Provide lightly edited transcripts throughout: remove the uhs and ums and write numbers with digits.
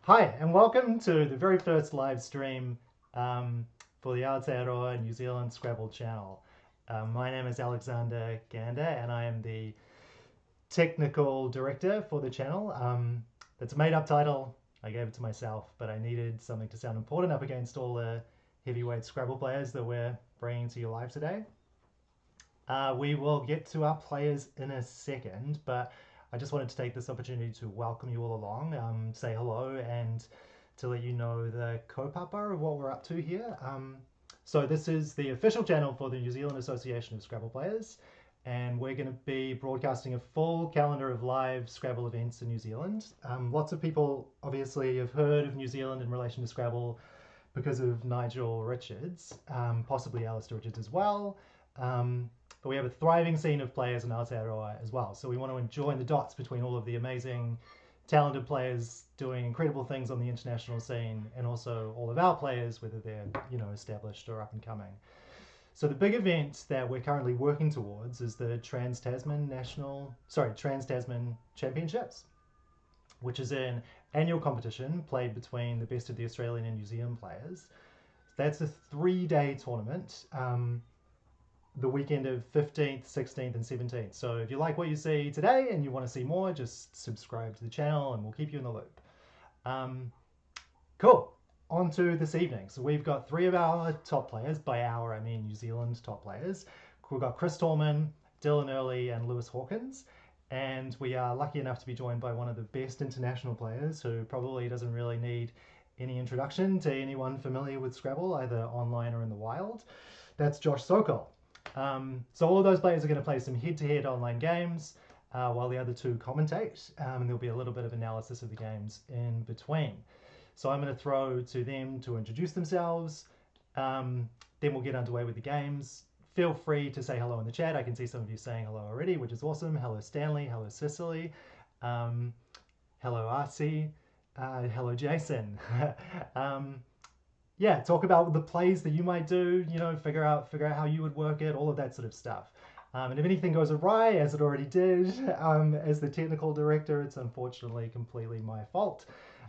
Hi, and welcome to the very first live stream for the Aotearoa New Zealand Scrabble channel. My name is Alexander Gander, and I am the technical director for the channel. That's a made-up title. I gave it to myself, but I needed something to sound important up against all the heavyweight Scrabble players that we're bringing to you live today. We will get to our players in a second, but I just wanted to take this opportunity to welcome you all along, say hello, and to let you know the kaupapa of what we're up to here. So this is the official channel for the New Zealand Association of Scrabble Players, and we're going to be broadcasting a full calendar of live Scrabble events in New Zealand. Lots of people obviously have heard of New Zealand in relation to Scrabble because of Nigel Richards, possibly Alistair Richards as well. But we have a thriving scene of players in Aotearoa as well. So we want to join the dots between all of the amazing, talented players doing incredible things on the international scene, and also all of our players, whether they're established or up and coming. So the big event that we're currently working towards is the Trans-Tasman Championships, which is an annual competition played between the best of the Australian and New Zealand players. That's a 3-day tournament. The weekend of 15th, 16th, and 17th. So if you like what you see today and you want to see more, just subscribe to the channel and we'll keep you in the loop. Cool. On to this evening. So we've got 3 of our top players. By our, I mean New Zealand top players. We've got Chris Tallman, Dylan Early, and Lewis Hawkins. And we are lucky enough to be joined by one of the best international players who probably doesn't really need any introduction to anyone familiar with Scrabble, either online or in the wild. That's Josh Sokol. So all of those players are going to play some head-to-head online games while the other 2 commentate, and there'll be a little bit of analysis of the games in between. So I'm going to throw to them to introduce themselves, then we'll get underway with the games. Feel free to say hello in the chat. I can see some of you saying hello already, which is awesome. Hello Stanley, hello Cicely, hello Arcee, hello Jason. Yeah, talk about the plays that you might do, figure out how you would work it, all of that sort of stuff. And if anything goes awry, as it already did, as the technical director, it's unfortunately completely my fault.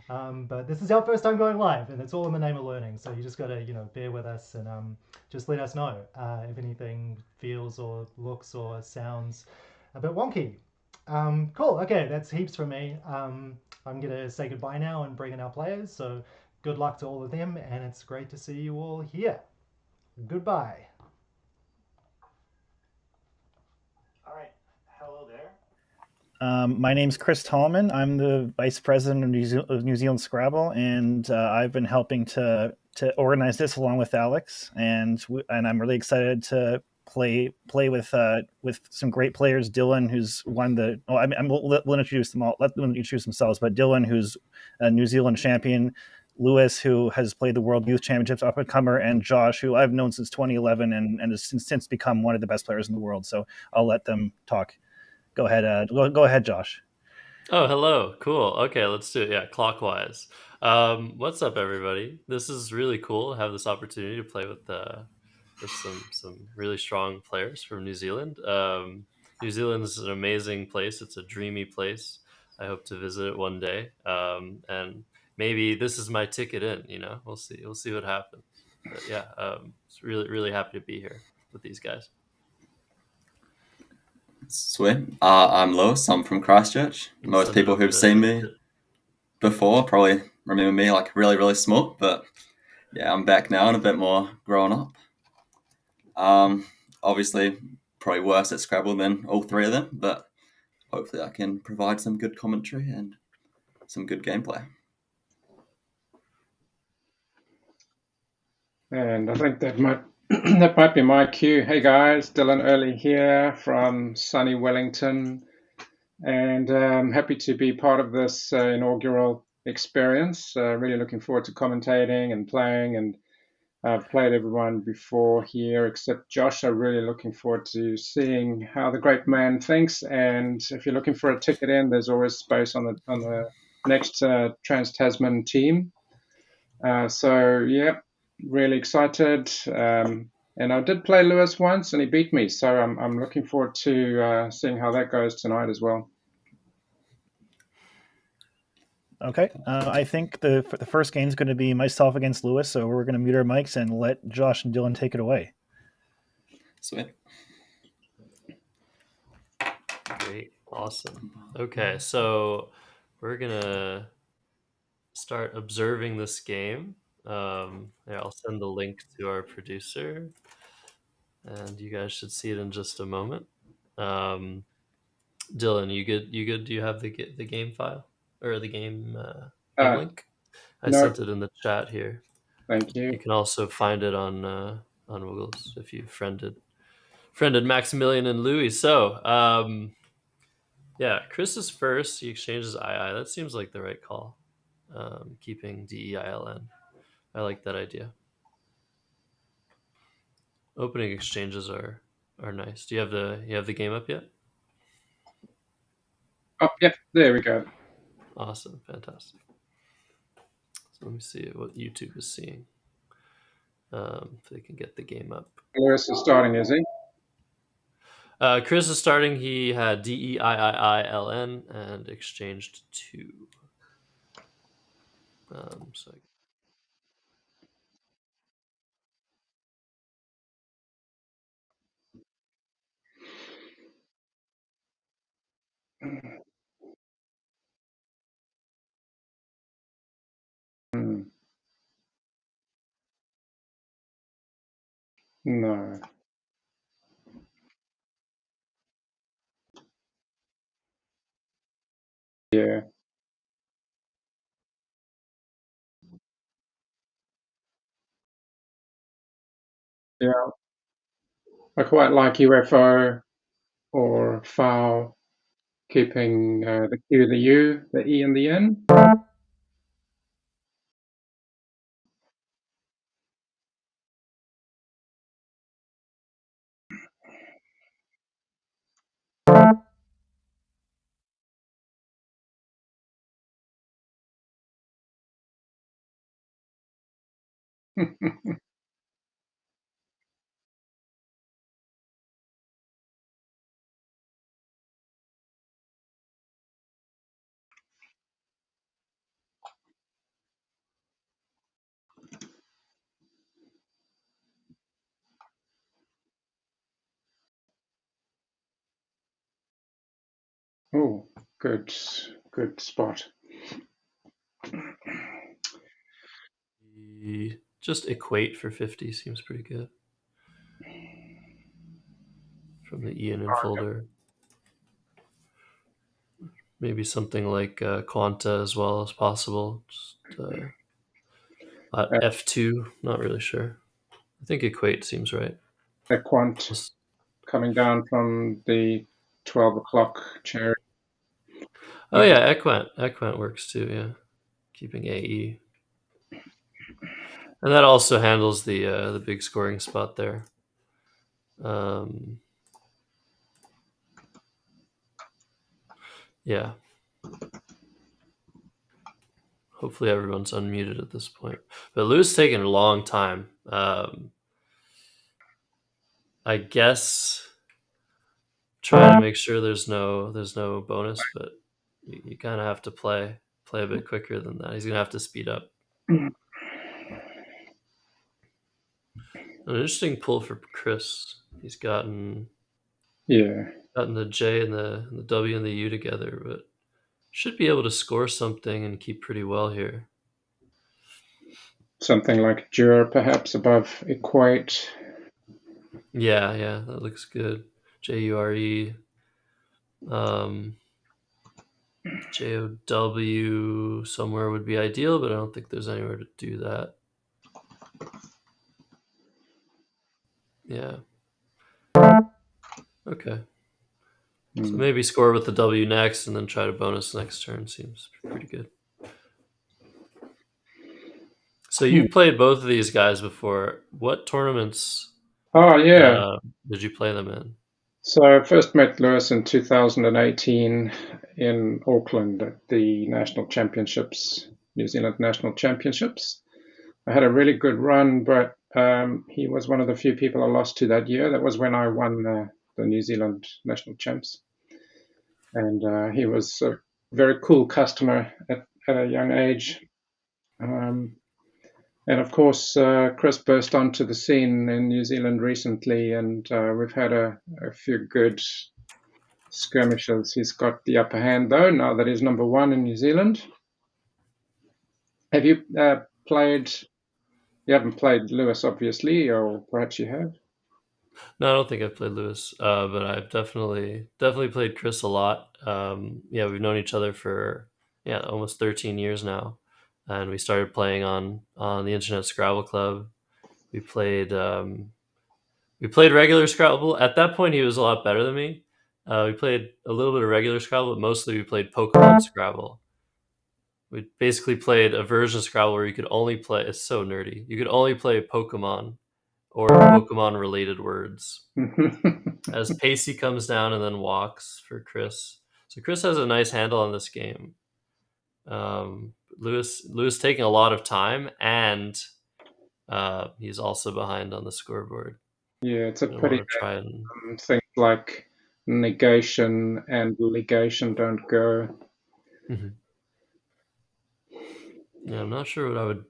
But this is our first time going live, and it's all in the name of learning. So you just got to, bear with us and just let us know if anything feels or looks or sounds a bit wonky. Cool. Okay, that's heaps from me. I'm going to say goodbye now and bring in our players. So good luck to all of them, and it's great to see you all here. Goodbye. All right. Hello there. My name's Chris Tallman. I'm the Vice President of New Zealand Scrabble, and I've been helping to organize this along with Alex, and I'm really excited to play with some great players. Dylan, who's won the we'll introduce them all. Let them introduce themselves. But Dylan, who's a New Zealand champion. Lewis, who has played the World Youth Championships, up and comer, and Josh, who I've known since 2011 and has since become one of the best players in the world. So I'll let them talk. Go ahead. Go ahead, Josh. Oh, hello. Cool. Okay, let's do it. Yeah, clockwise. What's up, everybody? This is really cool to have this opportunity to play with some really strong players from New Zealand. New Zealand is an amazing place. It's a dreamy place. I hope to visit it one day. And maybe this is my ticket in. We'll see. We'll see what happens. But yeah, it's really happy to be here with these guys. Sweet. I'm Lewis. I'm from Christchurch. Most people who've seen me before probably remember me like really, really small, but yeah, I'm back now and a bit more grown up. Obviously, probably worse at Scrabble than all 3 of them, but hopefully I can provide some good commentary and some good gameplay. And I think that might that might be my cue. Hey guys, Dylan Early here from sunny Wellington, and happy to be part of this inaugural experience. Really looking forward to commentating and playing, and I've played everyone before here except Josh. I'm really looking forward to seeing how the great man thinks. And if you're looking for a ticket in, there's always space on the next Trans-Tasman team. So yeah, really excited. And I did play Lewis once, and he beat me. So I'm looking forward to seeing how that goes tonight as well. Okay, I think the first game is going to be myself against Lewis, so we're going to mute our mics and let Josh and Dylan take it away. Sweet. Great, awesome. Okay, so we're gonna start observing this game. I'll send the link to our producer, and you guys should see it in just a moment. Dylan, you good? You good? Do you have the game file or the game link? I sent it in the chat here. Thank you. You can also find it on Wiggles if you friended Maximilian and Louis. So yeah, Chris is first. He exchanges II. That seems like the right call. Keeping DEILN. I like that idea. Opening exchanges are nice. Do you have the game up yet? Oh, yep, there we go. Awesome, fantastic. So let me see what YouTube is seeing. If they can get the game up. Lewis is starting, is he? Chris is starting. He had DEIIILN and exchanged 2. So No. Yeah. Yeah. I quite like UFO or FOW, keeping the Q, the U, the E, and the N. Oh, good spot. just equate for 50 seems pretty good. From the ENN folder. Maybe something like Quanta as well as possible. Just F2, not really sure. I think equate seems right. Equant coming down from the 12 o'clock cherry. Oh yeah, Equant works too, yeah. Keeping AE. And that also handles the big scoring spot there. Yeah. Hopefully everyone's unmuted at this point. But Lou's taking a long time. I guess try to make sure there's no bonus, but you kind of have to play a bit quicker than that. He's gonna have to speed up. An interesting pull for Chris. He's gotten the J and the W and the U together, but should be able to score something and keep pretty well here. Something like Jura, perhaps above equate. Yeah, that looks good. JURE. JOW somewhere would be ideal, but I don't think there's anywhere to do that. Yeah. Okay. So maybe score with the W next and then try to bonus next turn seems pretty good. So you played both of these guys before. What tournaments did you play them in? So I first met Lewis in 2018 in Auckland at the National Championships, New Zealand National Championships. I had a really good run, but he was one of the few people I lost to that year. That was when I won the New Zealand National Champs. And he was a very cool customer at a young age. And of course, Chris burst onto the scene in New Zealand recently, and we've had a few good skirmishes. He's got the upper hand, though, now that he's number one in New Zealand. Have you played? You haven't played Lewis, obviously, or perhaps you have? No, I don't think I've played Lewis, but I've definitely played Chris a lot. Yeah, we've known each other for almost 13 years now, and we started playing on the Internet Scrabble Club. We played regular Scrabble. At that point, he was a lot better than me. We played a little bit of regular Scrabble, but mostly we played Pokemon Scrabble. We basically played a version of Scrabble where you could only play. It's so nerdy. You could only play Pokemon or Pokemon related words. As Pacey comes down and then walks for Chris. So Chris has a nice handle on this game. Lewis taking a lot of time, and he's also behind on the scoreboard. Yeah, it's a pity that things like negation and legation don't go. Mm-hmm. Yeah, I'm not sure what I would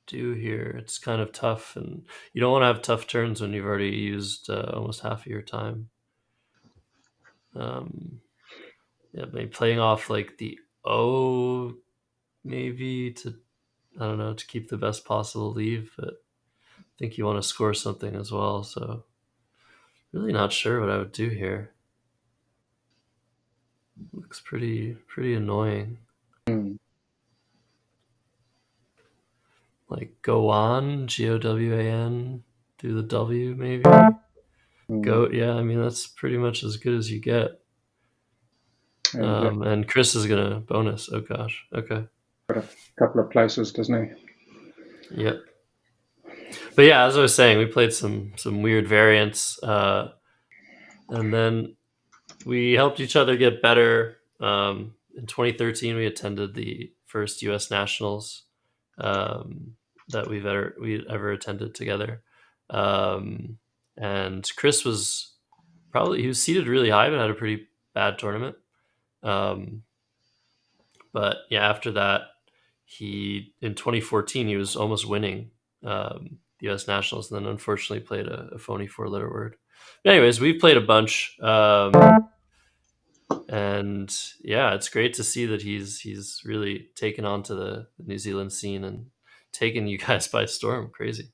do here. It's kind of tough, and you don't want to have tough turns when you've already used almost half of your time. Maybe playing off like the O, maybe to keep the best possible leave, but I think you want to score something as well. So really not sure what I would do here. Looks pretty annoying. Like go on, GOWAN, do the W maybe. Goat, yeah, I mean that's pretty much as good as you get. And Chris is gonna bonus. Oh gosh, okay. Got a couple of places, doesn't he? Yep. But yeah, as I was saying, we played some weird variants, and then we helped each other get better. In 2013, we attended the first U.S. Nationals that we ever attended together, and Chris was he was seated really high, but had a pretty bad tournament. But yeah, after that, in 2014 he was almost winning the U.S. Nationals, and then unfortunately played a phony 4-letter word. But anyways, we've played a bunch. And yeah, it's great to see that he's really taken on to the New Zealand scene and taken you guys by storm. Crazy.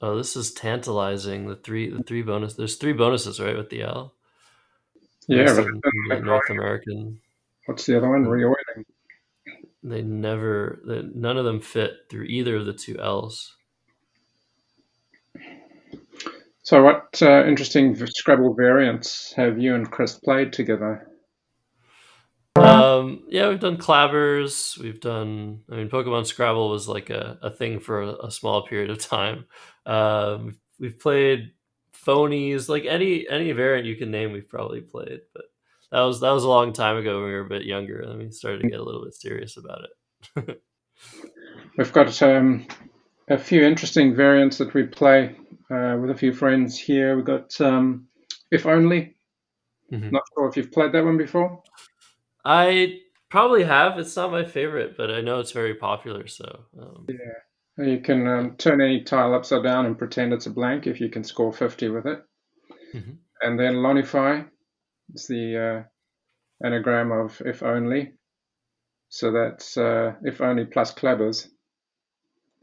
Oh, this is tantalizing. The three bonus. There's 3 bonuses, right, with the L. Yeah, the North American. What's the other one? Reoiling. None of them fit through either of the 2 L's. So what interesting Scrabble variants have you and Chris played together? Yeah, we've done clabbers. We've done. I mean, Pokemon Scrabble was like a thing for a small period of time. We've played phonies, like any variant you can name. We've probably played, but that was a long time ago when we were a bit younger, and we started to get a little bit serious about it. We've got a few interesting variants that we play with a few friends here. We've got If Only. Mm-hmm. Not sure if you've played that one before. I probably have. It's not my favorite, but I know it's very popular. So yeah, you can turn any tile upside down and pretend it's a blank if you can score 50 with it. Mm-hmm. And then Lonify is the anagram of If Only. So that's If Only plus clabbers.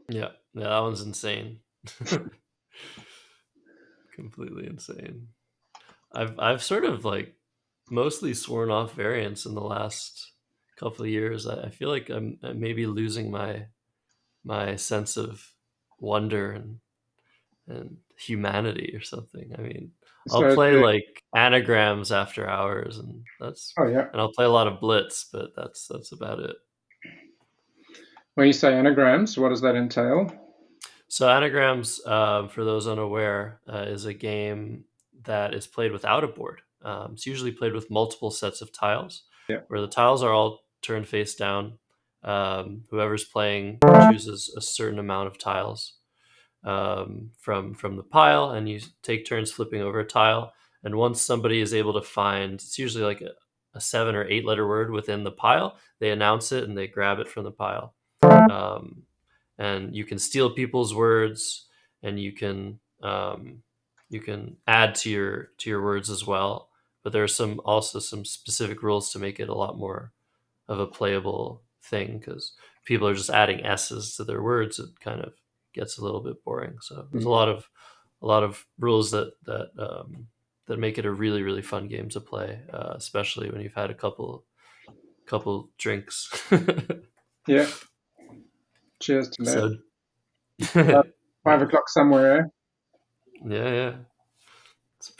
Yeah, that one's insane. Completely insane. I've sort of like mostly sworn off variants in the last couple of years. I feel like I'm maybe losing my sense of wonder and humanity or something. I mean, I'll So, play like anagrams after hours, and oh yeah. and I'll play a lot of Blitz, but that's about it. When you say anagrams, what does that entail? So anagrams, for those unaware, is a game that is played without a board. It's usually played with multiple sets of tiles, Yeah. where the tiles are all turned face down. Whoever's playing chooses a certain amount of tiles from the pile, and you take turns flipping over a tile. And once somebody is able to find, it's usually like a 7 or 8 letter word within the pile, they announce it and they grab it from the pile. And you can steal people's words, and you can add to your words as well. But there are also some specific rules to make it a lot more of a playable thing, because people are just adding S's to their words. It kind of gets a little bit boring. So there's a lot of rules that make it a really, really fun game to play, especially when you've had a couple drinks. Yeah. Cheers to that. So 5 o'clock somewhere. yeah. It's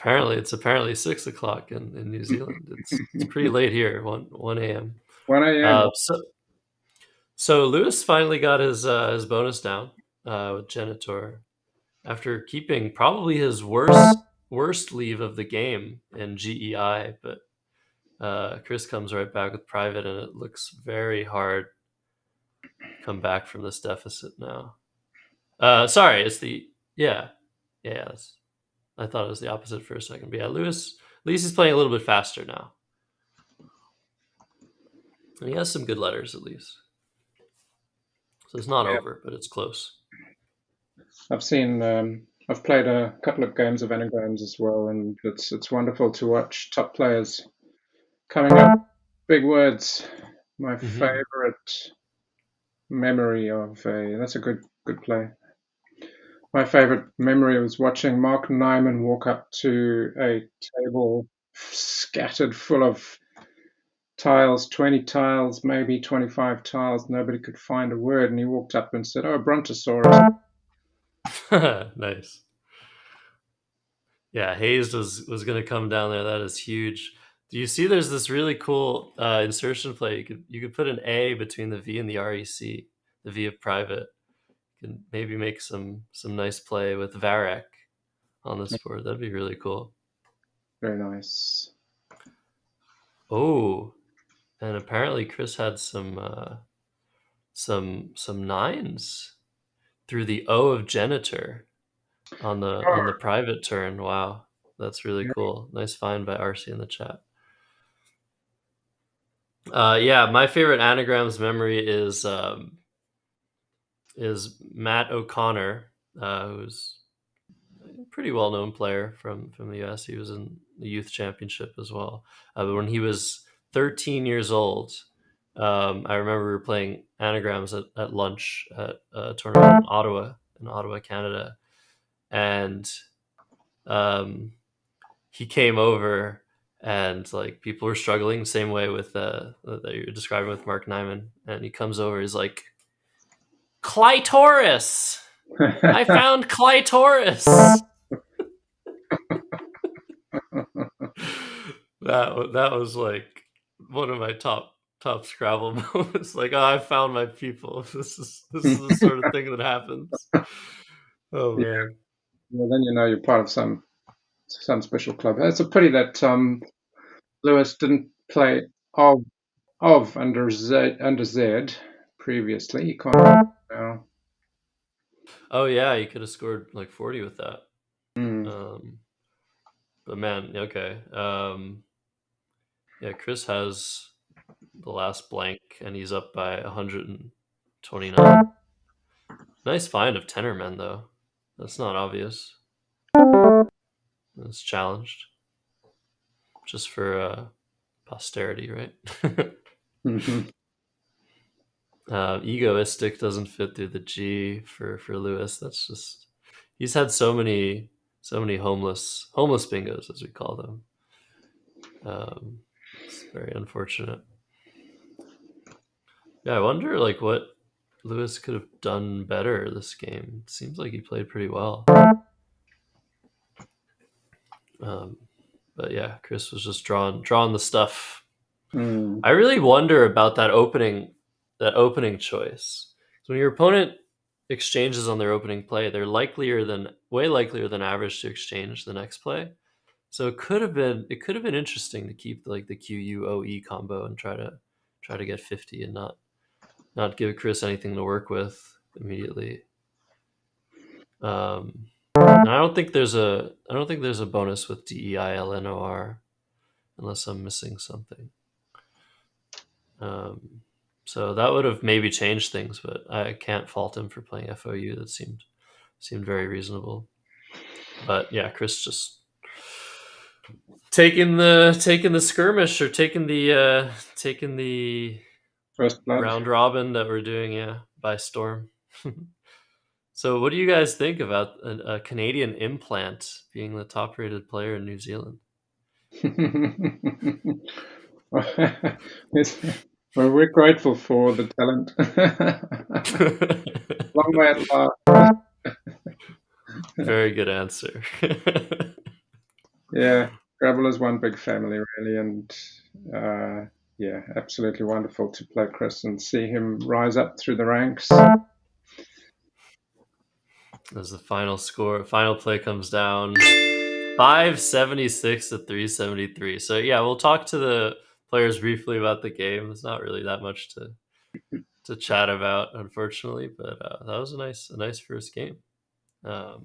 apparently 6 o'clock in New Zealand. It's pretty late here. 1 a.m. 1 a.m. So Lewis finally got his bonus down with Genitor after keeping probably his worst leave of the game in GEI, but Chris comes right back with private, and it looks very hard to come back from this deficit now. Sorry, it's the I thought it was the opposite for a second, but yeah, Lewis is playing a little bit faster now. And he has some good letters at least. So it's not over, but it's close. I've played a couple of games of anagrams as well, and it's wonderful to watch top players coming up big words. My favorite memory of that's a good play. My favorite memory was watching Mark Nyman walk up to a table scattered full of tiles, 20 tiles, maybe 25 tiles. Nobody could find a word, and he walked up and said, "Oh, Brontosaurus." Nice. Yeah, Hayes was going to come down there. That is huge. Do you see there's this really cool insertion play? You could put an A between the V and the REC, the V of private. You can maybe make some nice play with Varek on this board. That'd be really cool. Very nice. Oh, and apparently Chris had some nines through the O of Genitor on the private turn. Wow, that's really cool. Nice find by RC in the chat. Yeah, my favorite anagrams memory is Matt O'Connor, who's a pretty well-known player from the US. He was in the youth championship as well. But when he was 13 years old, I remember we were playing anagrams at lunch at a tournament in Ottawa, Canada, and he came over, and like people were struggling same way with that you're describing with Mark Nyman, and he comes over, he's like, "Clitoris! I found clitoris!" that was like one of my top Scrabble moments. Like, oh, I found my people. This is the sort of thing that happens. Oh man. Well, then you know you're part of some special club. It's a pity that Lewis didn't play of under Z previously. He can't now. Oh yeah, you could have scored like 40 with that. Mm. But man, okay. Yeah, Chris has the last blank, and he's up by 129. Nice find of Tenormen, though. That's not obvious. It's challenged. Just for posterity, right? Egoistic doesn't fit through the G for Lewis. That's just, he's had so many homeless bingos, as we call them. It's very unfortunate. Yeah, I wonder like what Lewis could have done better this game. It seems like he played pretty well. But yeah, Chris was just drawing the stuff. I really wonder about that opening choice. So when your opponent exchanges on their opening play, they're way likelier than average to exchange the next play. So it could have been interesting to keep like the QUOE combo and try to get 50 and not give Chris anything to work with immediately. And I don't think there's a bonus with DEILNOR unless I'm missing something. So that would have maybe changed things, but I can't fault him for playing FOU. That seemed very reasonable. But yeah, Chris just taking the skirmish or taking the First blood. round robin that we're doing, by storm. So what do you guys think about a Canadian implant being the top rated player in New Zealand? Well, we're grateful for the talent. Long way at last. Very good answer. Yeah, Scrabble is one big family, really, and yeah, absolutely wonderful to play Chris and see him rise up through the ranks. As the final play comes down, 576 to 373. So yeah, we'll talk to the players briefly about the game. There's not really that much to chat about, unfortunately, but that was a nice first game. I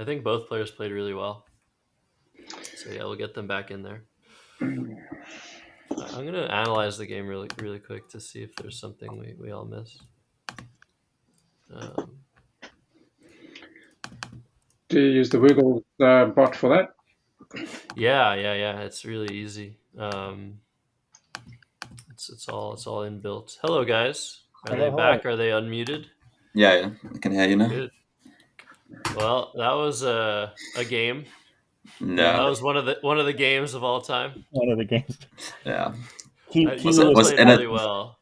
think both players played really well. So yeah, we'll get them back in there. I'm gonna analyze the game really quick to see if there's something we all missed. Do you use the Wiggle bot for that? Yeah. It's really easy. It's all inbuilt. Hello, guys. Are they back? Are they unmuted? Yeah, I can hear you now. Good. Well, that was a game. No, that was one of the games of all time. One of the games. Yeah, Kiwi played really well.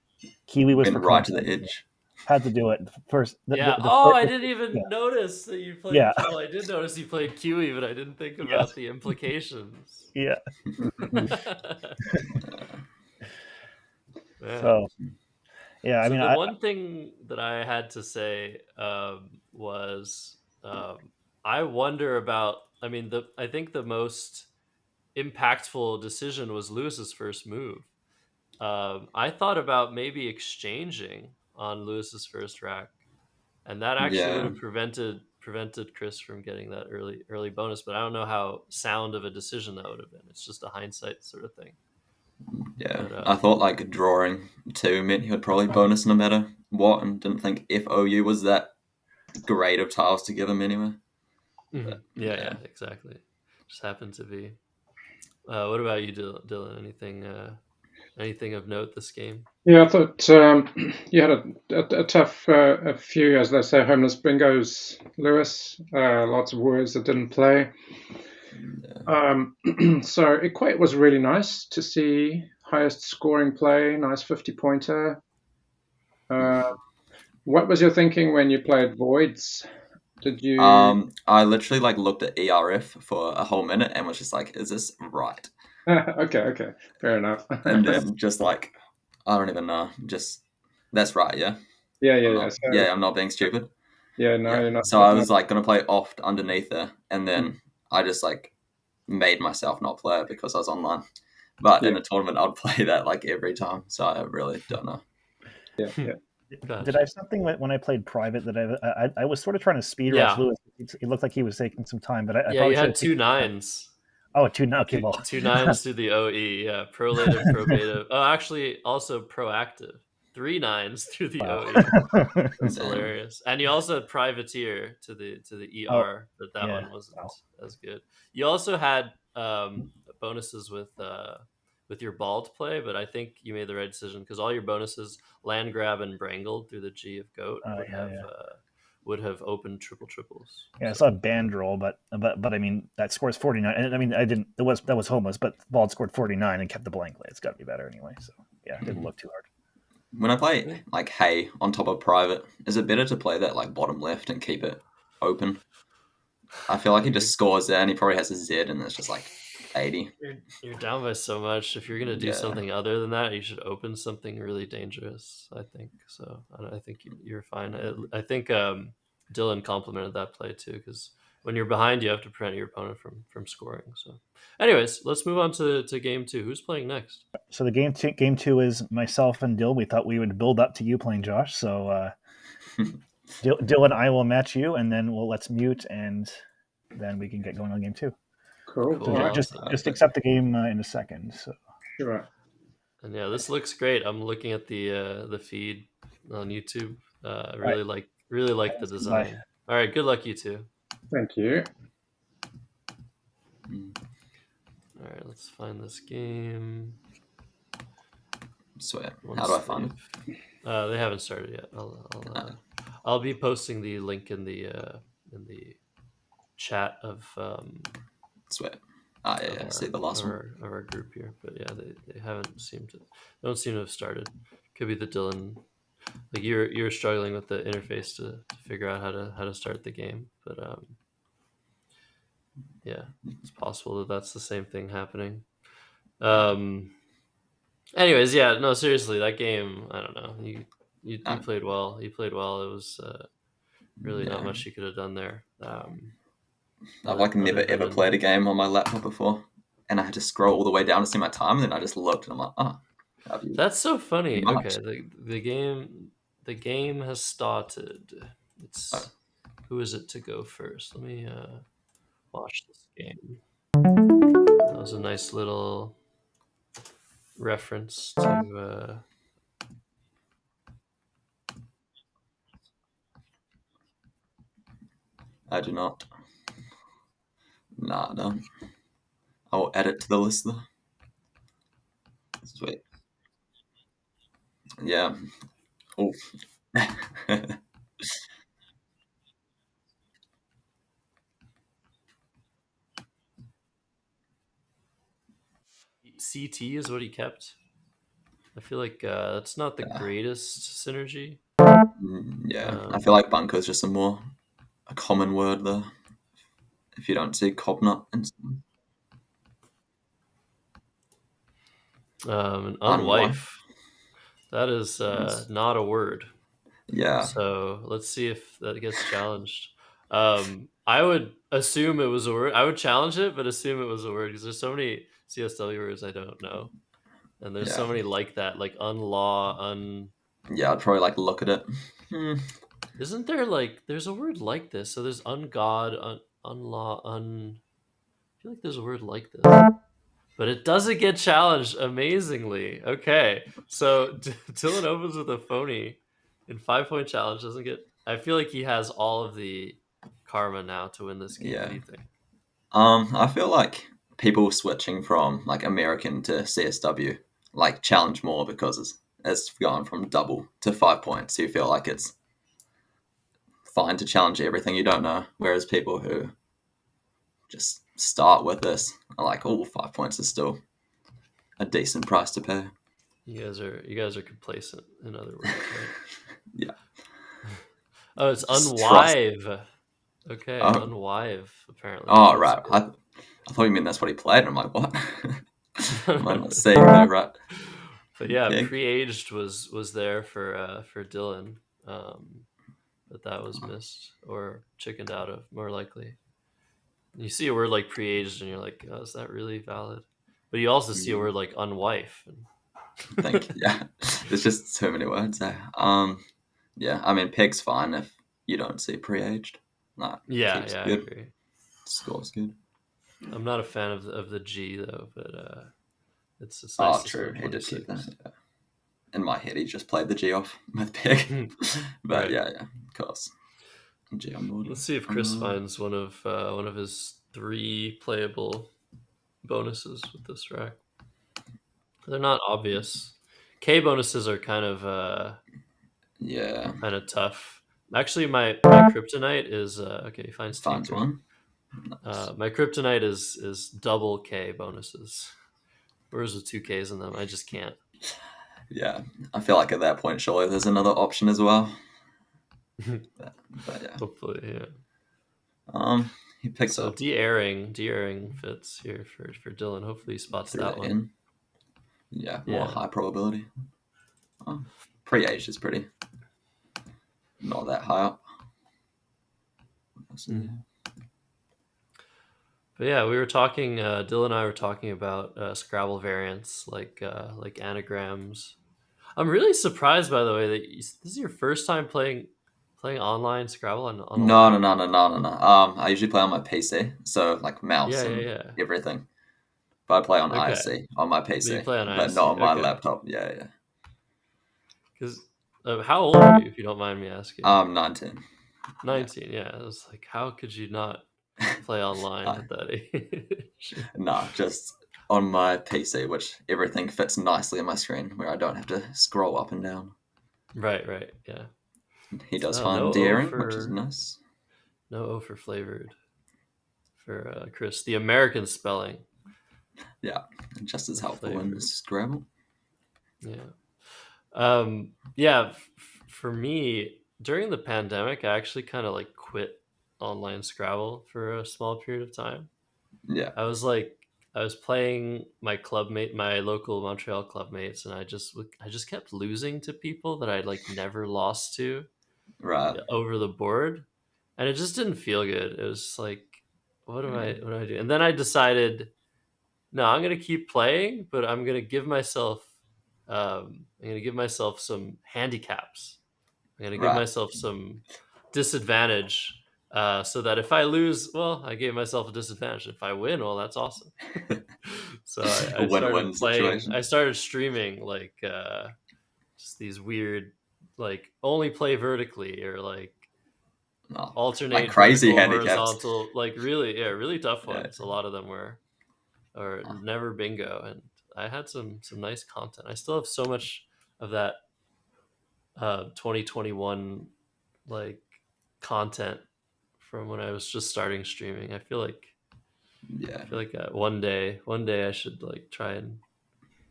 Kiwi was right to the edge. Had to do it first. I didn't even notice that you played. Yeah. Oh, I did notice you played Kiwi, but I didn't think about the implications. Yeah. So, yeah, I mean, the one thing that I had to say was I wonder about. I mean, I think the most impactful decision was Lewis's first move. I thought about maybe exchanging on Lewis's first rack, and that actually would have prevented Chris from getting that early bonus. But I don't know how sound of a decision that would have been. It's just a hindsight sort of thing. Yeah, but, I thought like drawing 2 meant he would probably bonus no matter what, and didn't think FOU was that great of tiles to give him anyway. Mm-hmm. But, yeah, exactly. Just happened to be. What about you, Dylan? Anything of note this game? Yeah, I thought you had a tough few, as they say, homeless bingos, Lewis. Lots of words that didn't play. So Equate was really nice to see. Highest scoring play, nice 50-pointer. What was your thinking when you played Voids? Did you? I literally looked at ERF for a whole minute and was just like, "Is this right?" Okay, fair enough. And then just I don't even know. Just that's right, yeah. Yeah. I'm not being stupid. Yeah, no, you're not. So I was gonna play oft underneath there, and then I just made myself not play it because I was online. But in a tournament, I'd play that every time. So I really don't know. Yeah. Gotcha. Did I have something when I played private that I was sort of trying to speed rush Lewis? It looked like he was taking some time, but I you had 2 9s. Oh, 2 9. Okay, well. 2 9s through the OE, yeah. Prolative, probative. Oh, actually, also proactive. 3 9s through the OE. That's hilarious. And you also had privateer to the ER, but that one wasn't as good. You also had bonuses with your bald play, but I think you made the right would have opened triples. Yeah, I saw a band roll, but I mean that scores 49. And I mean I didn't. That was homeless, but Bald scored 49 and kept the blank. It's got to be better anyway. So yeah, it didn't look too hard. When I play like hay on top of private, is it better to play that like bottom left and keep it open? I feel like he just scores there and he probably has a Z and it's just like 80. You're down by so much. If you're gonna do Yeah. something other than that, you should open something really dangerous. I think so. I think you're fine. I think Dylan complimented that play too, because when you're behind, you have to prevent your opponent from scoring. So, anyways, let's move on to game 2. Who's playing next? So the game two is myself and Dill. We thought we would build up to you playing Josh. So Dill and I will match you, and then let's mute, and then we can get going on game 2. Cool. Cool. All right. Just accept the game in a second. So Sure. And yeah, this looks great. I'm looking at the feed on YouTube. I really like the design. Bye. All right, good luck, you two. Thank you. All right, let's find this game. Swear. How do I find it? They haven't started yet. I'll be posting the link in the chat of Swear. Yeah. See the last one. of our group here. But yeah, they don't seem to have started. Could be the Dylan. Like you're struggling with the interface to figure out how to start the game, but yeah, it's possible that that's the same thing happening. Anyways, yeah, no, seriously, that game, I don't know. You played well. You played well. It was really not much you could have done there. I've like never ever played a game on my laptop before, and I had to scroll all the way down to see my time, and then I just looked, and I'm like, oh. That's so funny. Much. Okay, the game has started. It's who is it to go first? Let me watch this game. That was a nice little reference to I do not. Nah, I don't. I'll add it to the list though. Sweet. Yeah. Oh. CT is what he kept. I feel like that's not the greatest synergy. Yeah, I feel like bunker is just a common word there. If you don't see cobnut instantly. An unwife. That is not a word. Yeah. So let's see if that gets challenged. I would assume it was a word. I would challenge it, but assume it was a word because there's so many CSW words I don't know, and there's so many like that, like unlaw, Yeah, I'd probably like look at it. Isn't there like there's a word like this? So there's ungod, unlaw, I feel like there's a word like this, but it doesn't get challenged. Amazingly, okay. So Dylan opens with a phony in 5-point challenge. Doesn't get. I feel like he has all of the karma now to win this game. Yeah. What do you think? I feel like people switching from like American to CSW like challenge more because it's gone from double to 5 points. So you feel like it's fine to challenge everything you don't know, whereas people who just start with this are like, oh, 5 points is still a decent price to pay. You guys are complacent, in other words, right? Yeah. Oh, it's Just unwive. Okay, Oh. unwive, apparently. Oh, right. I thought you meant that's what he played. I'm like, what? Am I not saying that right? But yeah, Okay. pre-aged was there for Dylan, but that was missed or chickened out of, more likely. You see a word like pre-aged and you're like, oh, is that really valid? But you also see a word like unwife. Thank you. Yeah, there's just so many words there. Yeah, I mean, peg's fine if you don't see pre-aged. Nah, Yeah, keeps I good. agree. Score's good. I'm not a fan of the G though, but it's nice. Oh, to true. see He did keep 26. that. Yeah. In my head, he just played the G off with peg. But Right. yeah, of course. G on board. Let's see if Chris finds one of his 3 playable bonuses with this rack. They're not obvious. K bonuses are kind of Yeah. tough. Actually, my kryptonite is okay. Finds Finds tinker. one. Nice. My kryptonite is double K bonuses. Whereas with 2Ks in them, I just can't. Yeah, I feel like at that point, surely there's another option as well. But yeah. Hopefully, yeah. He picks So up de-airing fits here for Dylan. Hopefully he spots through that the one. in. Yeah, more Yeah. high probability. Pre-age is pretty not that high up. But yeah, we were talking. Dylan and I were talking about Scrabble variants, like anagrams. I'm really surprised, by the way, that this is your first time playing online Scrabble on a No. Mac? I usually play on my PC, so like mouse and everything. But I play on Okay. IC on my But you PC, play on but IC, not on my okay. laptop. Yeah. Because how old are you, if you don't mind me asking? 19. 19. Yeah, I was like, how could you not play online at that age? No, just on my PC, which everything fits nicely on my screen, where I don't have to scroll up and down. Right, yeah. He does No find O daring, for- which is nice. No O for flavored for Chris. The American spelling. Yeah, just as helpful in Flavored. Scrabble. Yeah. For me, during the pandemic, I actually kind of like quit online Scrabble for a small period of time. Yeah, I was playing my local Montreal clubmates, and I just kept losing to people that I'd like never lost to right. over the board, and it just didn't feel good. It was like, what do I do? And then I decided, no, I'm gonna keep playing, but I'm gonna give myself some handicaps. I'm gonna give myself some disadvantage. So that if I lose, well, I gave myself a disadvantage. If I win, well, that's awesome. So I started playing. Situation. I started streaming like just these weird, like only play vertically or like alternate like crazy vertical, handicaps. horizontal, like really tough ones. A lot of them were or never bingo, and I had some nice content. I still have so much of that 2021 like content from when I was just starting streaming. I feel like one day I should like try and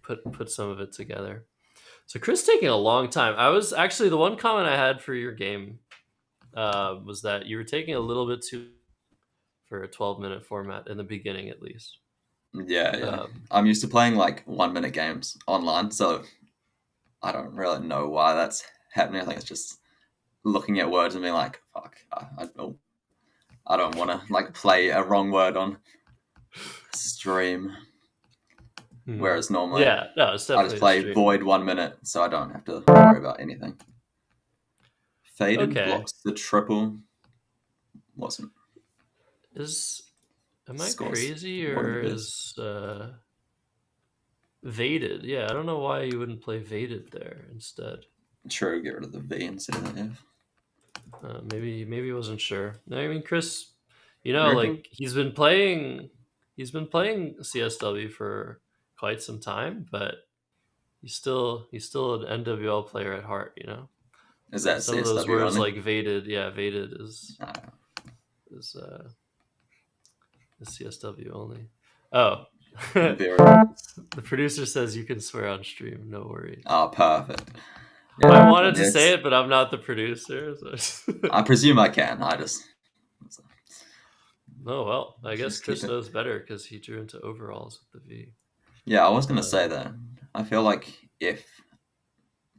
put some of it together. So Chris taking a long time. I was actually, the one comment I had for your game was that you were taking a little bit too for a 12-minute format in the beginning, at least. Yeah. I'm used to playing like 1-minute games online, so I don't really know why that's happening. I think it's just looking at words and being like, fuck, I don't want to like play a wrong word on stream. Whereas normally, it's definitely I just play void 1 minute, so I don't have to worry about anything. Faded blocks the triple. Wasn't. Am I crazy, or is Vaded? Yeah, I don't know why you wouldn't play Vaded there instead. True, get rid of the V instead of the F. Maybe he wasn't sure. No, I mean, Chris, like he's been playing CSW for quite some time, but he's still an NWL player at heart, Is that some CSW of those words only? like Vaded? Yeah, Vaded is CSW only. Oh, the producer says you can swear on stream. No worries. Oh, perfect. Yeah, I wanted to say it, but I'm not the producer. So. I presume I can. Oh, well, I guess Chris knows better because he drew into overalls with the V. Yeah, I was going to say that. I feel like if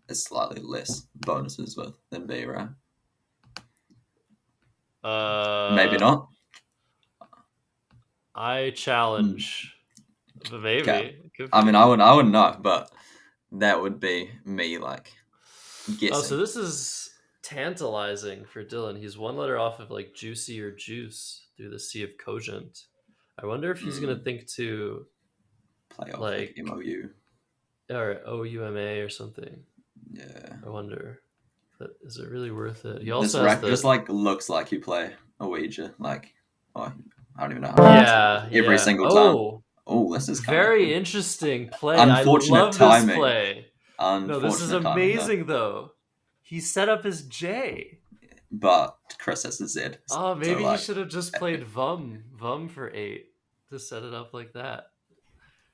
it's slightly less bonuses than V, right? Maybe not. I challenge. Maybe. Okay. I mean, I wouldn't know, but that would be me like guessing. Oh, so this is tantalizing for Dylan. He's one letter off of like juicy or juice through the C of cogent. I wonder if he's gonna think to play off like MOU or OUMA or something. Yeah. I wonder. But is it really worth it? He also has just like looks like you play a Ouija, like I don't even know how every single time. Oh, this is very interesting play. Unfortunate I love timing. This play. No, this is amazing though. He set up his J. but Chris has a Z. Oh, maybe so, he should have just played Vum for 8 to set it up like that.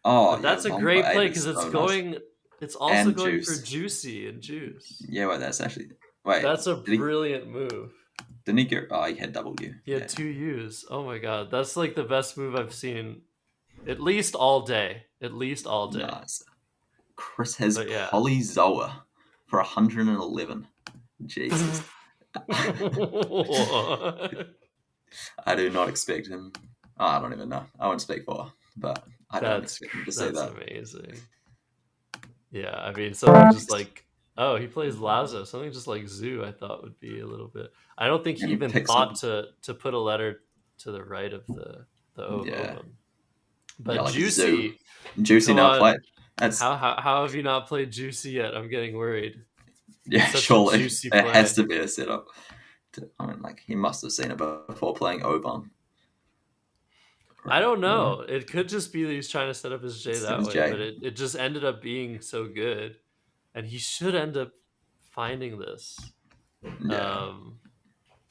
Oh, But that's yeah, a Vom for great 8 play is because it's so nice. going. It's also And going juice. for Juicy and Juice. Yeah, well, that's actually... Wait, That's a brilliant move. didn't he go... Oh, he had double U. He had 2 U's. Oh my god, that's like the best move I've seen, at least all day. At least all day. Nice. Chris has But yeah. Polyzoa for 111. Jesus. I do not expect him. Oh, I don't even know. I won't speak for, but I don't expect him to say that. That's amazing. Yeah, I mean, something just like, oh, he plays Lazo. Something just like Zoo, I thought would be a little bit. I don't think he even thought to put a letter to the right of the O. Yeah. But Yeah, like Juicy. Juicy now played. That's... How have you not played Juicy yet? I'm getting worried. Yeah, surely it has to be a setup. I mean, like, he must have seen it before playing Oban. I don't know. It could just be that he's trying to set up his J that way, but it just ended up being so good, and he should end up finding this. Yeah.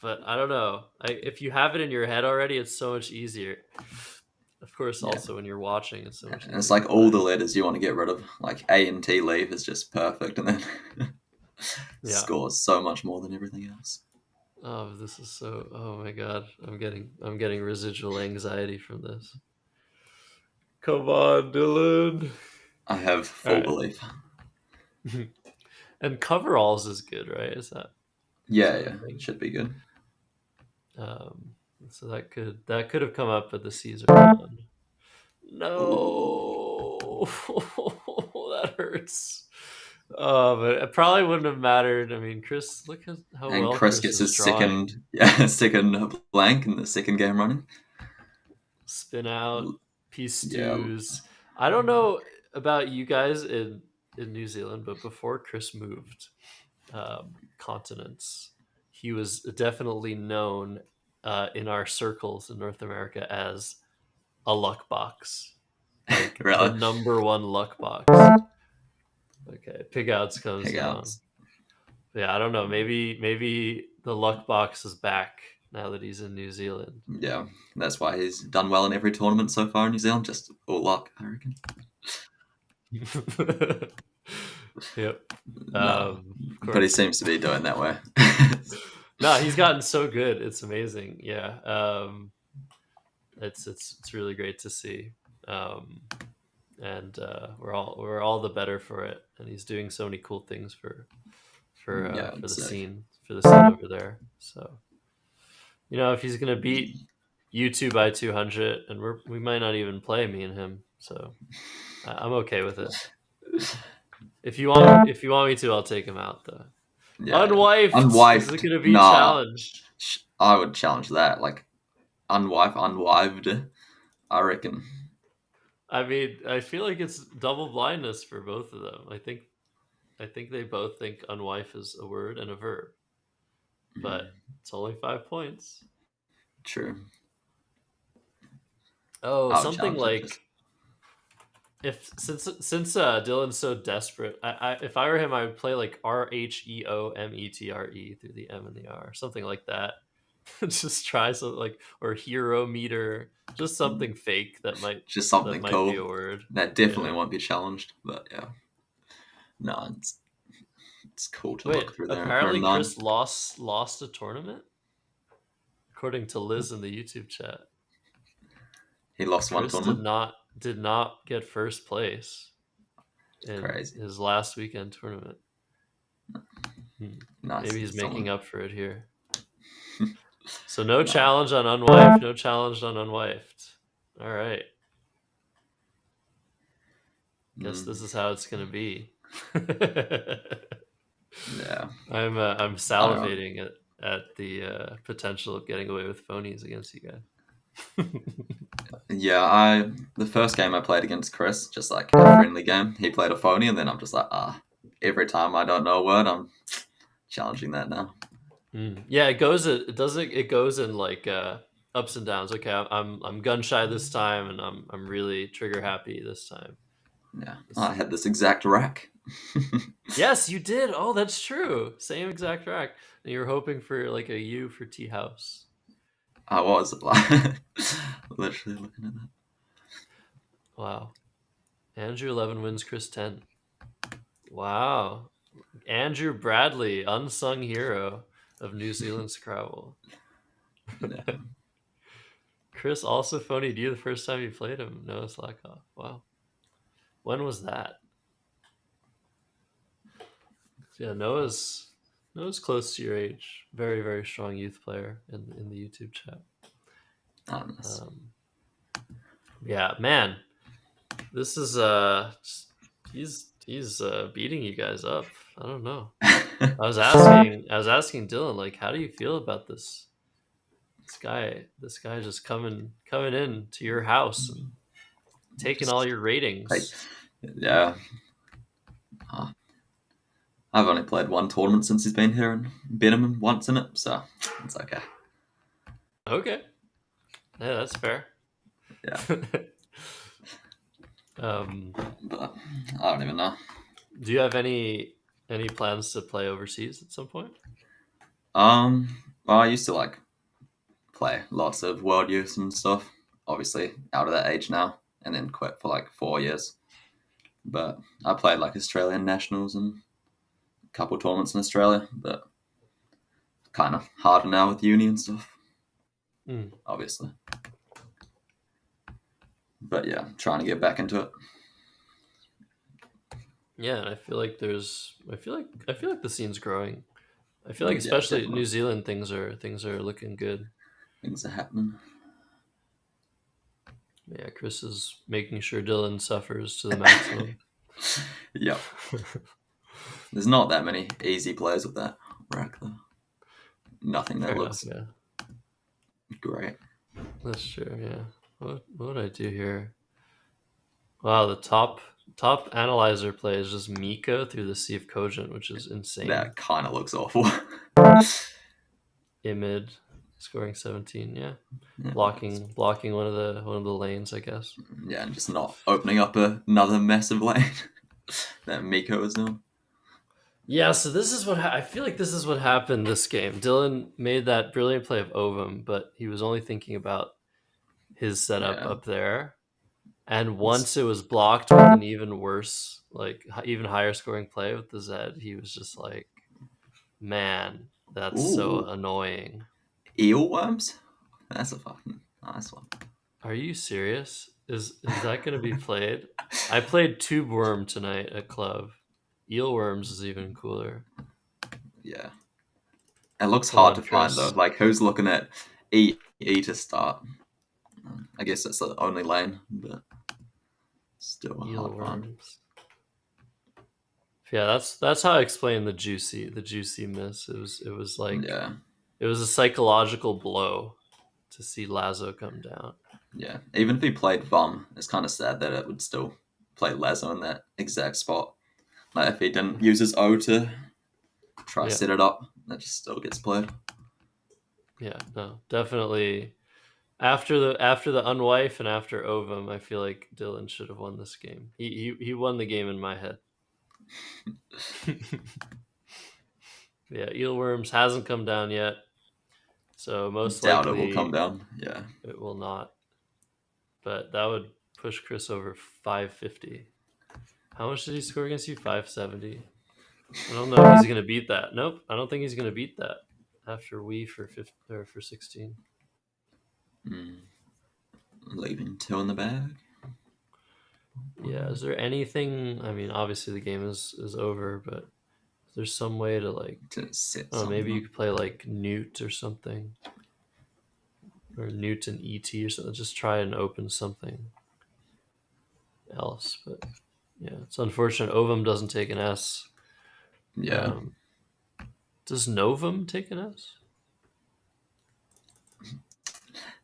But I don't know. If you have it in your head already, it's so much easier. Of course, also when you're watching, it's so much easier. And it's like all the letters you want to get rid of. Like A and T leave is just perfect, and then scores so much more than everything else. Oh, this is so... Oh my god, I'm getting residual anxiety from this. Come on, Dylan. I have full belief. And coveralls is good, right? Is that? Yeah, it should be good. So that could have come up at the Caesar round. No, that hurts. But it probably wouldn't have mattered. I mean, Chris, look at how and well Chris gets his second blank in the second game running. Spin out, peace stews. I don't know about you guys in New Zealand, but before Chris moved continents, he was definitely known in our circles in North America as a luck box. Like really? The #1 luck box. Okay, Pigouts comes down. Yeah, I don't know. Maybe the luck box is back now that he's in New Zealand. Yeah, that's why he's done well in every tournament so far in New Zealand. Just all luck, I reckon. Yep. But he seems to be doing that way. No, he's gotten so good. It's amazing. Yeah. It's really great to see. And we're all the better for it. And he's doing so many cool things for the scene over there. So, if he's gonna beat U2 by 200, and we might not even play, me and him. So I'm okay with it. If you want me to, I'll take him out though. Yeah, unwifed. Is it gonna be challenged? I would challenge that. Like unwived. I reckon. I mean, I feel like it's double blindness for both of them. I think they both think unwife is a word and a verb, but it's only 5 points. True. Oh, something like since Dylan's so desperate, if I were him, I would play like RHEOMETRE through the M and the R, something like that. Just try something like, or hero meter, just something fake that might cool. Be a word that definitely won't be challenged. But yeah, no, it's cool to look through there. Apparently, Chris lost a tournament, according to Liz in the YouTube chat. He lost one tournament. Did not get first place in his last weekend tournament. Nice. Maybe he's making up for it here. So no challenge on unwifed, no challenge on unwifed. All right. Guess this is how it's gonna be. Yeah. I'm salivating at the potential of getting away with phonies against you guys. Yeah, the first game I played against Chris, just like a friendly game, he played a phony, and then I'm just like, every time I don't know a word, I'm challenging that now. Yeah, it goes in like ups and downs. Okay, I'm gun shy this time, and I'm really trigger happy this time. Yeah, I had this exact rack. Yes, you did. Oh, that's true. Same exact rack. And you were hoping for like a U for Tea House. I was like literally looking at that. Wow. Andrew 11 wins Chris 10. Wow. Andrew Bradley, unsung hero of New Zealand Scrabble. Yeah. Chris also phoned you the first time you played him. Noah Slackoff. Wow. When was that? Yeah, Noah's close to your age. Very, very strong youth player in the YouTube chat. Nice. Yeah, man. This is he's beating you guys up. I don't know. I was asking Dylan, like, how do you feel about this guy just coming in to your house and taking all your ratings? Yeah. I've only played one tournament since he's been here and beat him once in it, so it's okay. Okay. Yeah, that's fair. Yeah. But I don't even know. Do you have any plans to play overseas at some point? Well, I used to like play lots of World Youth and stuff. Obviously, out of that age now, and then quit for like 4 years. But I played like Australian nationals and a couple tournaments in Australia, but kind of harder now with uni and stuff. Obviously. But yeah, trying to get back into it. Yeah, and I feel like the scene's growing. I feel like especially New Zealand things are looking good. Things are happening. Yeah, Chris is making sure Dylan suffers to the maximum. Yep. There's not that many easy players with that rack though. Nothing that looks great. That's true, yeah. What would I do here? Wow, the top analyzer play is just Miko through the Sea of Cogent, which is insane. That kind of looks awful. Imid scoring 17, yeah. Blocking one of the lanes, I guess. Yeah, and just not opening up another massive lane that Miko is doing. Yeah, so this is what I feel like this is what happened this game. Dylan made that brilliant play of Ovum, but he was only thinking about his setup up there. And once it was blocked with an even worse, like even higher scoring play with the Z, he was just like, man, that's so annoying. Eelworms? That's a fucking nice one. Are you serious? Is that going to be played? I played Tube Worm tonight at club. Eelworms is even cooler. Yeah. It looks hard to find though. Like, who's looking at E to start? I guess that's the only lane, but still a hard find. Yeah, that's how I explain the juicy miss. It was like it was a psychological blow to see Lazo come down. Yeah, even if he played Vom, it's kind of sad that it would still play Lazo in that exact spot. Like if he didn't use his O to try to set it up, that just still gets played. Yeah, no, definitely. After the unwife and after Ovum, I feel like Dylan should have won this game. He won the game in my head. Yeah, Eelworms hasn't come down yet, so most likely it will come down. Yeah, it will not. But that would push Chris over 550. How much did he score against you? 570. I don't know if he's gonna beat that. Nope, I don't think he's gonna beat that after we for 16. Leaving 2 in the bag. Yeah, is there anything? I mean, obviously the game is over, but is there some way to like? Maybe you could play like Newt or something, or Newt and ET or something. Just try and open something else. But yeah, it's unfortunate. Ovum doesn't take an S. Yeah. Does Novum take an S?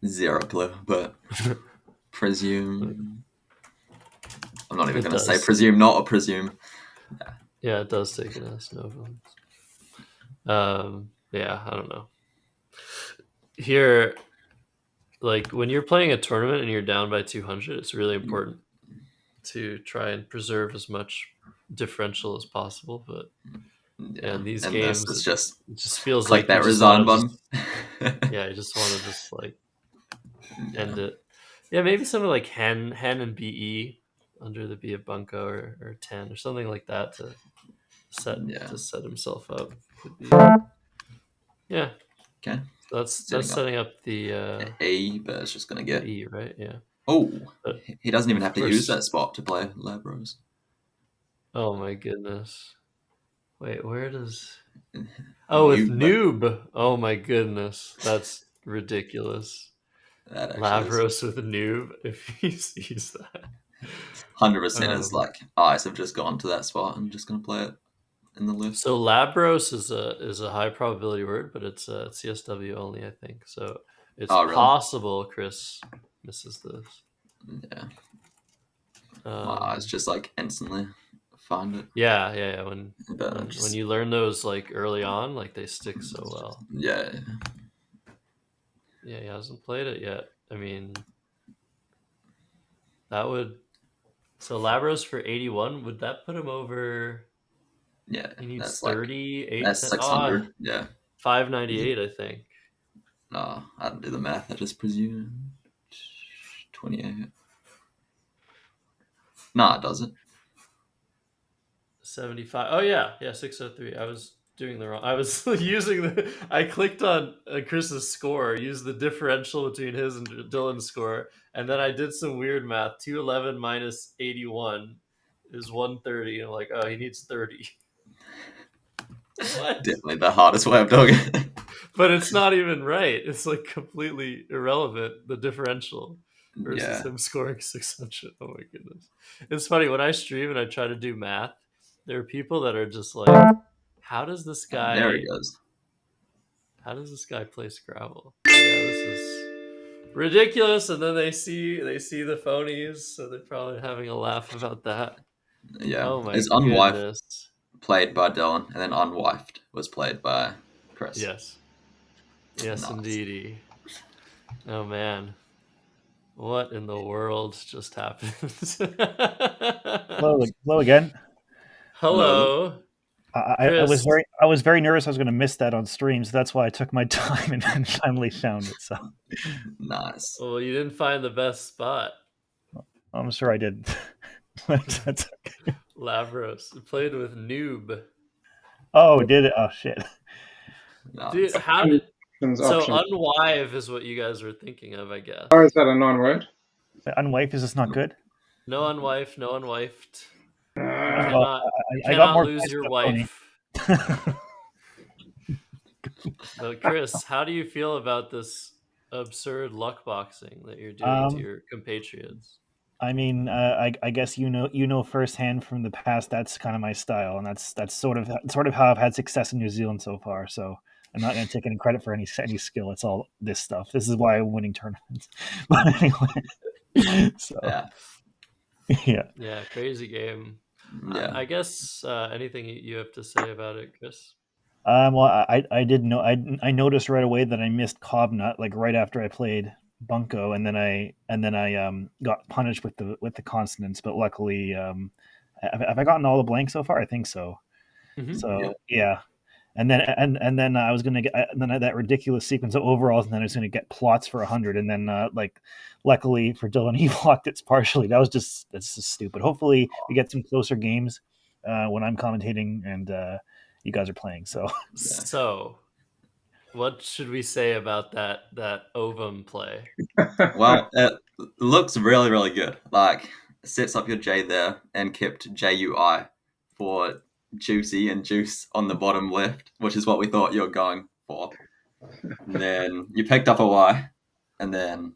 Zero clue, but presume. I'm not even going to say presume not or presume. Yeah, it does take an S, Novum. Yeah, I don't know. Here, like when you're playing a tournament and you're down by 200, it's really important to try and preserve as much differential as possible. But Yeah, in these and games, this is just it just feels click like that you just resign want button. to yeah, you just want to just like end it. Yeah, maybe something like hen and be under the be of bunko or 10 or something like that to set himself up could be. Yeah. Okay. That's setting up the E, but it's just gonna get E, right? Yeah. Oh, But he doesn't even of have to use course- that spot to play Labros. Oh my goodness. Wait, where does Oh, with noob. Oh my goodness. That's ridiculous. That actually Lavros with noob, if he sees that. 100% is like eyes have just gone to that spot. I'm just gonna play it in the left. So Labros is a high probability word, but it's CSW only, I think. So it's really? possible Chris misses this. Yeah. My eyes just like instantly find it. Yeah. When just... you learn those like early on, like they stick so well. Yeah. Yeah, he hasn't played it yet. I mean, that would. So Labros for 81, would that put him over? Yeah, He needs that's 38. That's 600. Yeah. 598, I think. No, I didn't do the math. I just presume 28. No, it doesn't. 75. Oh yeah, 603. I was doing the wrong. I was using the. I clicked on Chris's score, used the differential between his and Dylan's score, and then I did some weird math. 211 minus 81 is 130. I'm like, oh, he needs 30. What? Definitely the hardest way of doing it. But it's not even right. It's like completely irrelevant, the differential versus him scoring 600. Oh my goodness. It's funny when I stream and I try to do math, there are people that are just like, how does this guy there he goes. How does this guy play Scrabble? Yeah, this is ridiculous. And then they see the phonies, so they're probably having a laugh about that. Yeah. Oh my It's unwifed goodness. Played by Dylan, and then unwifed was played by Chris. Yes, nice. Indeedy. Oh man, what in the world just happened? Hello again. Hello. I was very nervous I was going to miss that on stream, so that's why I took my time and then finally found it. So nice. Well, you didn't find the best spot. I'm sure I did. That's okay. Lavros played with noob. Oh, did it? Oh shit. No. Dude, how did so unwive is what you guys were thinking of, I guess. Or is that a non-word? Unwife is this not good? No unwife, no unwifed. I got more lose your wife. But Chris, how do you feel about this absurd luck boxing that you're doing to your compatriots? I mean, I guess you know firsthand from the past that's kind of my style, and that's sort of how I've had success in New Zealand so far. So I'm not going to take any credit for any skill. It's all this stuff. This is why I'm winning tournaments. But anyway, so yeah, crazy game. Yeah, I guess anything you have to say about it, Chris? Well, I did know I noticed right away that I missed Cobnut like right after I played Bunko, and then I got punished with the consonants. But luckily, have I gotten all the blanks so far? I think so. Mm-hmm. So yeah. And then I was gonna get that ridiculous sequence of overalls, and then I was gonna get plots for 100, and then luckily for Dylan, he blocked it partially. That's just stupid. Hopefully, we get some closer games when I'm commentating and you guys are playing. So, what should we say about that ovum play? Well, it looks really, really good. Like, sets up your J there and kept JUI for juicy and juice on the bottom left, which is what we thought you were going for. And then you picked up a Y, and then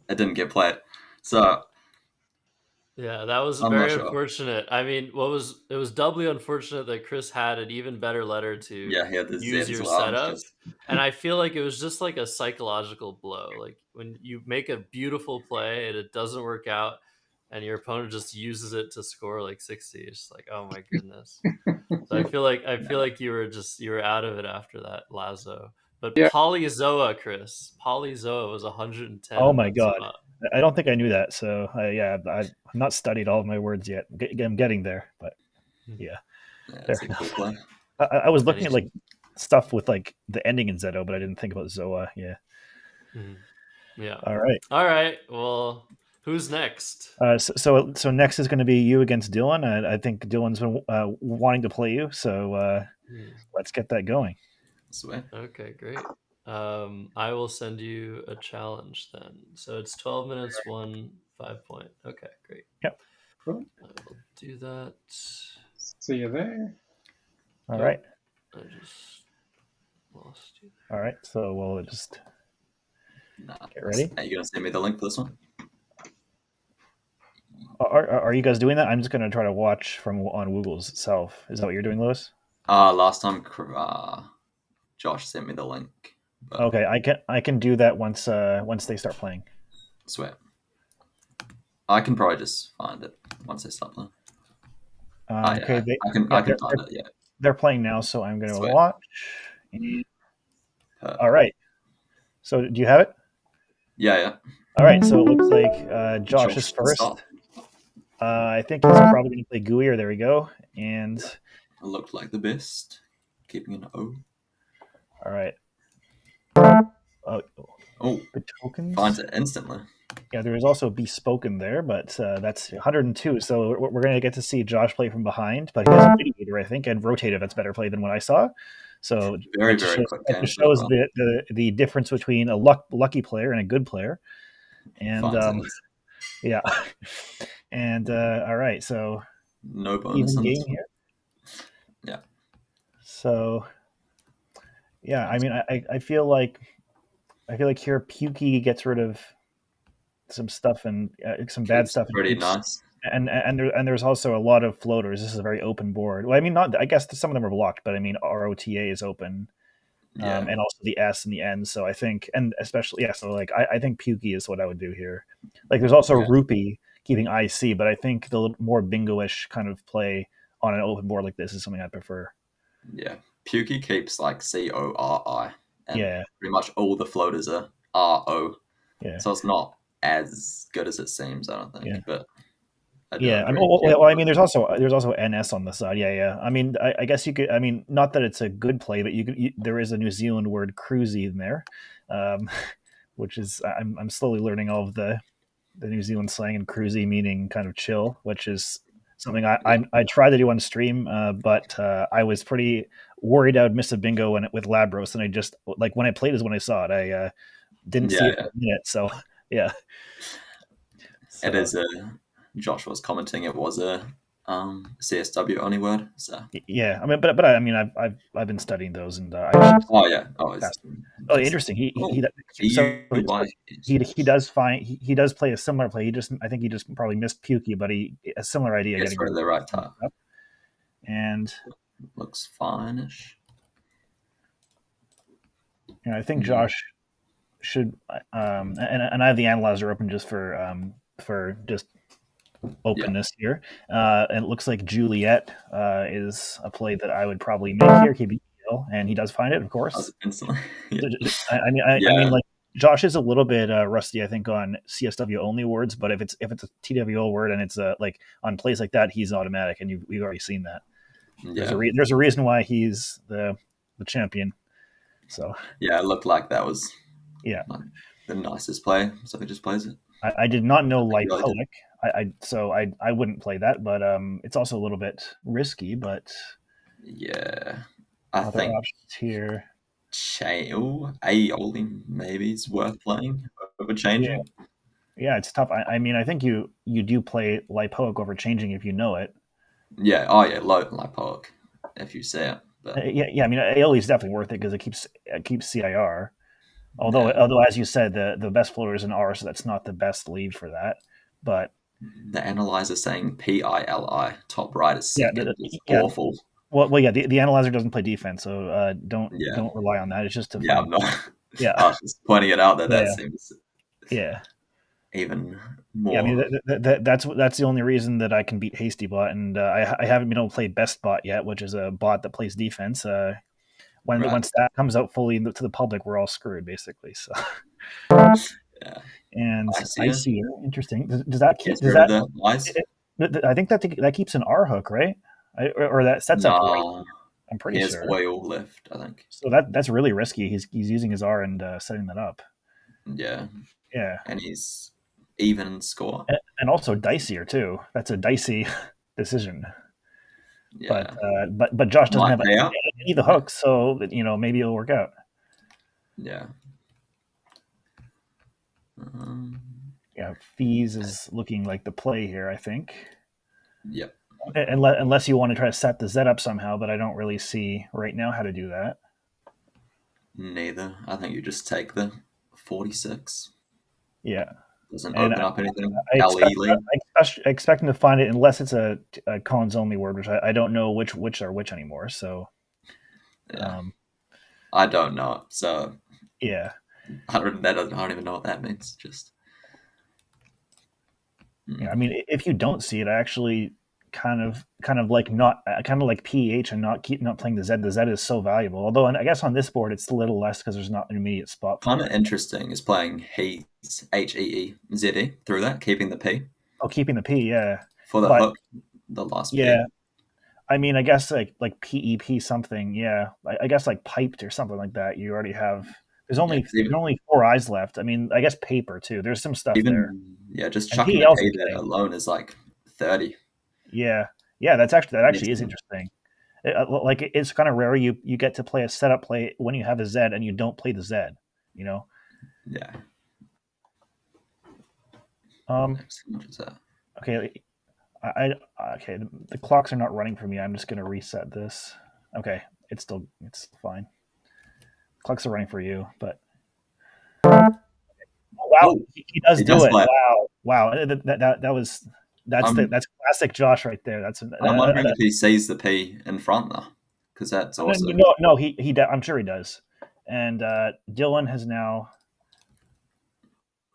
it didn't get played. So yeah, that was very unfortunate. I mean, it was doubly unfortunate that Chris had an even better letter to use your setup. And I feel like it was just like a psychological blow. Like when you make a beautiful play and it doesn't work out, and your opponent just uses it to score like 60. It's just like, oh my goodness. So I feel like you were out of it after that Lazo. But Polyzoa, Chris. Polyzoa was 110. Oh my god. Spot. I don't think I knew that. So I've not studied all of my words yet. I'm getting there, but yeah. That's a cool play. I was looking at like stuff with like the ending in Zeto, but I didn't think about Zoa. Yeah. Yeah. All right. All right. Well, who's next? So next is going to be you against Dylan. I think Dylan's been wanting to play you, so let's get that going. Swear. Okay, great. I will send you a challenge then. So it's 12 minutes, 5 point. Okay, great. Yep. Cool. I will do that. See you there. All right. I just lost you. All right. So we'll just Nah, get ready. Are you gonna send me the link for this one? Are you guys doing that? I'm just going to try to watch from on Woogles itself. Is that what you're doing, Lewis? Last time Josh sent me the link. But Okay, I can do that once they start playing. swear. I can probably just find it once they start playing. Okay, I can find it. Yeah. They're playing now, so I'm going to Sweet. watch. All right. So do you have it? Yeah. All right. So it looks like Josh is first. I think he's probably going to play Gooey. There we go. And it looked like the best. Keeping an O. All right. Oh, the tokens. Finds it instantly. Yeah, there is also Bespoken there, but that's 102. So we're going to get to see Josh play from behind, but he has a mediator, I think, and rotative. That's better play than what I saw. So very shows, quick. It shows the difference between a lucky player and a good player. And yeah, and all right, so no bonus even game here. Yeah. So yeah, I mean, I feel like here Pukey gets rid of some stuff and some bad stuff. Pretty nice. And there's also a lot of floaters. This is a very open board. Well, I mean, I guess some of them are blocked, but I mean, ROTA is open, and also the S and the N. So I think, and especially so like I think Pukey is what I would do here. Like there's also Rupee keeping IC, but I think the more bingo-ish kind of play on an open board like this is something I prefer. Yeah, Pukey keeps like CORI, and pretty much all the floaters are RO. Yeah. So it's not as good as it seems, I don't think. But I mean, there's also NS on the side. Yeah. I mean, I guess you could. I mean, not that it's a good play, but there is a New Zealand word cruisy in there, which is I'm slowly learning all of the New Zealand slang, and cruisy meaning kind of chill, which is something I tried to do on stream, but I was pretty worried I would miss a bingo with Labros, and I just like when I played is when I saw it. I didn't see it for a minute, so yeah. So, it is Josh was commenting it was a CSW only word. So yeah, I mean, but I mean, I've been studying those, and interesting. He does play a similar play. I think he just probably missed Pukey, but a similar idea. Gets rid of the right time, and looks fine-ish. And I think Josh should, and I have the analyzer open just for just openness here. And it looks like Juliet is a play that I would probably make here. And he does find it, of course. Instantly. I mean, like Josh is a little bit rusty, I think, on CSW only words. But if it's a TWO word and it's like on plays like that, he's automatic, and we've already seen that. Yeah. There's a reason why he's the champion. So yeah, it looked like that was like the nicest play. So he just plays it. I did not know Lipoic. So I wouldn't play that, but it's also a little bit risky. But yeah, I think options here. Aioli maybe is worth playing over changing. Yeah, it's tough. I mean, I think you do play Lipoic over changing if you know it. Yeah. Oh yeah, Lipoic if you say it. But yeah. I mean, Aioli is definitely worth it because it keeps CIR. Although as you said, the best floater is an R, so that's not the best lead for that. But the analyzer saying PILI top right is second. It's awful. Well, yeah. The analyzer doesn't play defense, so don't rely on that. It's just to I'm not. Yeah, I was just pointing it out that seems. Yeah. Even more. Yeah, I mean that's the only reason that I can beat Hasty Bot, and I haven't been able to play Best Bot yet, which is a bot that plays defense. Once that comes out fully to the public, we're all screwed basically. So. Yeah. And I see. Interesting. Does that keep? I think that keeps an R hook, right? Or that sets up right. I'm pretty He has sure. oil left, I think. So that's really risky. He's using his R and setting that up. Yeah. Yeah, And he's even score. and also dicier too. That's a dicey decision. Yeah. But Josh doesn't Might have pay out. any of the hooks, so maybe it'll work out. Yeah. Yeah, fees is looking like the play here, I think. Yep. Unless you want to try to set the Z up somehow, but I don't really see right now how to do that. Neither. I think you just take the 46. Yeah. Doesn't And open up anything. I LE. expect him to find it unless it's a Collins only word, which I don't know which are which anymore. So, Yeah. I don't know it, so yeah. I don't even know what that means. Just. Yeah, I mean, if you don't see it, I actually kind of like PH and not playing the Z. The Z is so valuable. Although, and I guess on this board it's a little less because there's not an immediate spot. Kind of interesting is playing Heeze, HEEZE through that, keeping the P. Oh, keeping the P, yeah. For the hook, the last P. Yeah. I mean, I guess like PEP something, yeah. I guess like piped or something like that. You already have. There's only 4 eyes left. I mean, I guess paper too. There's some stuff there. Yeah, just And chucking PEL's the P there alone is like 30. Yeah, that actually is interesting. It's kind of rare you get to play a setup play when you have a Z and you don't play the Z. Yeah. How much is that? Okay. Okay. The clocks are not running for me. I'm just gonna reset this. Okay, it's fine. Clocks are running for you, but wow, he does do it. Wow. That's classic Josh right there. I'm wondering if he sees the P in front though, because that's awesome. No, he I'm sure he does. And Dylan has now.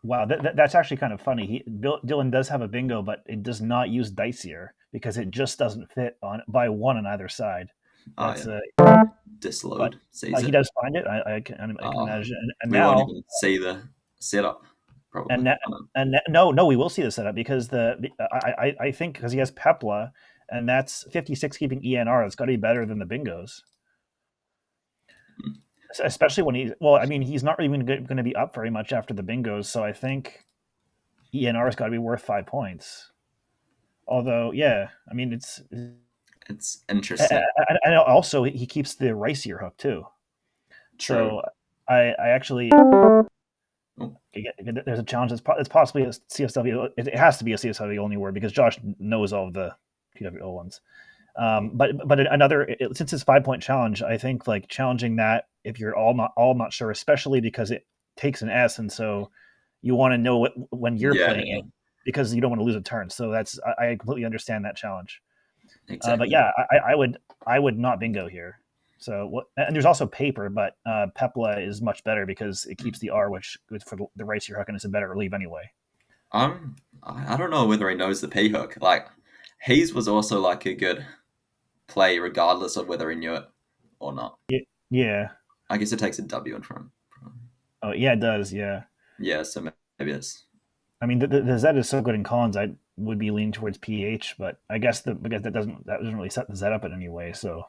Wow, that's actually kind of funny. Dylan does have a bingo, but it does not use dicier because it just doesn't fit by 1 on either side. That's Disload. He does find it. I can imagine. And we now won't even see the setup. Probably. No, we will see the setup because I think because he has Pepla, and that's 56 keeping ENR. It's got to be better than the bingos. Especially when he's not even going to be up very much after the bingos, so I think ENR's got to be worth 5 points. Although, yeah, I mean it's interesting. And also he keeps the ricier hook too. True. So I actually there's a challenge. It's possibly a CSW. It has to be a CSW only word because Josh knows all of the PWO ones. But another, since it's 5 point challenge, I think like challenging that if you're all not sure, especially because it takes an S, and so you want to know when you're playing it because you don't want to lose a turn. So I completely understand that challenge. Exactly. But yeah, I would not bingo here. So and there's also paper, but Pepla is much better because it keeps the R, which for the race you're hooking is a better leave anyway. I don't know whether he knows the P hook. Like Heeze was also like a good play regardless of whether he knew it or not. Yeah. I guess it takes a W in front. Oh yeah, it does. Yeah. Yeah, so maybe it's. I mean, the Z is so good in Collins. I would be leaning towards PH, but I guess because that doesn't really set the Z up in any way. So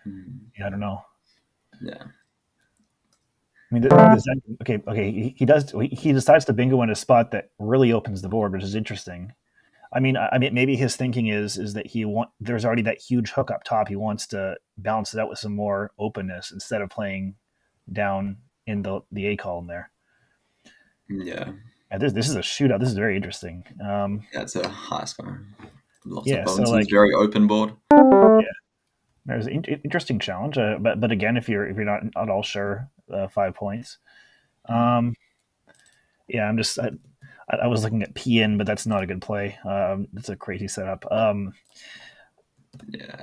I don't know. Yeah. I mean, the Z, okay. He decides to bingo in a spot that really opens the board, which is interesting. I mean, maybe his thinking is that there's already that huge hook up top. He wants to balance it out with some more openness instead of playing down in the A column there. Yeah. This is a shootout. This is very interesting. Yeah, it's a high score. Lots of bonuses. So very open board. Yeah. There's an interesting challenge, but again, if you're not at all sure, 5 points. Yeah, I'm just. I was looking at PN, but that's not a good play. It's a crazy setup. Yeah.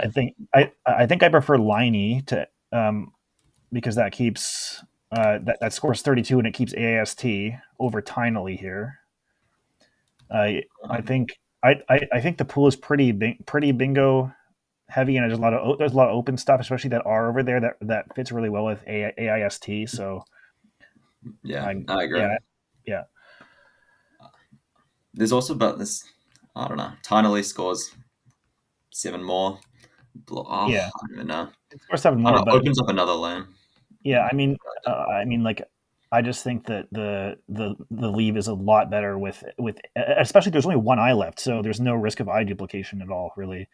I think I prefer Liney to because that keeps that scores 32 and it keeps AAST over Tinily here. I think the pool is pretty bingo heavy, and there's a lot of open stuff, especially that R over there that fits really well with AIST. So yeah, I agree. Yeah. There's also about this, I don't know, Tinily scores 7 more. Yeah. I don't even know. Or 7 I more, don't know, but opens up another lane. yeah, I mean, like, I just think that the leave is a lot better with especially there's only one eye left, so there's no risk of eye duplication at all, really.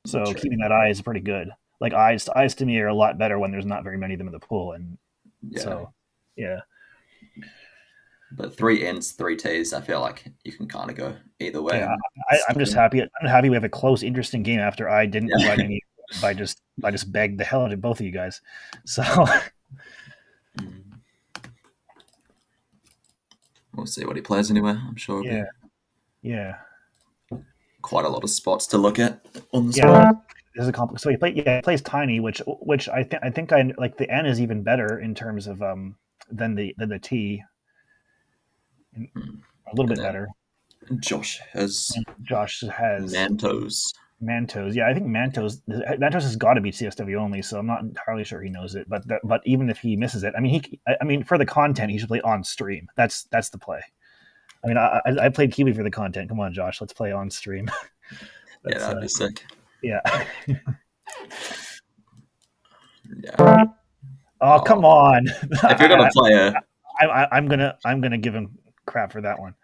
So True. keeping that eye is pretty good. Like eyes to me are a lot better when there's not very many of them in the pool, and Yeah. so yeah. But 3 N's, 3 T's, I feel like you can kind of go either way. Yeah, I'm just happy. I'm happy we have a close, interesting game after I didn't provide any by just begged the hell out of both of you guys. So we'll see what he plays anyway. I'm sure it'll be yeah. quite a lot of spots to look at on the Yeah, spot. there's a complex. So he plays tiny, which I think I like. The N is even better in terms of than the T. A little bit better. Josh has Mantos. Yeah, I think Mantos has got to be CSW only, so I'm not entirely sure he knows it. But even if he misses it, I mean, for the content, he should play on stream. That's the play. I mean, I played Kiwi for the content. Come on, Josh, let's play on stream. Yeah, that'd be sick. Yeah. Yeah. Oh, come on! If you're gonna play a, I'm gonna give him crap for that one.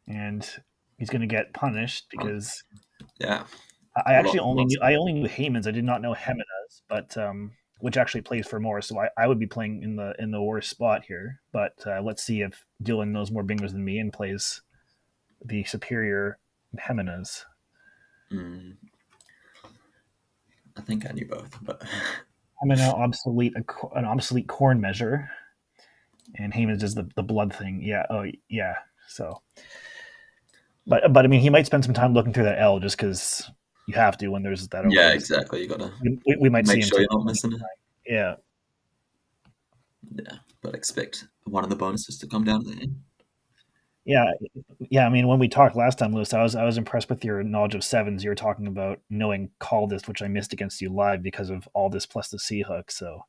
And he's going to get punished because I only knew Heyman's. I did not know Hemina's, but which actually plays for more. So I would be playing in the worst spot here. But let's see if Dylan knows more bingos than me and plays the superior Hemina's. I think I knew both, but Hemina an obsolete corn measure, and Heyman's does the blood thing. Yeah. Oh yeah. So. But I mean, he might spend some time looking through that L just because you have to when there's that. Yeah, exactly. You gotta. We might make see sure him you're not missing it. Yeah. Yeah, but expect one of the bonuses to come down at the end. Yeah. I mean, when we talked last time, Lewis, I was impressed with your knowledge of sevens. You were talking about knowing call this, which I missed against you live because of all this plus the C hook. So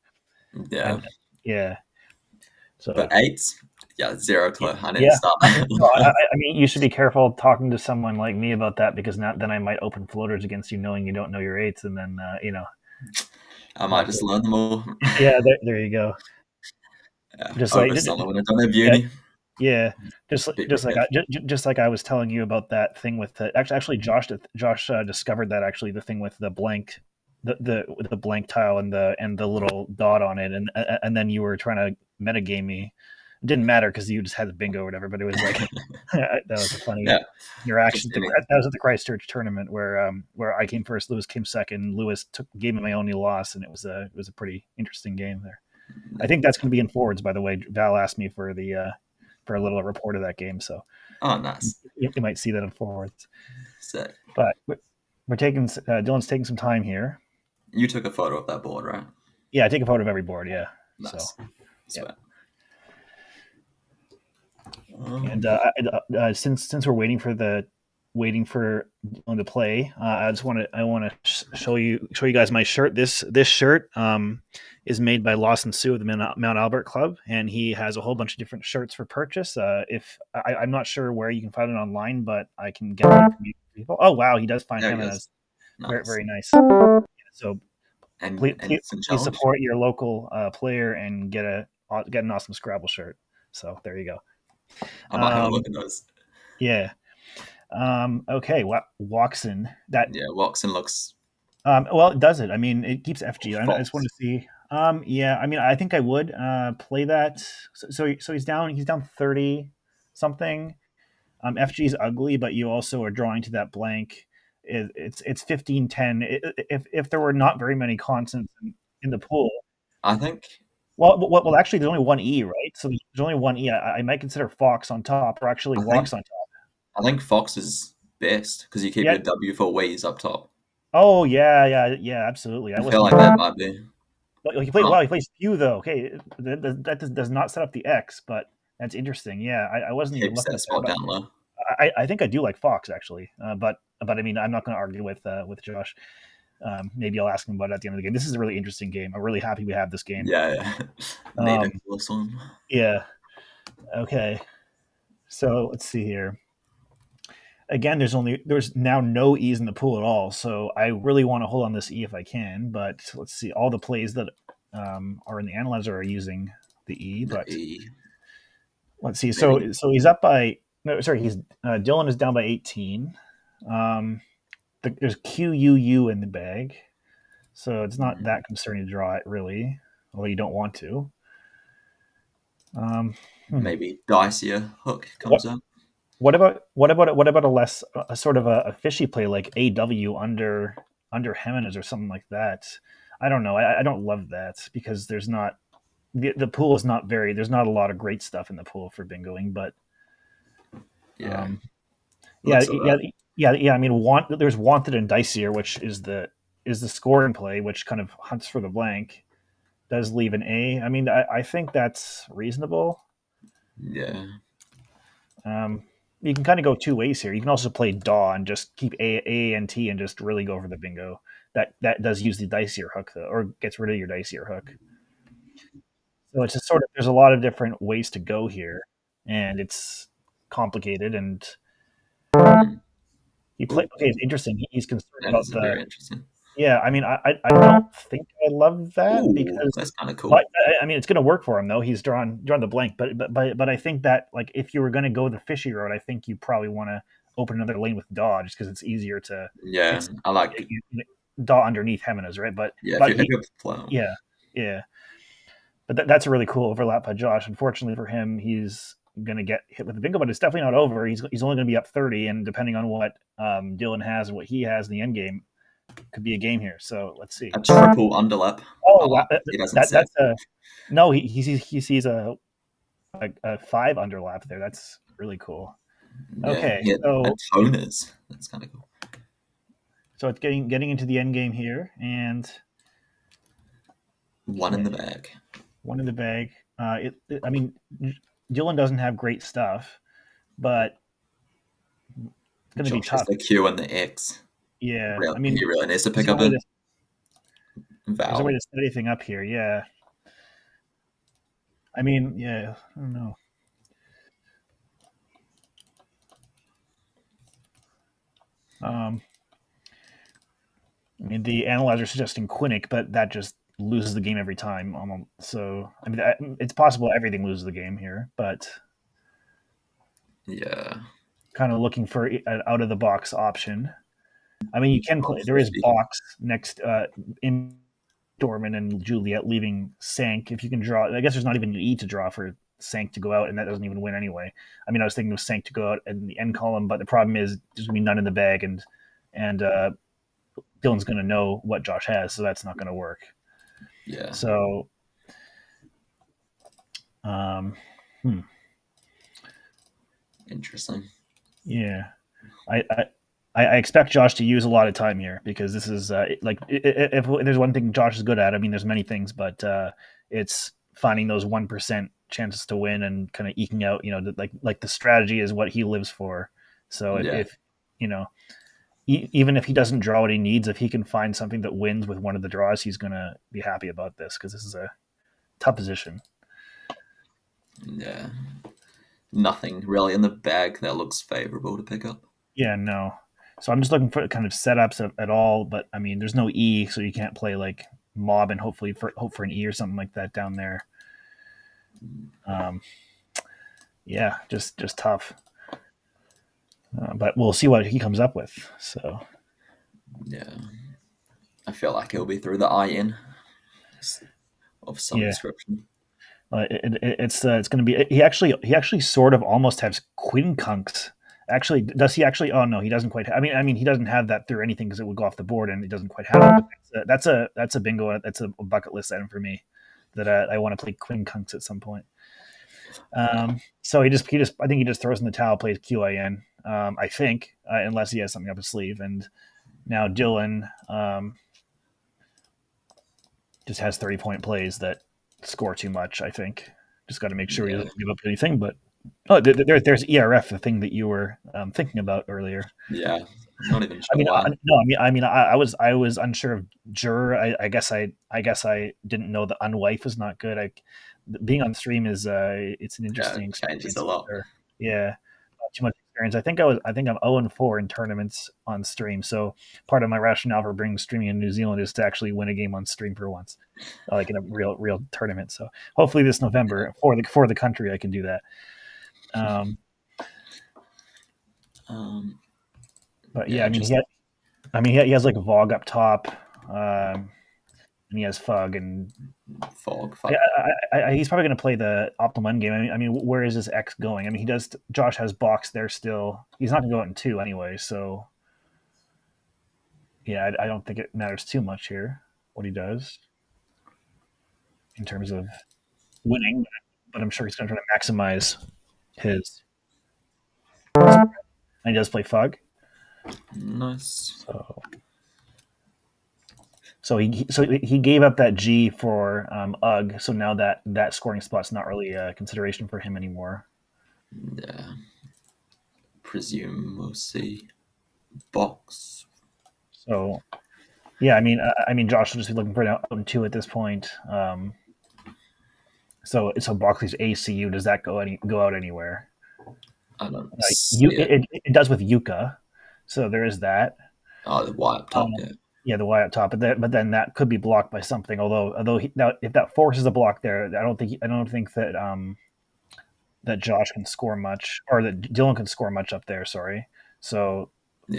yeah. So, but eights, zero clue. I need to start. I mean, you should be careful talking to someone like me about that because then I might open floaters against you, knowing you don't know your eights, and then I might just learn them all. Yeah, there you go. Yeah, just like when I don't have uni. Yeah, just like I was telling you about that thing with actually Josh discovered that actually the thing with the blank. The blank tile and the little dot on it, and then you were trying to metagame me. It didn't matter because you just had the bingo or whatever, but it was like that was a funny interaction. That was at the Christchurch tournament where I came first, Lewis came second. Lewis gave me my only loss, and it was a pretty interesting game there. I think that's going to be in forwards, by the way. Val asked me for a little report of that game, so nice. You might see that in forwards. Sick. But we're taking Dylan's taking some time here. You took a photo of that board, right? Yeah, I take a photo of every board. Yeah. Nice. So, and since we're waiting for Dylan to play, I want to show you guys my shirt. This shirt is made by Lawson Sue of the Mount Albert Club, and he has a whole bunch of different shirts for purchase. If I'm not sure where you can find it online, but I can get it from people. Oh wow, he does find him as very, very nice. So please support your local player and get an awesome Scrabble shirt. So there you go. I might have a look at those. Yeah. Okay. Watson. Watson looks. Well, it does it. I mean, it keeps FG. I just want to see. Yeah. I mean, I think I would play that. So he's down 30 something. FG is ugly, but you also are drawing to that blank. It's 15-10. If there were not very many constants in the pool, I think. Well, actually, there's only one E, right? So there's only one E. I might consider Fox on top, or actually Walks on top. I think Fox is best because you keep your W for W's up top. Oh yeah, absolutely. I feel like that might be. He plays few though. Okay, that does not set up the X, but that's interesting. Yeah, I wasn't even looking at that spot down low. I think I do like Fox actually, but I mean I'm not going to argue with Josh. Maybe I'll ask him about it at the end of the game. This is a really interesting game. I'm really happy we have this game. Yeah. Yeah. Okay. So let's see here. again, there's now no E's in the pool at all. So I really want to hold on this E if I can. But let's see, all the plays that are in the analyzer are using the E. But let's see. So he's up by he's Dylan is down by 18. There's QUU in the bag, so it's not that concerning to draw it really, although you don't want to. Maybe Dicier hook comes up. What about a less sort of a fishy play like AW under Jimenez or something like that? I don't know. I don't love that because there's not the pool is not very. There's not a lot of great stuff in the pool for bingoing, but yeah. I mean, there's Wanted and Dicier, which is the score in play, which kind of hunts for the blank. Does leave an A. I mean, I think that's reasonable. Yeah. You can kind of go two ways here. You can also play Daw and just keep A and T and just really go for the bingo. That does use the Dicier hook though, or gets rid of your Dicier hook. So it's just sort of there's a lot of different ways to go here, and it's complicated. And you play. Okay, it's interesting. He's concerned about the. Very interesting. Yeah, I mean, I don't think I love that because that's kind of cool. I mean, it's going to work for him though. He's drawn the blank, but I think that like if you were going to go the fishy road, I think you probably want to open another lane with Daw just because it's easier to. Yeah, I like Daw underneath Jimenez, right? But yeah, but if you pick up flow. Yeah. But that's a really cool overlap by Josh. Unfortunately for him, he's going to get hit with the bingo, but it's definitely not over. He's only going to be up 30, and depending on what Dylan has and what he has in the end game. Could be a game here, so let's see. A triple underlap. Oh, wow. That's a no. He sees a 5 underlap there. That's really cool. Yeah, okay, so toners. That's kind of cool. So it's getting into the end game here, and one in the bag. One in the bag. I mean, Dylan doesn't have great stuff, but it's going to be tough. The Q and the X. Yeah, really, I mean, he really needs to pick up a vowel. There's a way to set anything up here, yeah. I mean, yeah, I don't know. I mean, the analyzer is suggesting Quinnick, but that just loses the game every time. So, I mean, it's possible everything loses the game here, but yeah, kind of looking for an out of the box option. I mean, you can play. There is box next in Dorman and Juliet leaving Sank. If you can draw, I guess there's not even an E to draw for Sank to go out, and that doesn't even win anyway. I mean, I was thinking of Sank to go out in the end column, but the problem is there's gonna be none in the bag, and Dylan's gonna know what Josh has, so that's not gonna work. Yeah. So, Interesting. Yeah, I expect Josh to use a lot of time here because this is if there's one thing Josh is good at, I mean, there's many things, but it's finding those 1% chances to win and kind of eking out, like the strategy is what he lives for. So if even if he doesn't draw what he needs, if he can find something that wins with one of the draws, he's going to be happy about this because this is a tough position. Yeah. Nothing really in the bag that looks favorable to pick up. Yeah, no. So I'm just looking for kind of setups at all, but I mean, there's no E, so you can't play like mob and hope for an E or something like that down there. Yeah, just tough. But we'll see what he comes up with. So yeah, I feel like he'll be through the IN of some description. It's going to be. He actually sort of almost has quincunx. Actually, does he actually? Oh no, he doesn't quite. I mean, he doesn't have that through anything because it would go off the board, and he doesn't quite have it. That's a bingo. That's a bucket list item for me that I want to play quincunx at some point. So he just I think he just throws in the towel, plays QIN. I think unless he has something up his sleeve, and now Dylan just has 30-point plays that score too much. I think just got to make sure he doesn't give up anything, but. Oh, there's ERF, the thing that you were thinking about earlier. Yeah, not even sure why. I was unsure of juror. I guess I didn't know the unwife was not good. Being on stream is it's an interesting changes a lot. Yeah, not too much experience. I think I'm 0-4 in tournaments on stream. So part of my rationale for bringing streaming in New Zealand is to actually win a game on stream for once, like in a real tournament. So hopefully this November for the country I can do that. But yeah, he has like Vogue up top, and he has Fug and Fog. he's probably going to play the optimal end game. I mean, where is his X going? I mean, Josh has box there still. He's not going to go out in 2 anyway. So yeah, I don't think it matters too much here what he does in terms of winning. But I'm sure he's going to try to maximize his. And he does play Fug. Nice. So he gave up that G for UG. So now that scoring spot's not really a consideration for him anymore. Yeah. Presume we'll see box. So yeah, I mean, Josh will just be looking for an out and 2 at this point. So Boxley's ACU, does that go out anywhere? I don't it does with Yuka, so there is that. Oh, the Y up top, yeah, the Y up top, but then that could be blocked by something. Although if that forces a block there, I don't think that that Josh can score much, or that Dylan can score much up there. Sorry, so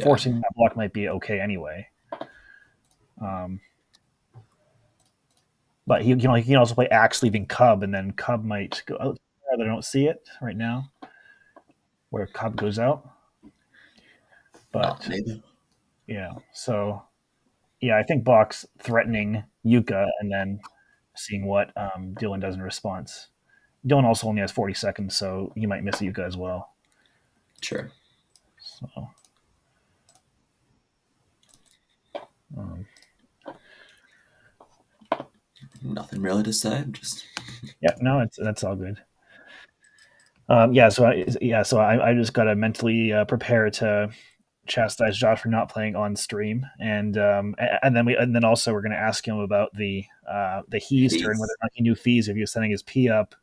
forcing that block might be okay anyway. But he can also play Axe leaving Cub, and then Cub might go out there. I don't see it right now where Cub goes out. But yeah, so yeah, I think Box threatening Yuka and then seeing what Dylan does in response. Dylan also only has 40 seconds, so he might miss Yuka as well. Sure. So. Nothing really to say. Just that's all good. So I just got to mentally prepare to chastise Josh for not playing on stream, and then also we're going to ask him about the he's turn, whether or not he knew fees if he was setting his P up,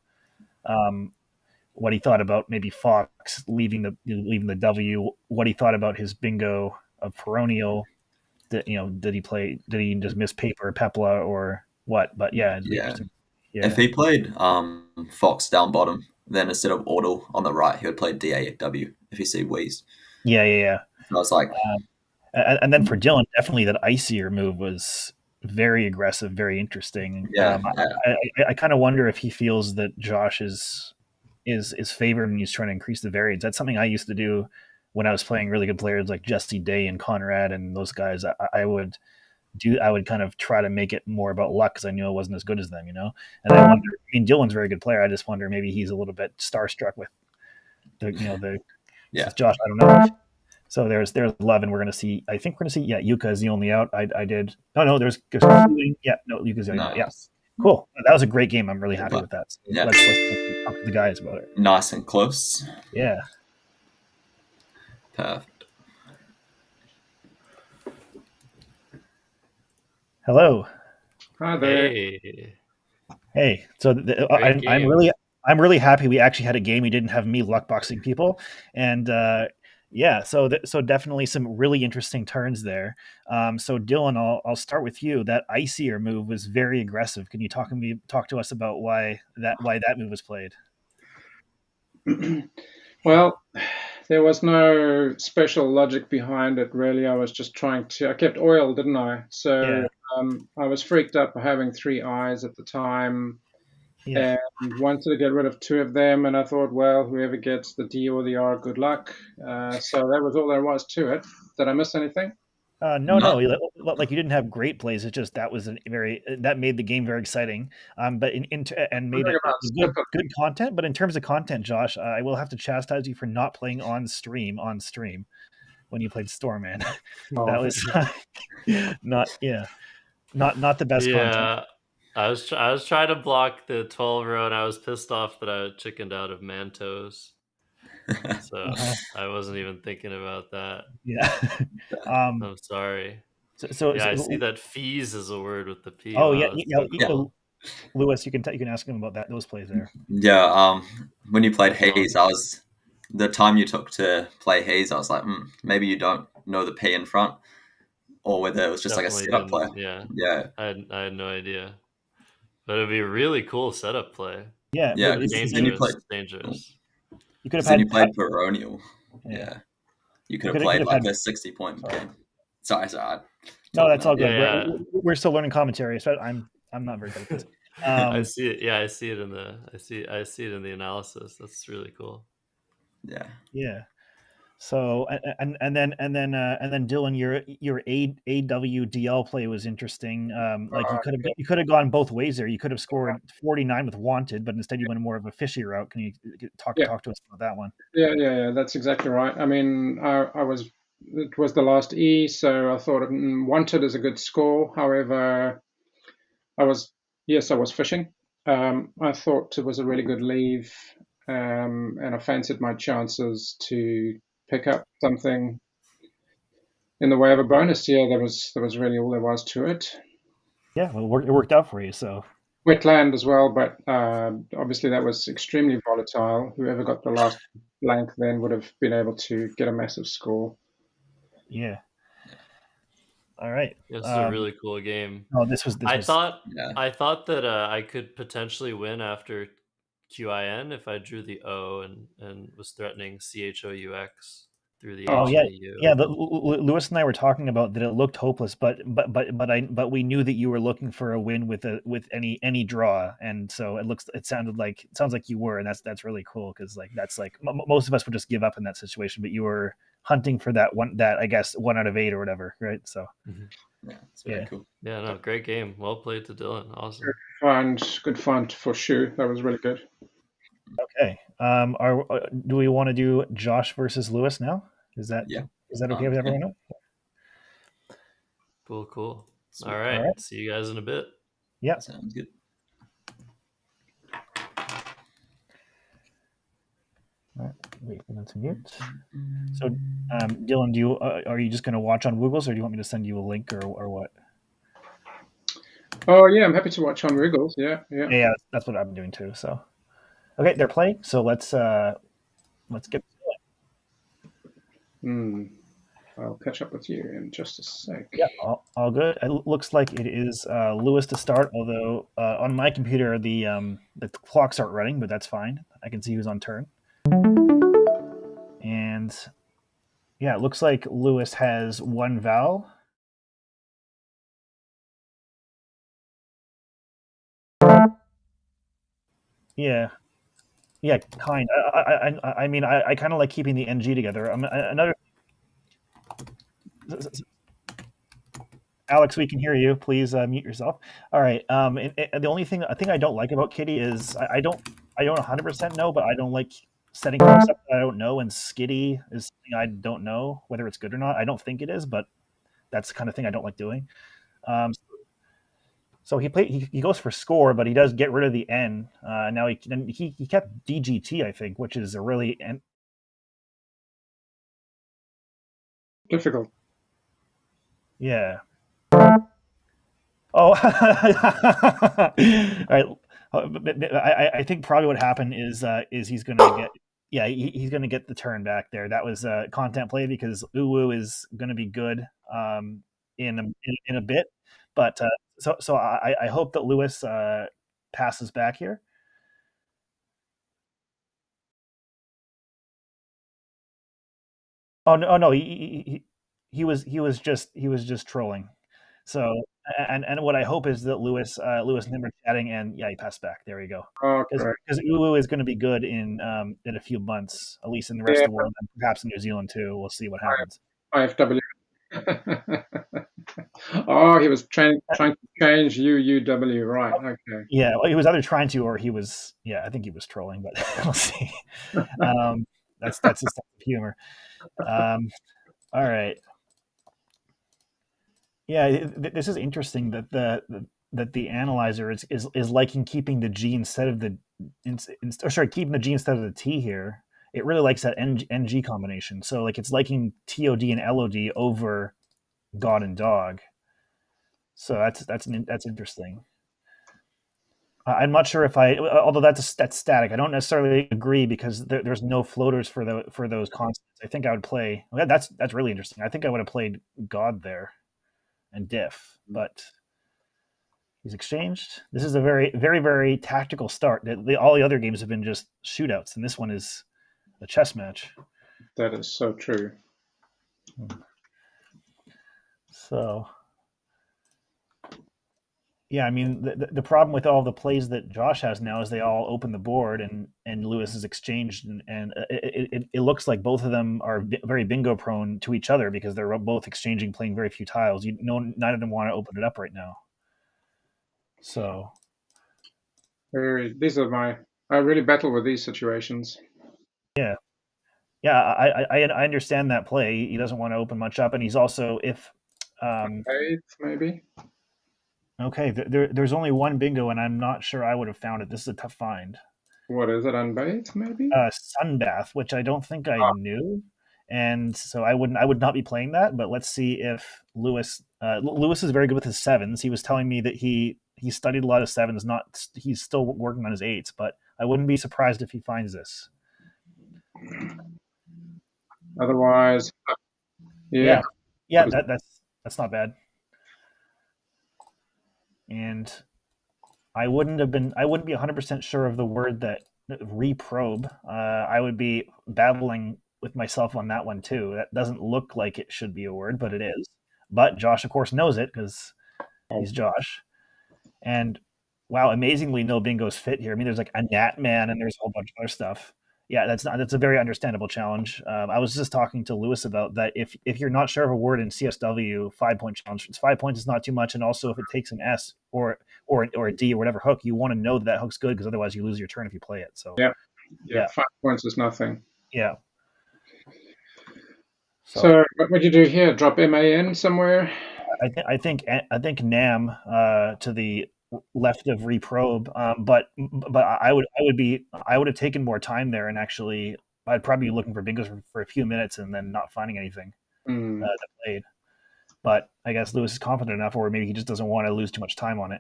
what he thought about maybe Fox leaving the W, what he thought about his bingo of Peronial. Did he just miss Paper or Pepla or what? But yeah. If he played Fox down bottom, then instead of Ordle on the right, he would play DAW if you see Wheeze. Yeah. So I was like... and then for Dylan, definitely that Icier move was very aggressive, very interesting. I kind of wonder if he feels that Josh is favored and he's trying to increase the variance. That's something I used to do when I was playing really good players like Jesse Day and Conrad and those guys. I would kind of try to make it more about luck because I knew I wasn't as good as them, And I wonder. I mean, Dylan's a very good player. I just wonder maybe he's a little bit starstruck with Josh. I don't know. So there's 11. We're gonna see. I think we're gonna see. Yeah, Yuka is the only out. I did. No. There's Yuka's the only out. Yes. Cool. That was a great game. I'm really happy with that. So let's talk to the guys about it. Nice and close. Yeah. Perfect. Hello. Hi there. Hey. So I'm really happy we actually had a game. We didn't have me luckboxing people, and so definitely some really interesting turns there. So Dylan, I'll start with you. That Icier move was very aggressive. Can you talk to us about why that move was played? Well, there was no special logic behind it, really. I was just I kept oil, didn't I? So I was freaked out for having 3 eyes at the time and wanted to get rid of 2 of them. And I thought, well, whoever gets the D or the R, good luck. So that was all there was to it. Did I miss anything? No. Like you didn't have great plays. It's just that was that made the game very exciting. But and made it good content. But in terms of content, Josh, I will have to chastise you for not playing on stream when you played Stormman. That was not the best content. I was trying to block the 12 row, and I was pissed off that I chickened out of Mantos. So I wasn't even thinking about that. Yeah. I'm sorry. So I see that fees is a word with the P. Oh, Lewis, you can ask him about those plays there. Yeah. When you played Hades, I was the time you took to play Haze, I was like, maybe you don't know the P in front, or whether it was just Definitely like a setup play. Yeah, Yeah, I had no idea, but it'd be a really cool setup play. Yeah, yeah. but Because then you played, Dangerous. you could have then had you played Baronial. yeah. Yeah, you You could have could played have like had. a 60-point Sorry. game. Sorry. No, that's all good. Yeah. We're still learning commentary, so I'm not very good at this. I see it. Yeah, I see it in the I see it in the analysis. That's really cool. Yeah. Yeah. So and then Dylan, your AWDL play was interesting. Like you could have gone both ways there. You could have scored 49 with Wanted, but instead you went more of a fishy route. Can you talk to us about that one? Yeah. That's exactly right. I mean, it was the last E, so I thought Wanted is a good score. However, I was fishing. I thought it was a really good leave, and I fancied my chances to pick up something in the way of a bonus. Yeah, that was really all there was to it. Yeah, well, it worked out for you. So Wetland as well, but obviously that was extremely volatile. Whoever got the last blank then would have been able to get a massive score. yeah. All right. This is a really cool game. Oh, this was. I thought Yeah. that I could potentially win after QIN if I drew the O and was threatening CHOUX through the H and the U. Yeah. Lewis and I were talking about that it looked hopeless, but we knew that you were looking for a win with any draw, and so it sounds like you were, and that's really cool because that's most of us would just give up in that situation, but you were hunting for that I guess 1 out of 8 or whatever, right? So Yeah, it's very cool. Yeah, no, great game. Well played to Dylan. Awesome. Good fun for sure. That was really good. Okay. Do we want to do Josh versus Lewis now? Is that okay with everyone else? Cool. Sweet. All right. See you guys in a bit. Yeah. Sounds good. All right. Wait for them to mute. So, Dylan, are you just going to watch on Woogles, or do you want me to send you a link, or what? Oh yeah, I'm happy to watch on Wiggles. Yeah. Yeah, that's what I've been doing too. So, okay, they're playing. So let's get. I'll catch up with you in just a sec. Yeah, all good. It looks like it is Lewis to start. Although on my computer the clocks aren't running, but that's fine. I can see who's on turn. And yeah, it looks like Lewis has 1 vowel. Yeah, kind. I mean, I kind of like keeping the NG together. Another. Alex, we can hear you. Please mute yourself. All right. And the only thing I don't like about Kitty is I don't 100% know, but I don't like setting cards up that I don't know. And Skitty is something I don't know whether it's good or not. I don't think it is, but that's the kind of thing I don't like doing. So he goes for score, but he does get rid of the N. Now he kept DGT, I think, which is a really difficult. Yeah. Oh, all right. I think probably what happened is he's gonna get he's gonna get the turn back there. That was a content play because Uwu is gonna be good in a bit, but so I hope that Lewis passes back here. Oh no, he was just trolling. So and what I hope is that Lewis and him are chatting, and he passed back. There we go. Because Ulu is going to be good in a few months, at least in the rest of the world, and perhaps in New Zealand too. We'll see what happens. IFW. Oh, he was trying to change UUW, right? Okay. Yeah, well, he was either trying to, or he was. Yeah, I think he was trolling, but we'll see. That's his sense of humor. All right. Yeah, this is interesting that the analyzer is liking keeping the G instead of keeping the G instead of the T here. It really likes that NG combination. So it's liking TOD and LOD over God and Dog. So that's interesting. I'm not sure if although that's static. I don't necessarily agree because there's no floaters for those constants. I think I would play. Well, that's really interesting. I think I would have played God there and Diff, but he's exchanged. This is a very, very, very tactical start. All the other games have been just shootouts, and this one is a chess match. That is so true. So, yeah, I mean, the problem with all the plays that Josh has now is they all open the board, and Lewis is exchanged, and it looks like both of them are very bingo prone to each other because they're both exchanging, playing very few tiles. Neither of them want to open it up right now. So, I really battle with these situations. yeah. Yeah, I understand that play. He doesn't want to open much up, and he's also Eighth, maybe. Okay, there's only one bingo, and I'm not sure I would have found it. This is a tough find. What is it? Unbathed, maybe. Sunbath, which I don't think I knew, and so I would not be playing that. But let's see if Lewis is very good with his sevens. He was telling me that he studied a lot of sevens. He's still working on his eights, but I wouldn't be surprised if he finds this. Otherwise, yeah. That's not bad. And I wouldn't be 100% sure of the word that reprobe. I would be battling with myself on that one too. That doesn't look like it should be a word, but it is. But Josh, of course, knows it because he's Josh. And wow, amazingly, no bingos fit here. I mean, there's like a Nat Man and there's a whole bunch of other stuff. Yeah, that's a very understandable challenge. I was just talking to Lewis about that. If you're not sure of a word in CSW, 5-point challenge. It's 5 points is not too much, and also if it takes an S or a D or whatever hook, you want to know that hook's good because otherwise you lose your turn if you play it. So yeah, 5 points is nothing. Yeah. So what would you do here? Drop MAN somewhere? I think Nam to the left of reprobe, but I would have taken more time there, and actually I'd probably be looking for bingos for a few minutes and then not finding anything that played. But I guess Lewis is confident enough, or maybe he just doesn't want to lose too much time on it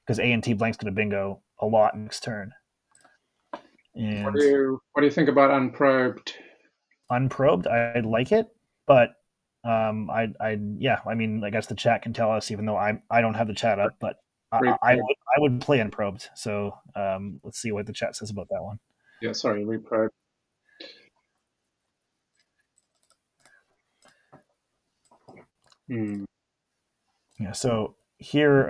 because A&T blank's going to bingo a lot next turn. And what do you think about unprobed? Unprobed, I like it, but I mean, I guess the chat can tell us, even though I don't have the chat up, but I would play unprobed. So let's see what the chat says about that one. Yeah, sorry, reprobe. Yeah, so here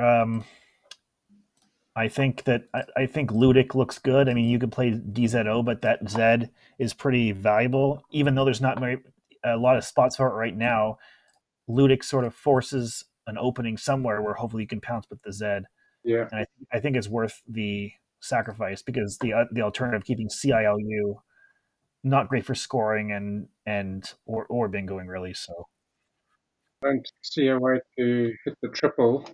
I think Ludic looks good. I mean, you could play DZO, but that Z is pretty valuable, even though there's not a lot of spots for it right now. Ludic sort of forces an opening somewhere where hopefully you can pounce with the Z. Yeah, and I think it's worth the sacrifice because the alternative, keeping CILU, not great for scoring or bingoing really. So I don't see a way to hit the triple.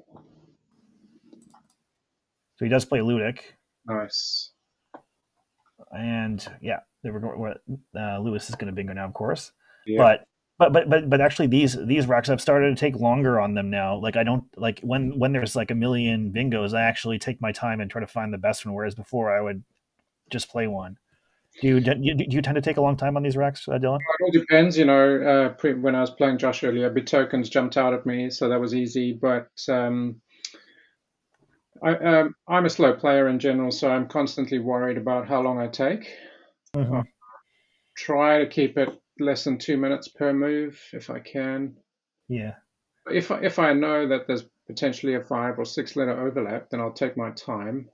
So he does play Ludic. Nice. And yeah, Lewis is going to bingo now, of course. Yeah. But actually, these racks have started to take longer on them now. Like I don't like when there's like a million bingos, I actually take my time and try to find the best one. Whereas before, I would just play one. Do you tend to take a long time on these racks, Dylan? It all depends. When I was playing Josh earlier, bit tokens jumped out at me, so that was easy. But I'm a slow player in general, so I'm constantly worried about how long I take. Mm-hmm. Try to keep it less than 2 minutes per move if I can. Yeah. If I know that there's potentially a 5 or 6 letter overlap, then I'll take my time.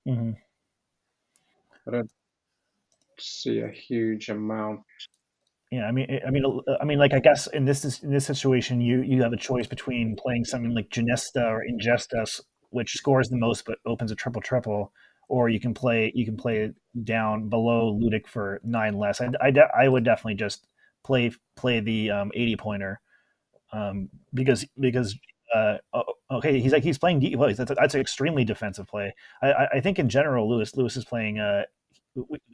Mm-hmm. I don't see a huge amount. Yeah, I mean, like I guess in this situation, you have a choice between playing something like Genesta or Ingesta, which scores the most but opens a triple, or you can play it down below Ludic for 9 less. I would definitely just play the 80 pointer, because okay, he's playing well, that's an extremely defensive play. I think in general Lewis is playing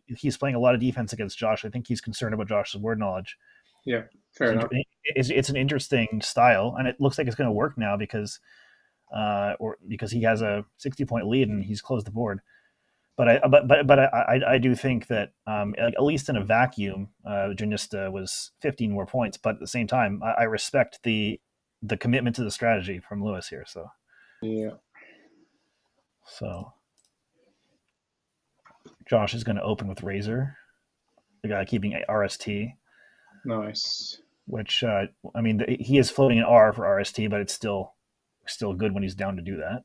he's playing a lot of defense against Josh. I think he's concerned about Josh's word knowledge. Yeah, fair enough. It's an interesting style, and it looks like it's going to work now because or because he has a 60-point lead and he's closed the board. But I do think that at least in a vacuum, Janista was 15 more points. But at the same time, I respect the commitment to the strategy from Lewis here. So Josh is going to open with Razor, the guy keeping RST. Nice. Which he is floating an R for RST, but it's still good when he's down to do that.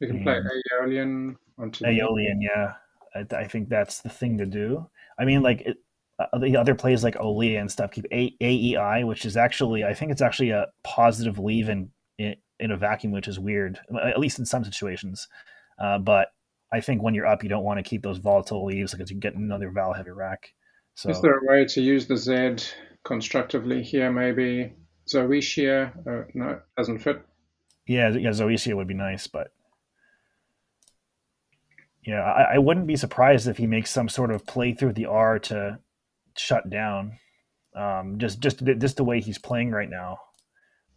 You can play Aeolian onto Aeolian, yeah. I think that's the thing to do. I mean, like the other plays like Olia and stuff keep AEI, which is actually, I think it's actually a positive leave in a vacuum, which is weird, at least in some situations. But I think when you're up, you don't want to keep those volatile leaves because you get another Val heavy rack. So, is there a way to use the Z constructively here? Maybe Zoetia? No, doesn't fit. Yeah, Zoetia would be nice, but yeah, I wouldn't be surprised if he makes some sort of play through the R to shut down. Just the way he's playing right now,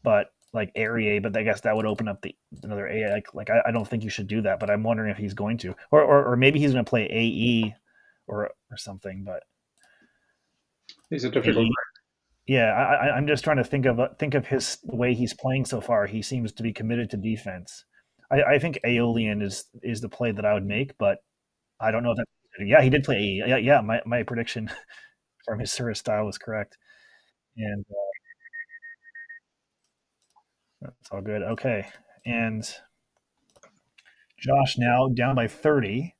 but like area, but I guess that would open up another A. Like I don't think you should do that, but I'm wondering if he's going to, or maybe he's going to play AE or something. But he's a difficult. Yeah, I'm just trying to think of the way he's playing so far. He seems to be committed to defense. I think Aeolian is the play that I would make, but I don't know if that. Yeah, he did play AE. Yeah. My prediction from his service style was correct, and that's all good. Okay, and Josh now down by 30.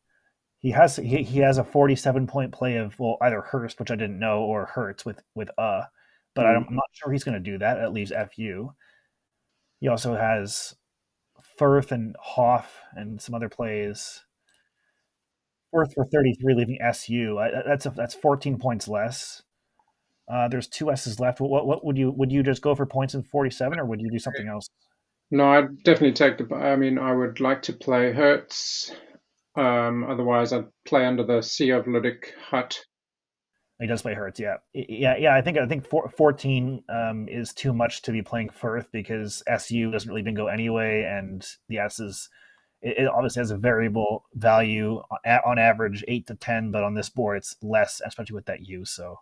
He has a 47-point play of either Hurst, which I didn't know, or Hertz with but I'm not sure he's going to do that. That leaves FU. He also has Firth and Hoff and some other plays. Firth for 33, leaving SU. That's 14 points less. There's two S's left. What would you just go for points in 47, or would you do something else? No, I'd definitely take I would like to play Hertz. Otherwise, I'd play under the Sea of Ludic Hut. He does play Hertz, yeah. I think 14 is too much to be playing Firth because SU doesn't really bingo anyway, and the S's it obviously has a variable value on average 8 to 10, but on this board it's less, especially with that U. So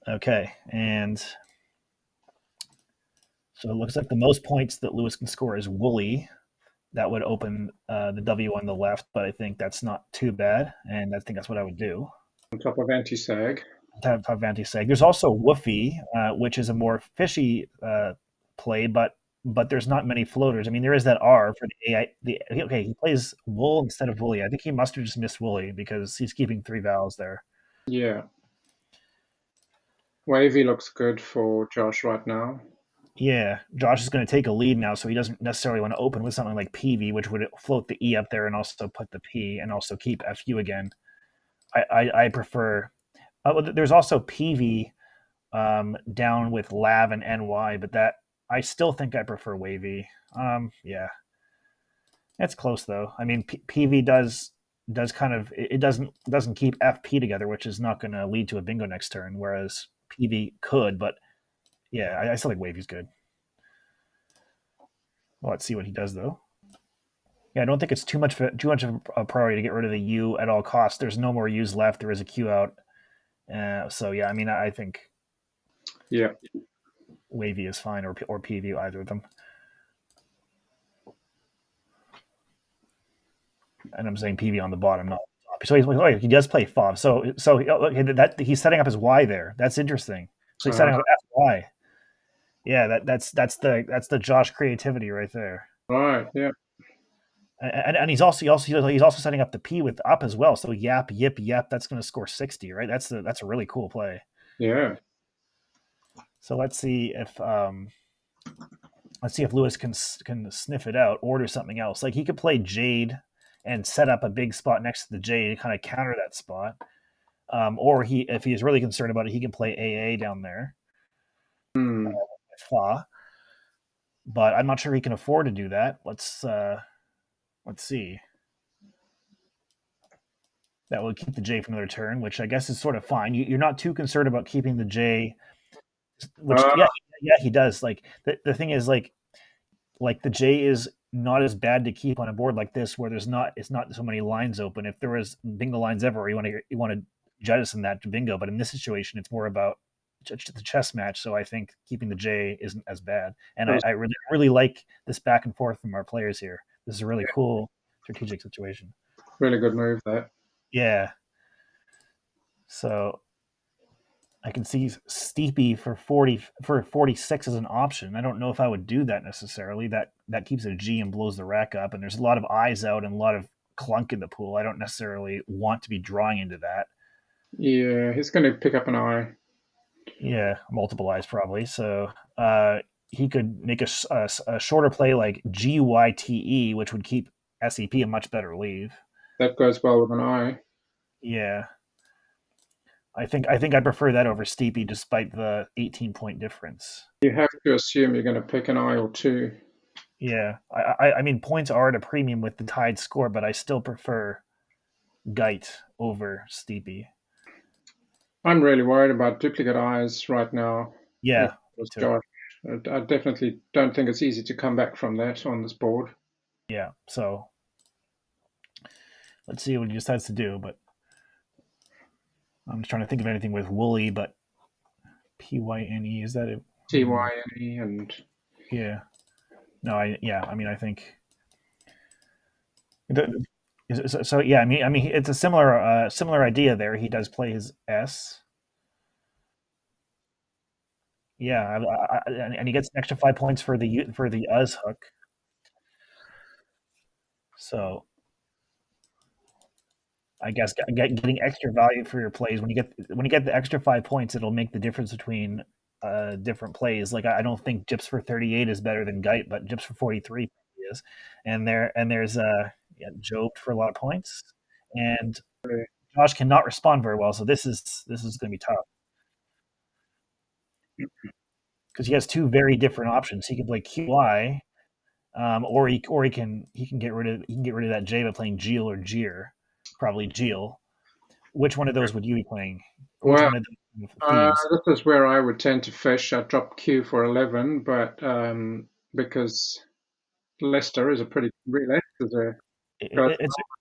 okay, and so it looks like the most points that Lewis can score is Wooly. That would open the W on the left, but I think that's not too bad, and I think that's what I would do. On top of anti-sag. Top of anti-sag. There's also Woofy, which is a more fishy play, but there's not many floaters. I mean, there is that R for the AI. Okay, he plays Wool instead of Woolly. I think he must have just missed Woolly because he's keeping 3 vowels there. Yeah. Wavy looks good for Josh right now. Yeah, Josh is going to take a lead now, so he doesn't necessarily want to open with something like PV, which would float the E up there and also put the P and also keep FU again. I prefer. There's also PV down with Lav and NY, but that I still think I prefer Wavy. Yeah, it's close though. I mean, PV does kind of it doesn't keep FP together, which is not going to lead to a bingo next turn, whereas PV could. But yeah, I still think Wavy's good. Well, let's see what he does though. Yeah, I don't think it's too much of a priority to get rid of the U at all costs. There's no more U's left. There is a Q out. So yeah, I mean, I think Wavy is fine, or PV, either of them. And I'm saying PV on the bottom, not top. So he does play FOB. So okay, that he's setting up his Y there. That's interesting. So he's setting up FY. Yeah, that's the Josh creativity right there. Right. Yeah. And he's also setting up the P with up as well. So yap, yip, yap. That's going to score 60, right? That's a really cool play. Yeah. So let's see if Lewis can sniff it out or do something else. Like he could play Jade and set up a big spot next to the Jade to kind of counter that spot. Or if he's really concerned about it, he can play AA down there. Fa. But I'm not sure he can afford to do that. Let's see. That would keep the J for another turn, which I guess is sort of fine. You're not too concerned about keeping the J, which Yeah, he does. Like the thing is, like the J is not as bad to keep on a board like this, where it's not so many lines open. If there was bingo lines ever, you want to jettison that to bingo. But in this situation, it's more about the chess match. So I think keeping the J isn't as bad. And I really like this back and forth from our players here. This is a really cool strategic situation. Really good move, that. Yeah. So I can see Steepy for 46 as an option. I don't know if I would do that necessarily. That keeps a G and blows the rack up, and there's a lot of eyes out and a lot of clunk in the pool. I don't necessarily want to be drawing into that. Yeah, he's going to pick up an eye. Yeah, multiple eyes probably. So he could make a shorter play like GYTE, which would keep SEP a much better leave. That goes well with an eye. Yeah. I think I prefer that over Steepy, despite the 18-point difference. You have to assume you're going to pick an eye or two. Yeah, I mean, points are at a premium with the tied score, but I still prefer Geit over Steepy. I'm really worried about duplicate eyes right now. Yeah, Josh. I definitely don't think it's easy to come back from that on this board. Yeah, so let's see what he decides to do, but I'm just trying to think of anything with Wooly, but PYNE, is that it? TYNE and... Yeah. No, I think... So yeah, I mean, it's a similar idea there. He does play his S. Yeah, and he gets an extra 5 points for the Uz hook. So I guess getting extra value for your plays when you get the extra 5 points, it'll make the difference between different plays. Like I don't think Jips for 38 is better than Geit, but Jips for 43 is. And there's Job for a lot of points, and Josh cannot respond very well. So this is going to be tough because he has two very different options. He can play QI, or he can get rid of that J by playing Geel or Jeer. Probably Geel. Which one of those would you be playing? Well, this is where I would tend to fish. I drop Q for 11, but because Leicester is a pretty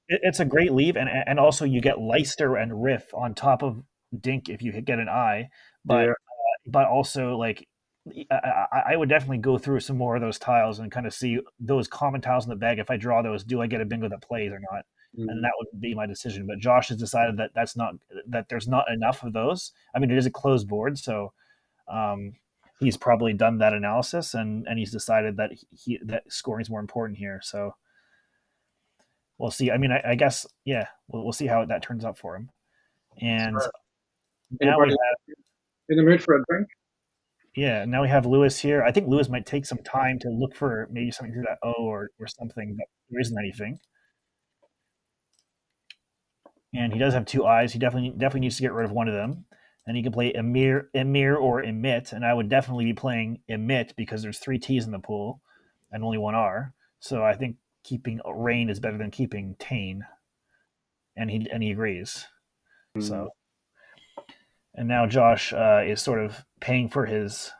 it's a great leave, and also you get Leicester and Riff on top of Dink if you get an eye, but also like I would definitely go through some more of those tiles and kind of see those common tiles in the bag. If I draw those, do I get a bingo that plays or not? And that would be my decision. But Josh has decided that there's not enough of those. I mean, it is a closed board, so he's probably done that analysis and he's decided that that scoring is more important here. So we'll see. I mean, I guess we'll see how that turns out for him. And now we have in the mood for a drink. Yeah, now we have Lewis here. I think Lewis might take some time to look for maybe something through that O or something, but there isn't anything. And he does have two eyes. He definitely needs to get rid of one of them. And he can play Emir or Emit, and I would definitely be playing Emit because there's 3 T's in the pool and only 1 R. So I think keeping Rain is better than keeping Tane. And he agrees. So, and now Josh is sort of paying for his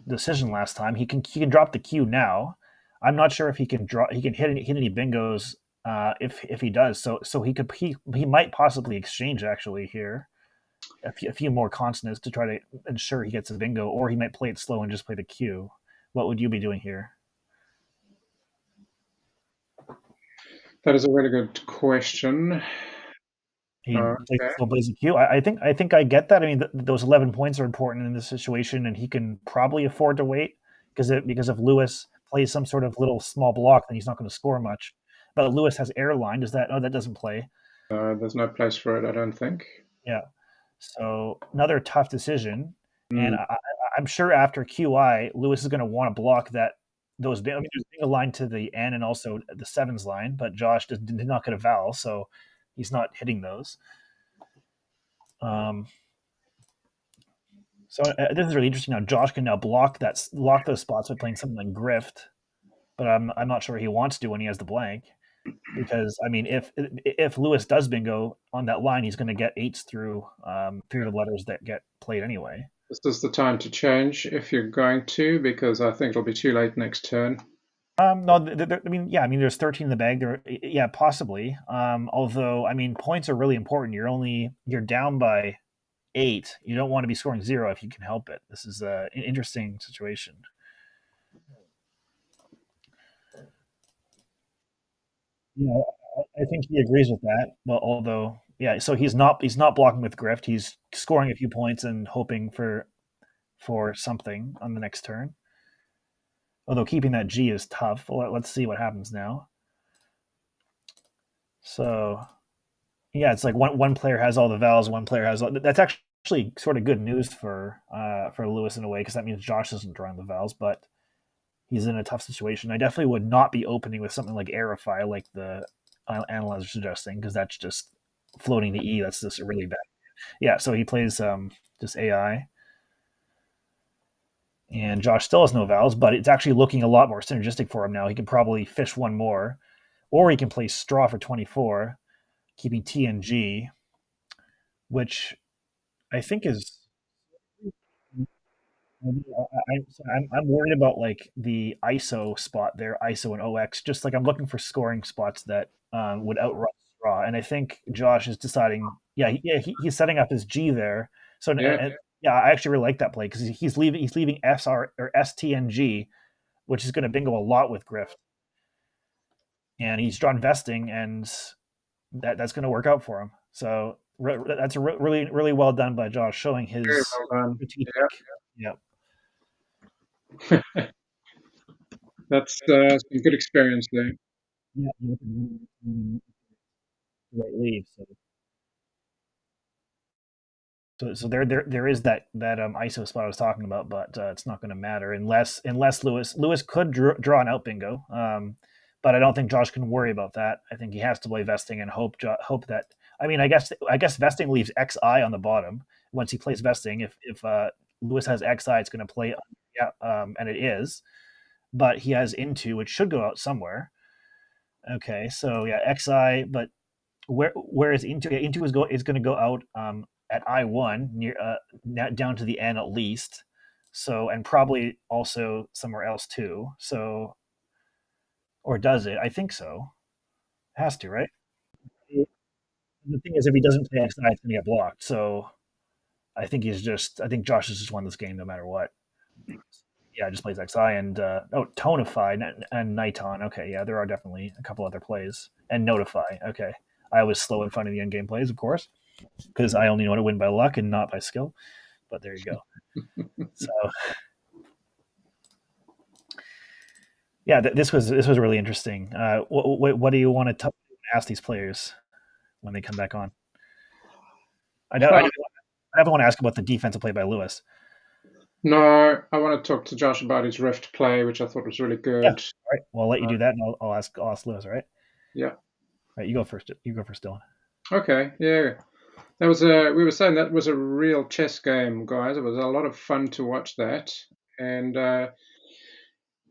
decision last time. He can drop the Q now. I'm not sure if he can hit any bingos if he does. So he might possibly exchange actually here a few more consonants to try to ensure he gets a bingo, or he might play it slow and just play the Q. What would you be doing here? That is a really good question. He still plays a Q. I think I get that. I mean, those 11 points are important in this situation, and he can probably afford to wait because if Lewis plays some sort of little small block, then he's not going to score much. But Lewis has airline. That doesn't play? There's no place for it, I don't think. Yeah. So another tough decision, and I'm sure after QI, Lewis is going to want to block those. I mean, there's a line to the N and also the 7s line, but Josh did not get a vowel, so he's not hitting those. So this is really interesting. Now Josh can now block those spots by playing something like Grift, but I'm not sure he wants to when he has the blank. Because I mean, if Lewis does bingo on that line, he's going to get 8s through the letters that get played anyway. This is the time to change if you're going to, because I think it'll be too late next turn. No, I mean, yeah, I mean, there's 13 in the bag. There, yeah, possibly. Although, I mean, points are really important. You're down by 8. You don't want to be scoring 0 if you can help it. This is an interesting situation. You know, I think he agrees with that. But although, yeah, so he's not blocking with grift. He's scoring a few points and hoping for something on the next turn. Although keeping that G is tough. Let's see what happens now. So yeah, it's like one player has all the vowels, one player has all, that's actually sort of good news for Lewis in a way, because that means Josh isn't drawing the vowels, but he's in a tough situation. I definitely would not be opening with something like Aerify, like the analyzer suggesting, because that's just floating the E. That's just really bad. Yeah, so he plays just AI. And Josh still has no vowels, but it's actually looking a lot more synergistic for him now. He can probably fish one more, or he can play Straw for 24, keeping T and G, which I think is. I'm worried about like the ISO spot there, ISO and OX. Just like I'm looking for scoring spots that would outrun Straw, and I think Josh is deciding. He's setting up his G there. So yeah, I actually really like that play because he's leaving SR or ST and G, which is going to bingo a lot with Grift, and he's drawn vesting, and that's going to work out for him. So that's really well done by Josh, showing his Very well done. strategic. Yeah. That's some good experience there. Yeah, right lead. So there is that ISO spot I was talking about, but it's not going to matter unless Lewis could draw an out bingo. But I don't think Josh can worry about that. I think he has to play vesting and hope that. I mean, I guess vesting leaves XI on the bottom. Once he plays vesting, if Lewis has XI, it's going to play. And it is, but he has into, which should go out somewhere. Okay, so yeah, XI, but where is into? Into is going to go out at I1 near down to the N at least. So, and probably also somewhere else too. So, or does it? I think so. It has to, right? The thing is, if he doesn't play XI, it's going to get blocked. So, I think Josh has just won this game no matter what. Yeah, just plays XI and Tonify and Niton. Okay, yeah, there are definitely a couple other plays and Notify. Okay, I was slow in front of the end game plays, of course, because I only know how to win by luck and not by skill. But there you go. So, yeah, this was really interesting. What do you want to ask these players when they come back on? I definitely want to ask about the defensive play by Lewis. No, I want to talk to Josh about his Rift play, which I thought was really good. Yeah. All right. Well, I'll let you do that, and I'll ask Lewis. All right. Yeah. All right. You go first. Dylan. Okay. Yeah. We were saying that was a real chess game, guys. It was a lot of fun to watch that. And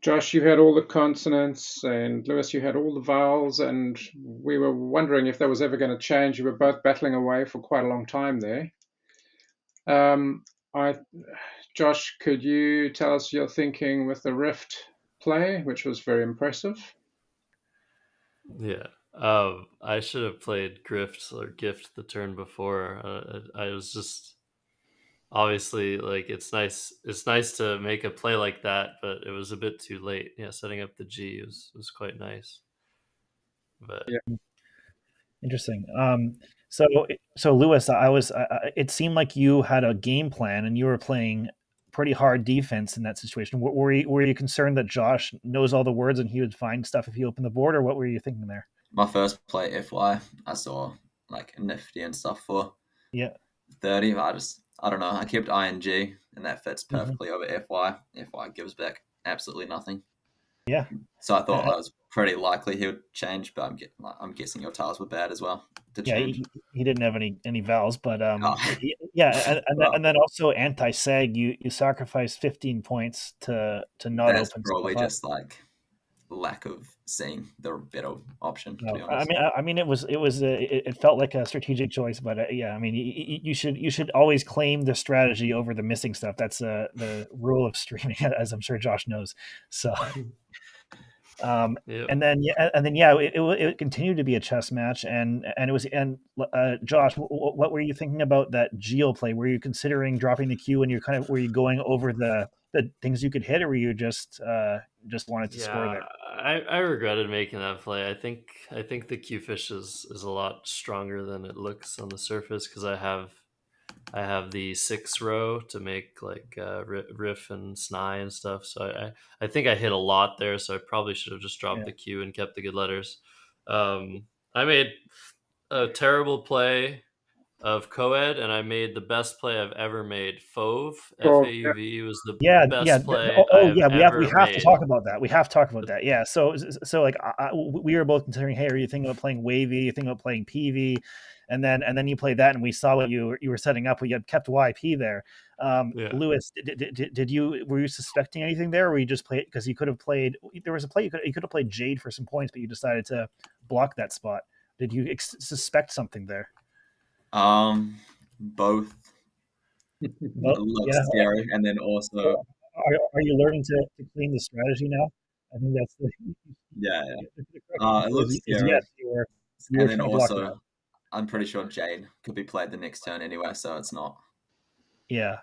Josh, you had all the consonants, and Lewis, you had all the vowels, and we were wondering if that was ever going to change. You were both battling away for quite a long time there. Josh, could you tell us your thinking with the Rift play, which was very impressive? Yeah. I should have played Grift or Gift the turn before. I was just obviously like it's nice to make a play like that, but it was a bit too late. Yeah, setting up the G was quite nice. But yeah. Interesting. So Lewis, it seemed like you had a game plan and you were playing pretty hard defense in that situation. Were you concerned that Josh knows all the words and he would find stuff if he opened the board, or what were you thinking there? My first play FY, I saw like Nifty and stuff for 30. I don't know. I kept ING, and that fits perfectly over FY. FY gives back absolutely nothing. Yeah. So I thought that was pretty likely he would change, but I'm guessing your tiles were bad as well to change. He didn't have any vowels, but and then also anti-sag, you sacrifice 15 points to not That's open. probably just like lack of seeing the better option. To be No, honest, I mean, it felt like a strategic choice, but yeah, I mean, you should always claim the strategy over the missing stuff. That's the rule of streaming, as I'm sure Josh knows. So, Yep. and then it continued to be a chess match, and Josh, what were you thinking about that geo play? Were you considering dropping the cue, and were you going over the things you could hit, or were you just wanted to score there? I regretted making that play. I think the Qfish is a lot stronger than it looks on the surface because I have the 6 row to make like riff and snai and stuff. So I think I hit a lot there. So I probably should have just dropped the Q and kept the good letters. I made a terrible play of co-ed, and I made the best play I've ever made. Fauve, F-A-U-V, was the best play we have to talk about that. We have to talk about that. Yeah. So like we were both considering, hey, are you thinking about playing wavy? Are you thinking about playing PV? And then you played that, and we saw what you were setting up. We had kept YP there. Lewis, were you suspecting anything there, or were you just play it because you could have played? There was a play you could have played Jade for some points, but you decided to block that spot. Did you suspect something there? Both looks scary, and then also are you learning to clean the strategy now? I think that's the it looks scary. Yes, and then also I'm pretty sure Jade could be played the next turn anyway, so it's not. Yeah.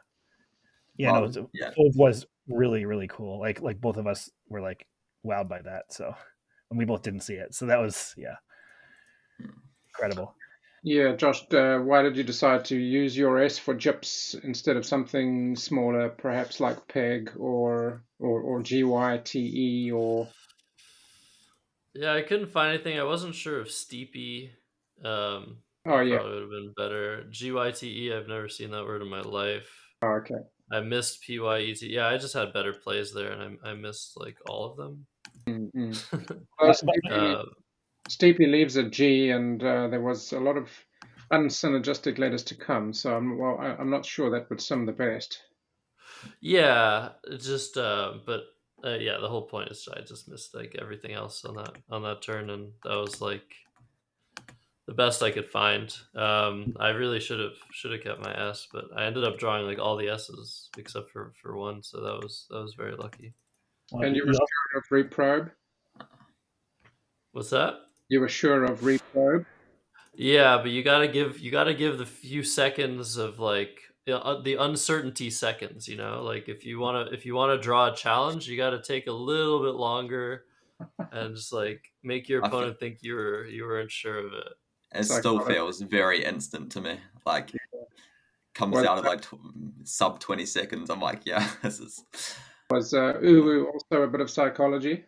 It was really, really cool. Like both of us were like wowed by that. So, and we both didn't see it. So that was incredible. Yeah, Josh, why did you decide to use your S for gyps instead of something smaller, perhaps like PEG or GYTE or? Yeah, I couldn't find anything. I wasn't sure if Steepy probably would have been better. GYTE, I've never seen that word in my life. Oh, okay. I missed PYET. Yeah, I just had better plays there, and I missed like all of them. Steepy leaves a G, and there was a lot of unsynergistic letters to come. So I'm not sure that would sum the best. Yeah, just but the whole point is I just missed like everything else on that turn, and that was like the best I could find. I really should have kept my S, but I ended up drawing like all the S's except for one, so that was very lucky. And you were sure of reprobe? What's that? You were sure of reprobe? Yeah, but you gotta give the few seconds of like the uncertainty seconds. Like if you wanna draw a challenge, you gotta take a little bit longer and just like make your opponent think you weren't sure of it. It still feels very instant to me. Like comes out of like sub 20 seconds. I'm like, yeah, this is. Was Uwu also a bit of psychology?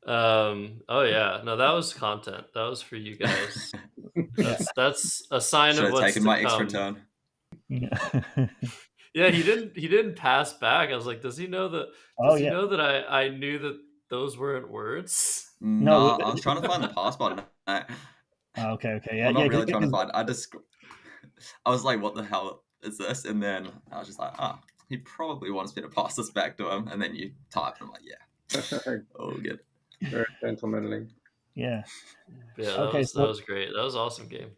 Oh yeah, no, that was content. That was for you guys. That's a sign of what's taken my to come. extra turn. Yeah, he didn't pass back. I was like, does he know that? Does he know that I knew that those weren't words? No, I was trying to find the pass button. Okay, yeah. I'm not really trying to find. I was like, what the hell is this? And then I was just like, he probably wants me to pass this back to him. And then you type, and I'm like, yeah. Oh, good. Very gentlemanly. Yeah. Yeah, that was great. That was an awesome game.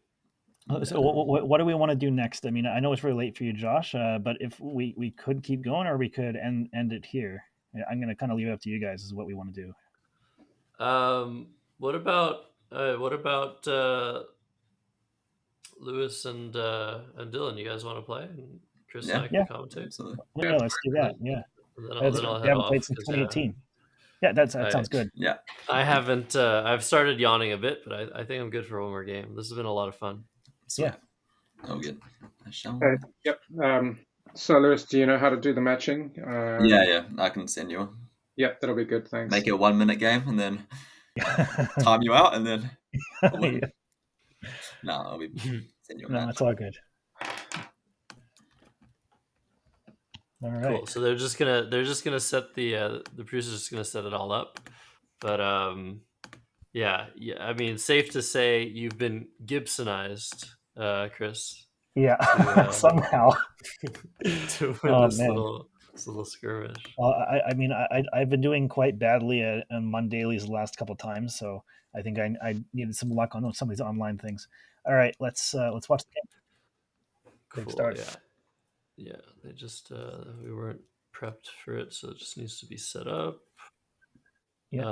So what do we want to do next? I mean, I know it's really late for you, Josh, but if we could keep going, or we could end it here. I'm going to kind of leave it up to you guys is what we want to do. What about Lewis and Dylan? You guys want to play? And Chris and I can commentate. Absolutely. Yeah, let's do that. Yeah. Then I'll we haven't played since 2018. Yeah, that sounds good. Yeah. I haven't. I've started yawning a bit, but I think I'm good for one more game. This has been a lot of fun. Yeah. Oh, good. Yep. So, Lewis, do you know how to do the matching? Yeah. I can send you one. Yep, that'll be good. Thanks. Make it a 1 minute game, and then time you out, and then. No, I'll be send you a match. No, it's all good. All right. Cool. So they're just gonna set the producer's just gonna set it all up, but yeah. I mean, safe to say you've been Gibsonized, Chris. Yeah, somehow. To win this It's a little skirmish. Well, I mean, I've been doing quite badly on Mondailies the last couple of times, so I think I needed some luck on some of these online things. All right, let's watch the game. They've Cool. started. Yeah. They just we weren't prepped for it, so it just needs to be set up. Yeah.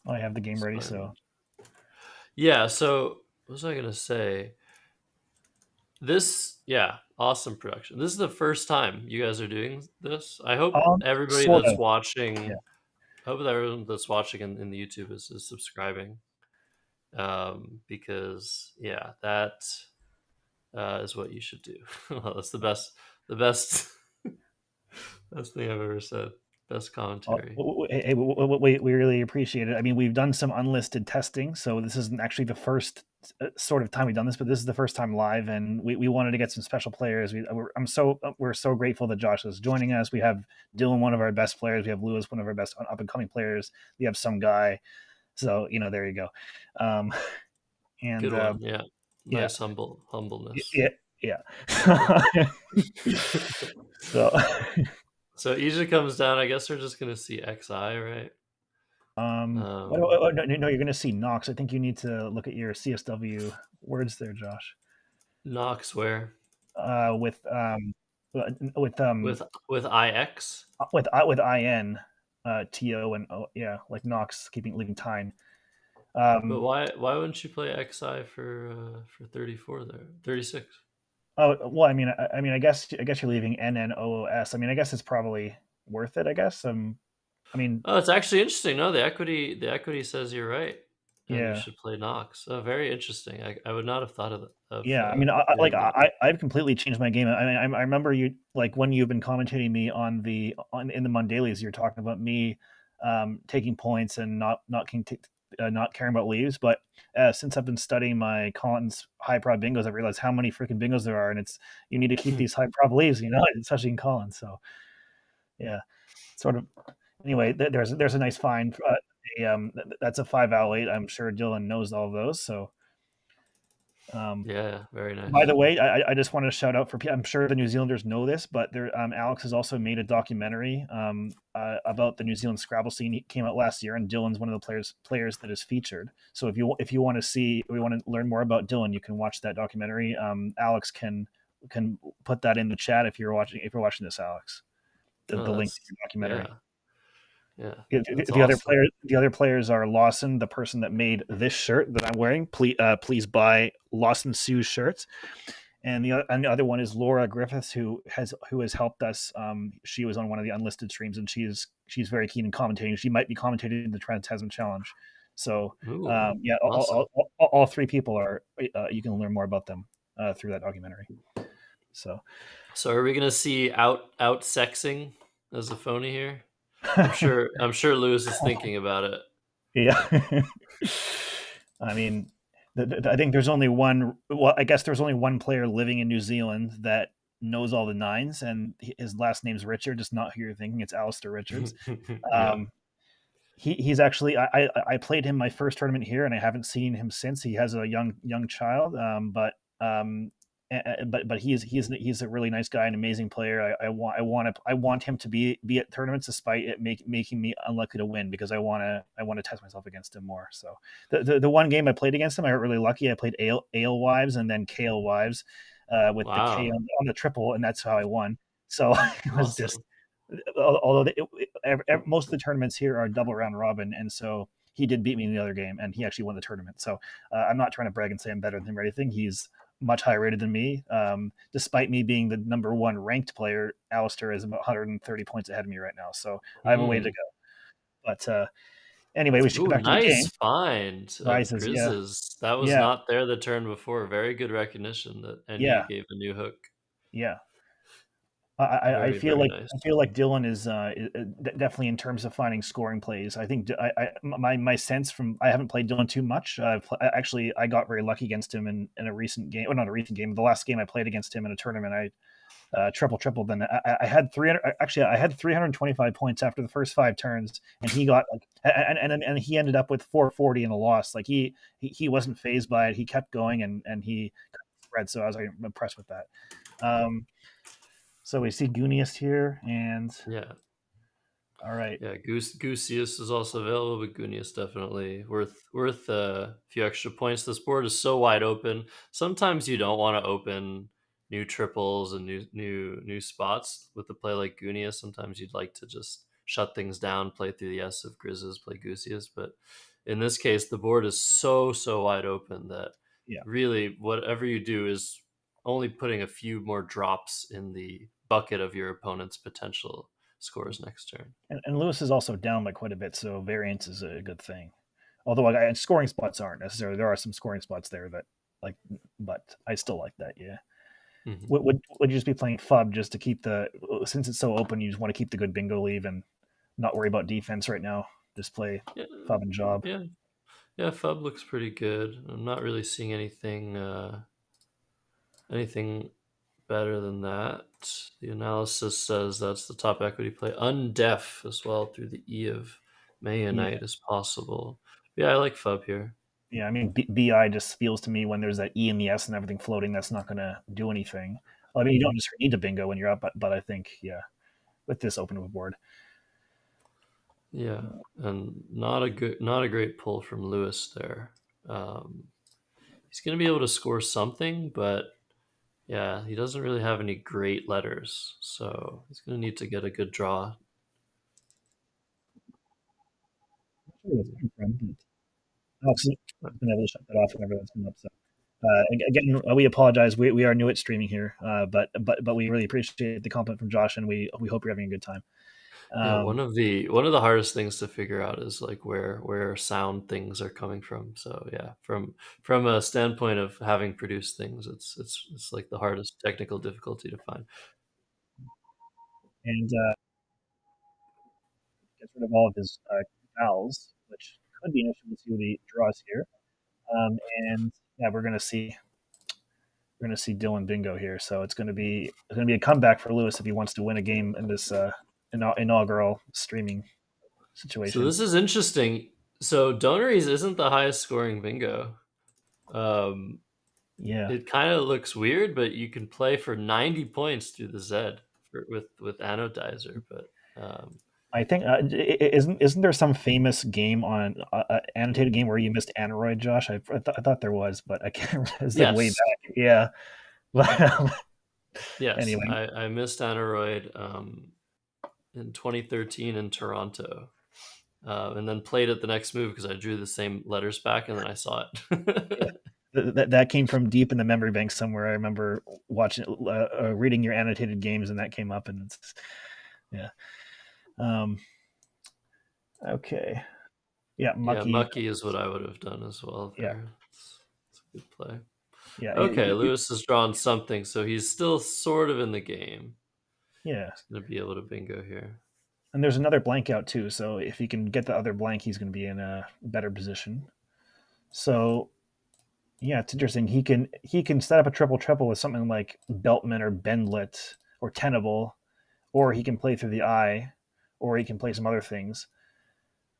I have the game ready, fine. so Yeah. So what was I gonna say? This, awesome production. This is the first time you guys are doing this. I hope everybody sort that's of. watching. Yeah. I hope that everyone that's watching in the YouTube is subscribing, because that is what you should do. Well, that's the best best thing I've ever said. Best commentary. Hey, we really appreciate it. I mean, we've done some unlisted testing, so this isn't actually the first sort of time we've done this, but this is the first time live, and we wanted to get some special players. We're so grateful that Josh is joining us. We have Dylan, one of our best players. We have Lewis, one of our best up and coming players. We have some guy. So there you go. And good one. Yeah. Nice humbleness. Yeah. So Asia comes down. I guess we're just gonna see XI, right? No, you're gonna see Knox. I think you need to look at your CSW words there, Josh. Knox where? With IX. with IN, TO and O, yeah, like Knox leaving time. But why wouldn't you play XI for 34 there? 36. Oh well, I mean, I guess you're leaving NNOOS. I mean, I guess it's probably worth it. I guess. I mean, it's actually interesting. No, the equity says you're right. And yeah, you should play Knox. Oh, very interesting. I would not have thought of yeah, I mean, I've completely changed my game. I mean, I remember you, like, when you've been commentating me in the Mondailies, you're talking about me taking points and not caring about leaves. But since I've been studying my Collins high prod bingos, I realized how many freaking bingos there are, and you need to keep these high prod leaves, especially in Collins. So yeah, sort of. Anyway, there's a nice find. That's a 5 out 8. I'm sure Dylan knows all of those. So. Yeah, very nice. By the way, I just want to shout out for people. I'm sure the New Zealanders know this, but Alex has also made a documentary about the New Zealand Scrabble scene. It came out last year, and Dylan's one of the players that is featured. So if you want to learn more about Dylan, you can watch that documentary. Alex can put that in the chat if you're watching this, Alex. The link to your documentary. Yeah. The other players are Lawson, the person that made this shirt that I'm wearing. Please buy Lawson Sue's shirts. And the other one is Laura Griffiths, who has helped us. She was on one of the unlisted streams, and she's very keen in commentating. She might be commentating in the Trans-Tasman Challenge. So awesome. all three people are. You can learn more about them through that documentary. So are we gonna see out sexing as a phony here? I'm sure Lewis is thinking about it. Yeah. I mean, I think there's only one. Well, I guess there's only one player living in New Zealand that knows all the nines, and his last name's Richard. Just not who you're thinking. It's Alistair Richards. He's actually. I played him my first tournament here, and I haven't seen him since. He has a young child, but he's a really nice guy, an amazing player. I want him to be at tournaments despite it making me unlikely to win, because I want to test myself against him more. So the one game I played against him, I got really lucky. I played Ale Wives and then Kale Wives with the K on the triple, and that's how I won. So it was just, although most of the tournaments here are double round robin, and so he did beat me in the other game, and he actually won the tournament. So I'm not trying to brag and say I'm better than him or anything. He's much higher rated than me. Despite me being the number one ranked player, Alistair is about 130 points ahead of me right now. So I have a way to go. But anyway, we should get back to the game. Nice find. Rises, yeah. That was not there the turn before. Very good recognition that he gave a new hook. Yeah. I feel like Dylan is definitely, in terms of finding scoring plays. I think my sense from, I haven't played Dylan too much. Actually, I got very lucky against him in a recent game. Well, not a recent game. The last game I played against him in a tournament, I triple. Then I had 300. Actually, I had 325 points after the first 5 turns, and he got and he ended up with 440 in a loss. Like he wasn't fazed by it. He kept going and he cut the spread. So I was impressed with that. So we see Gooniest here, and Yeah. all right. Yeah, Goosius is also available, but Goonius definitely worth a few extra points. This board is so wide open. Sometimes you don't want to open new triples and new spots with a play like Goonius. Sometimes you'd like to just shut things down, play through the S of Grizzes, play Goosius. But in this case, the board is so wide open that Yeah. really whatever you do is only putting a few more drops in the bucket of your opponent's potential scores next turn. And Lewis is also down by quite a bit, so variance is a good thing. Although scoring spots aren't necessarily. There are some scoring spots there that but I still like that. Yeah. Mm-hmm. Would you just be playing FUB just to keep since it's so open, you just want to keep the good bingo leave and not worry about defense right now? Just play FUB and job. Yeah, FUB looks pretty good. I'm not really seeing anything better than that. The analysis says that's the top equity play. Undef as well through the E of Mayonite is possible. Yeah, I like FUB here. Yeah, I mean, BI just feels to me when there's that E and the S and everything floating, that's not going to do anything. I mean, you don't just need to bingo when you're up, but I think, yeah, with this open board. Yeah, and not a great pull from Lewis there. He's going to be able to score something, but yeah, he doesn't really have any great letters, so he's going to need to get a good draw. Alex has been able to shut that off whenever that's come up. So, again, we apologize. We are new at streaming here, but we really appreciate the compliment from Josh, and we hope you're having a good time. Yeah, one of the hardest things to figure out is like where sound things are coming from. So yeah, from a standpoint of having produced things, it's like the hardest technical difficulty to find. And gets rid of all of his vowels, which could be an issue. We'll see what he draws here. And yeah, we're gonna see Dylan bingo here. So it's gonna be a comeback for Lewis if he wants to win a game in this inaugural streaming situation. So this is interesting. So Donaries isn't the highest scoring bingo. Yeah, it kind of looks weird, but you can play for 90 points through the Z with Anodizer. But I think isn't there some famous game on annotated game where you missed Aneroid, Josh? I thought there was, but I can't remember. It's like way back. Yeah. Yes. Anyway, I missed Aneroid in 2013 in Toronto, and then played it the next move because I drew the same letters back, and then I saw it. That came from deep in the memory bank somewhere. I remember watching, reading your annotated games, and that came up, and it's, yeah. Okay. Yeah, Mucky. Yeah, Mucky is what I would have done as well. There. Yeah, it's a good play. Yeah. Okay, Lewis has drawn something, so he's still sort of in the game. Yeah, he's gonna be able to bingo here. And there's another blank out too, so if he can get the other blank, he's going to be in a better position. So, yeah, it's interesting. He can set up a triple with something like Beltman or Bendlet or Tenable, or he can play through the I, or he can play some other things.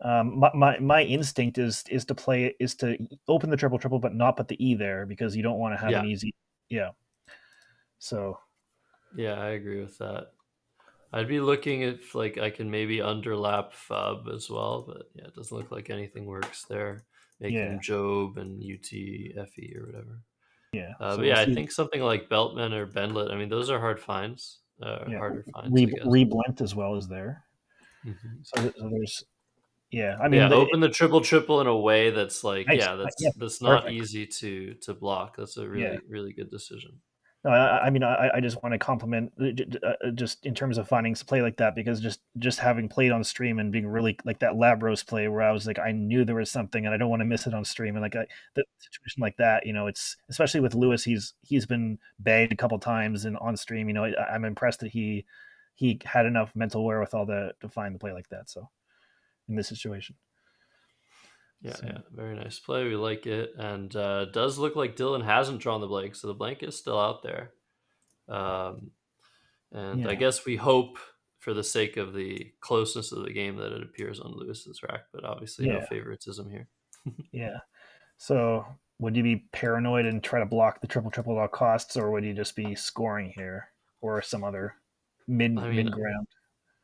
My instinct is to open the triple, but not put the E there because you don't want to have an easy. Yeah. So. Yeah, I agree with that. I'd be looking if like I can maybe underlap FUB as well, but yeah, it doesn't look like anything works there. Making Job and UTFE or whatever. Yeah. So but yeah, I think something like Beltman or Bendlet. I mean, those are hard finds. Harder finds. Reblent as well as there. Mm-hmm. So there's. Yeah, I mean, open the triple in a way that's like, that's not perfect. Easy to block. That's a really good decision. No, I mean, I just want to compliment just in terms of finding play like that, because just having played on stream and being really like that Labros play where I was like, I knew there was something and I don't want to miss it on stream. And like the situation like that, it's especially with Lewis, he's been bagged a couple times and on stream, I'm impressed that he had enough mental wherewithal to find the play like that. So in this situation. Yeah, very nice play. We like it, and does look like Dylan hasn't drawn the blank, so the blank is still out there. I guess we hope, for the sake of the closeness of the game, that it appears on Lewis's rack, but obviously no favoritism here. Yeah. So would you be paranoid and try to block the triple at all costs, or would you just be scoring here, or some other mid I mean, mid ground.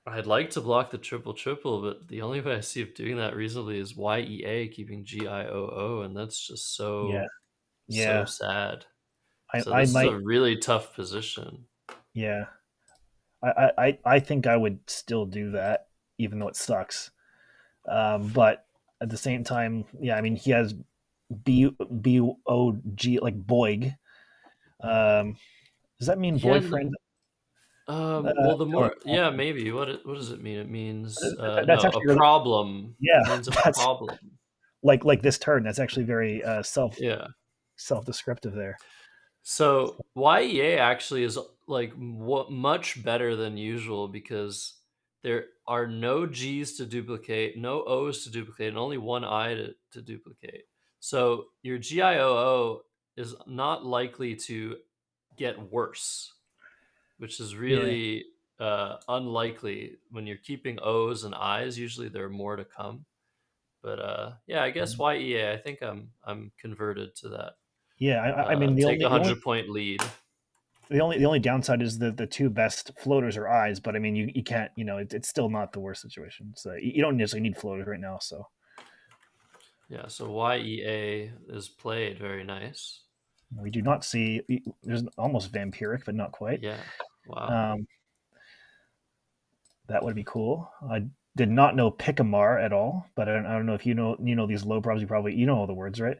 I'd like to block the triple, but the only way I see of doing that reasonably is YEA keeping GIOO, and that's just Yeah, so yeah. sad. So I this is might. a really tough position. Yeah, I think I would still do that, even though it sucks. But at the same time, yeah, I mean, he has BOG, like Boig. Does that mean Yeah, boyfriend? well, the Or yeah, maybe. What does it mean? It means that's no, a actually really, problem. It yeah. means a That's problem. like this turn. That's actually very Yeah. self descriptive there. So YEA actually is like much better than usual because there are no G's to duplicate, no O's to duplicate, and only one I to duplicate. So your GIOO is not likely to get worse, which is Yeah, really unlikely. When you're keeping O's and I's, usually there are more to come. But yeah, I guess YEA. I think I'm converted to that. yeah. I mean, Take a 100-point lead. the only downside is the two best floaters are eyes, but I mean, you can't, it's still not the worst situation. So you don't necessarily need floaters right now. So Yeah, so YEA is played very nice. we do not see. There's almost vampiric, but not quite. Yeah, wow. That would be cool. I did not know Picamar at all, but I don't know if you know these low probs. You know all the words, right?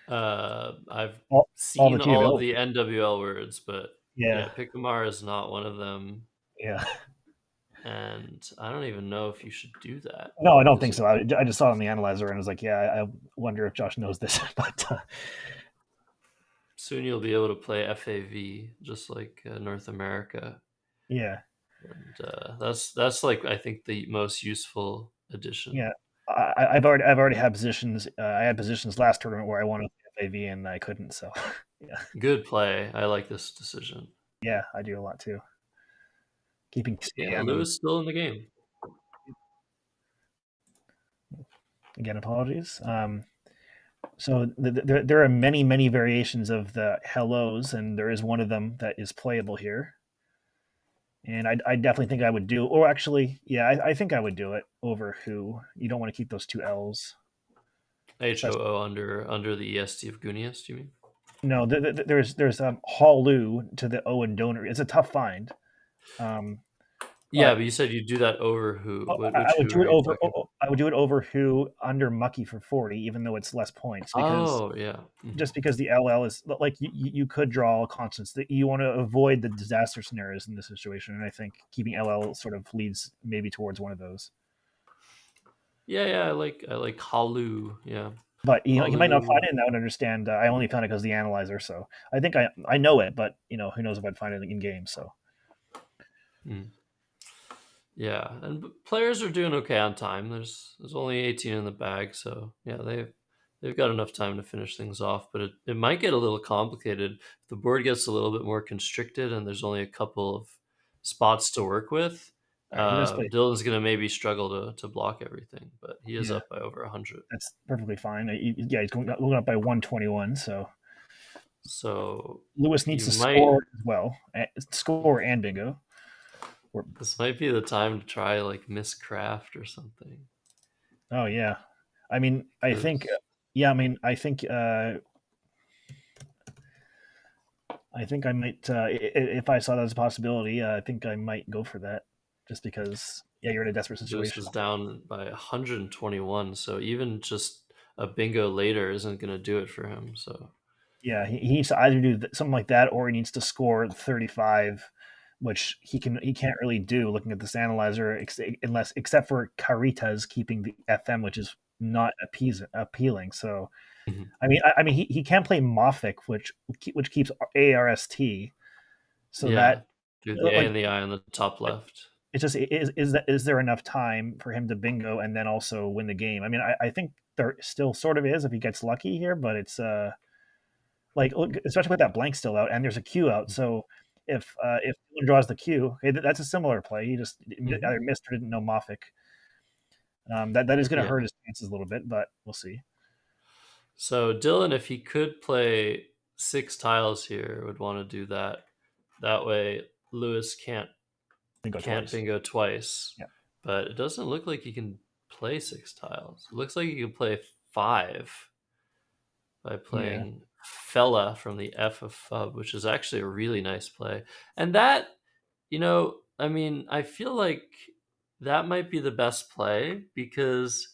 I've All seen the all of TWL. the NWL words, but Yeah, Picamar is not one of them. yeah. And I don't even know if you should do that. No, I don't think so. I just saw it on the analyzer and I was like, yeah, I wonder if Josh knows this. But soon you'll be able to play FAV just like North America. Yeah, and that's like I think the most useful addition. Yeah, I've already had positions. I had positions last tournament where I wanted FAV and I couldn't. So yeah, good play. I like this decision. Yeah, I do a lot too. Keeping Lewis still in the game. Again, apologies. So there are many variations of the hellos, and there is one of them that is playable here. And I definitely think I would do, or actually, yeah, I think I would do it over who. You don't want to keep those two L's. HOO under the EST of Gunius, do you mean? No, there's Halu to the O and donor. It's a tough find. Yeah, but you said you'd do that over who? I would do it over. I would do it over who under Mucky for 40, even though it's less points. Because just because the LL is like you could draw constants that you want to avoid the disaster scenarios in this situation, and I think keeping LL sort of leads maybe towards one of those. Yeah, I like Halu. Yeah, but he might not find it, and I would understand. I only found it because the analyzer, so I think I know it, but who knows if I'd find it in game. So. Yeah, and players are doing okay on time. There's only 18 in the bag, so yeah, they've got enough time to finish things off. But it might get a little complicated if the board gets a little bit more constricted and there's only a couple of spots to work with. Dylan's going to maybe struggle to block everything, but he is up by over 100. That's perfectly fine. He's going up by 121, so Lewis needs to score as well, score and bingo. This might be the time to try like Miss Craft or something. Oh yeah, I mean, I think I might if I saw that as a possibility. I think I might go for that, just because you're in a desperate situation. This is down by 121, so even just a bingo later isn't going to do it for him. So yeah, he needs to either do something like that, or he needs to score 35. Which he can't really do looking at this analyzer, except for Caritas keeping the FM, which is not appealing. So, I mean, he can play Moffic, which keeps ARST. So that do the A and the I on the top left. It's just is there enough time for him to bingo and then also win the game? I mean, I think there still sort of is if he gets lucky here, but it's like especially with that blank still out and there's a Q out, so. If someone draws the Q, that's a similar play. He just either missed or didn't know Moffic. That is going to hurt his chances a little bit, but we'll see. So Dylan, if he could play 6 tiles here, would want to do that. That way, Lewis can't can't twice. bingo twice. Yeah. But it doesn't look like you can play 6 tiles. It looks like you can play 5 by playing Fella from the F of Fub, which is actually a really nice play. And that, I mean, I feel like that might be the best play because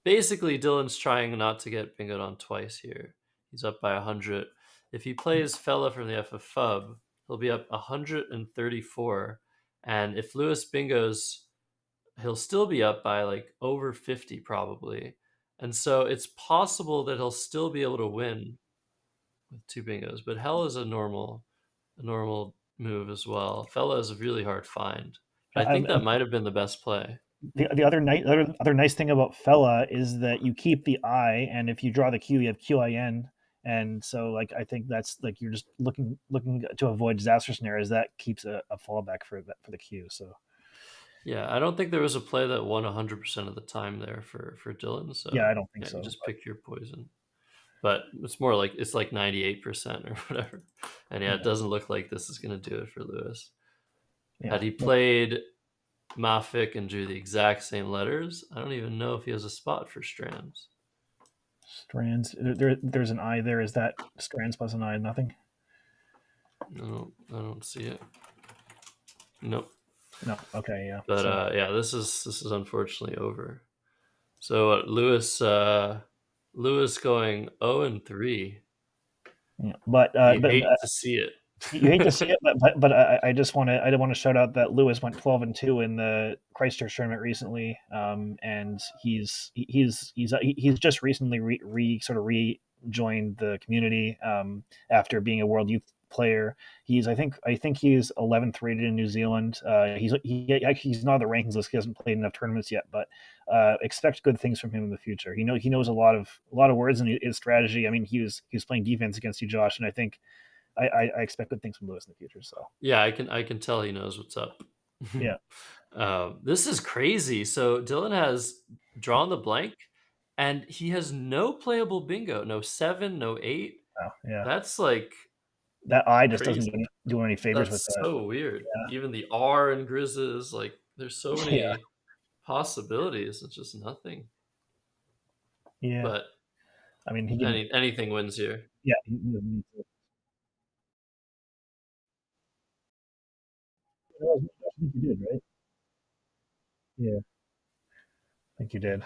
basically Dylan's trying not to get bingoed on twice here. He's up by 100. If he plays Fella from the F of Fub, he'll be up 134. And if Lewis bingos, he'll still be up by like over 50 probably. And so it's possible that he'll still be able to win with 2 bingos. But hell is a normal move as well. Fella is a really hard find. But I think that might have been the best play. The other nice thing about Fella is that you keep the I, and if you draw the Q, you have QIN, and so like I think that's like you're just looking to avoid disaster scenarios. That keeps a fallback for the Q. So yeah, I don't think there was a play that won 100% of the time there for Dylan. So yeah, I don't think so. You just pick your poison. But it's more like it's like 98% or whatever. And it doesn't look like this is going to do it for Lewis. Yeah. Had he played Mafik and drew the exact same letters, I don't even know if he has a spot for strands. Strands. There's an I there. Is that strands plus an I? Nothing? No, I don't see it. Nope. No. Okay. Yeah. But yeah, this is unfortunately over. So Lewis going 0-3. Yeah, but you hate to see it. You hate to see it, but I just want to shout out that Lewis went 12-2 in the Christchurch tournament recently, and he's just recently rejoined the community after being a World Youth player. I think he's 11th rated in New Zealand. He's not on the rankings list. He hasn't played enough tournaments yet, but expect good things from him in the future. He knows a lot of words in his strategy. I mean, he was playing defense against you, Josh, and I think I expect good things from Lewis in the future. So yeah, I can tell he knows what's up. Yeah. This is crazy. So Dylan has drawn the blank, and he has no playable bingo. No 7, no 8. Oh, yeah. That's like that I just crazy. Doesn't do any favors with that. That's so weird. Yeah. Even the R and Grizzes, like there's so many possibilities. It's just nothing. Yeah. But I mean, anything wins here. Yeah. I think you did, right? Yeah. I think you did.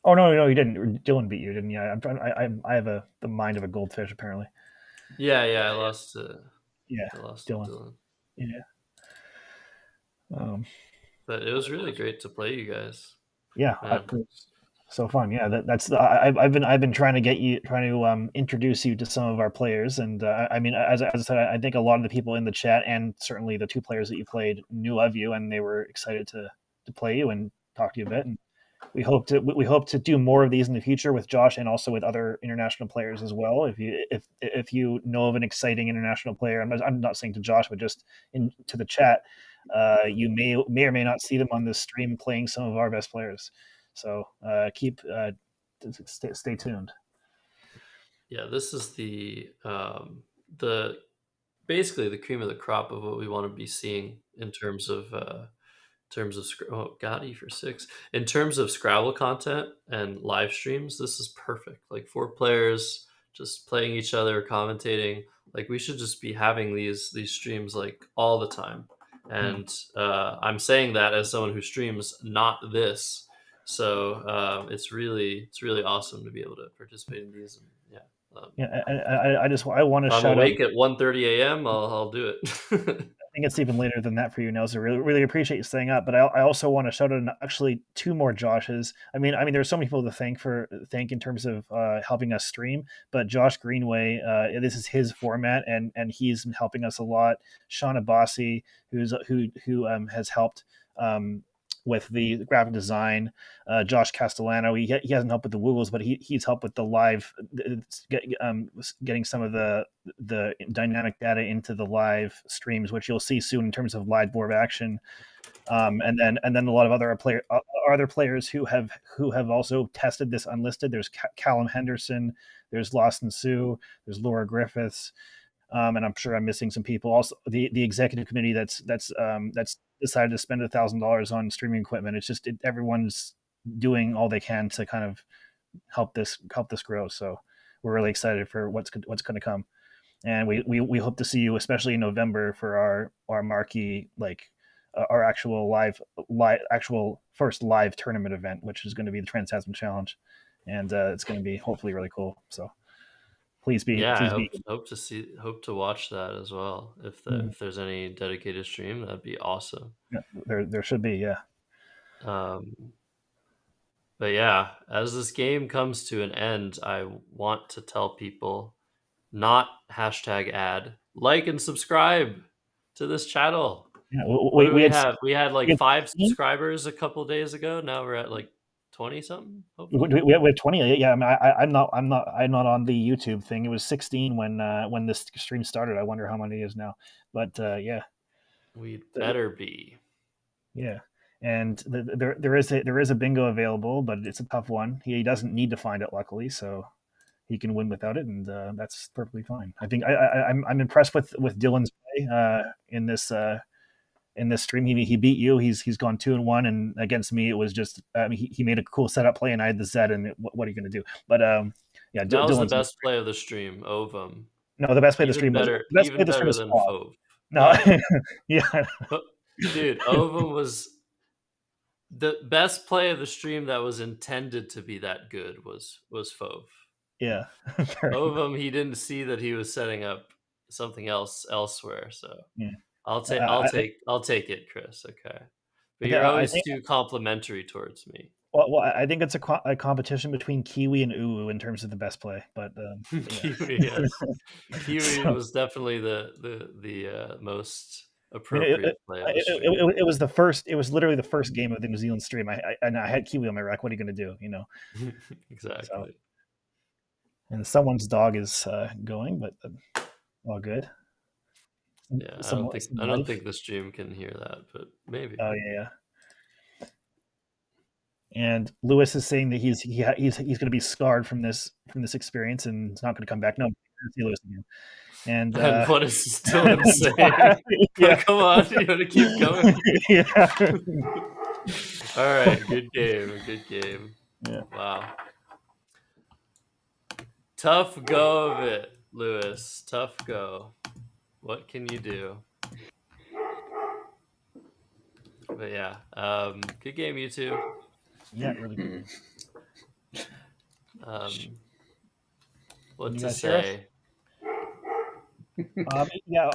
Oh no, you didn't. Dylan beat you, didn't you? I have the mind of a goldfish, apparently. Yeah, I lost to. I lost Dylan. Yeah. But it was really great to play you guys. Yeah, so fun. Yeah, I've been trying to introduce you to some of our players, and I mean, as I said, I think a lot of the people in the chat and certainly the 2 players that you played knew of you, and they were excited to play you and talk to you a bit. And we hope to do more of these in the future with Josh and also with other international players as well. If you know of an exciting international player, I'm not saying to Josh, but just to the chat, you may or may not see them on this stream playing some of our best players. So stay tuned. Yeah, this is the basically the cream of the crop of what we want to be seeing in terms of Gotti for 6. In terms of Scrabble content and live streams, this is perfect. Like 4 players just playing each other, commentating. Like we should just be having these streams like all the time. And I'm saying that as someone who streams not this. So it's really awesome to be able to participate in these. And I want to shout out. I'm awake at 1:30 a.m. I'll do it. I think it's even later than that for you now, so really appreciate you staying up. But I also want to shout out actually 2 more Joshes. I mean, there's so many people to thank in terms of helping us stream. But Josh Greenway, this is his format, and he's been helping us a lot. Shan Abbasi, who has helped with the graphic design. Josh Castellano, he hasn't helped with the Woogles, but he's helped with the live, getting some of the dynamic data into the live streams, which you'll see soon in terms of live board action. And then a lot of other players who have also tested this unlisted. There's Callum Henderson, there's Lawson Sue, there's Laura Griffiths. and I'm sure I'm missing some people. Also, the executive committee that's decided to spend $1,000 on streaming equipment. It's just everyone's doing all they can to kind of help this grow. So we're really excited for what's going to come, and we hope to see you, especially in November, for our marquee, like our actual first live tournament event, which is going to be the NZASP Challenge, and it's going to be hopefully really cool. So please be hope to watch that as well. If there's any dedicated stream, that'd be awesome. Yeah, there should be, yeah. But yeah, as this game comes to an end, I want to tell people not #ad, like and subscribe to this channel. Yeah, we had like 5 subscribers a couple days ago. Now we're at like 20 something. We have 20. Yeah, I mean, I'm not on the YouTube thing. It was 16 when this stream started. I wonder how many it is now. But yeah, we'd better be. Yeah, and there is a bingo available, but it's a tough one. He doesn't need to find it, luckily, so he can win without it, and that's perfectly fine. I think I'm impressed with Dylan's play in this stream. He beat you. He's gone 2-1, and against me it was just he made a cool setup play, and I had the Z, and what are you going to do? But yeah, that was the best play of the stream. Ovum. No, the best play of the stream was even better than Fove. No, yeah, dude, Ovum was the best play of the stream that was intended to be that good. Was Fove. Yeah, Ovum. He didn't see that he was setting up something else elsewhere. So yeah. I'll take it, Chris. Okay, but you're always too complimentary towards me. Well, I think it's a competition between Kiwi and Uwu in terms of the best play. But Kiwi, yes. Kiwi was definitely the most appropriate play. It was the first. It was literally the first game of the New Zealand stream. I had Kiwi on my rack. What are you going to do? Exactly. So, and someone's dog is going, but all good. Yeah, I don't think the stream can hear that, but maybe. Oh yeah. And Lewis is saying that he's going to be scarred from this experience, and he's not going to come back. No, see Lewis again. And what is Dylan saying? Yeah. Come on, you got to keep going. Yeah. All right, good game. Yeah. Wow. Tough go of it, Lewis. Tough go. What can you do? But yeah, good game, you two. Yeah, really good. What to say? Yeah,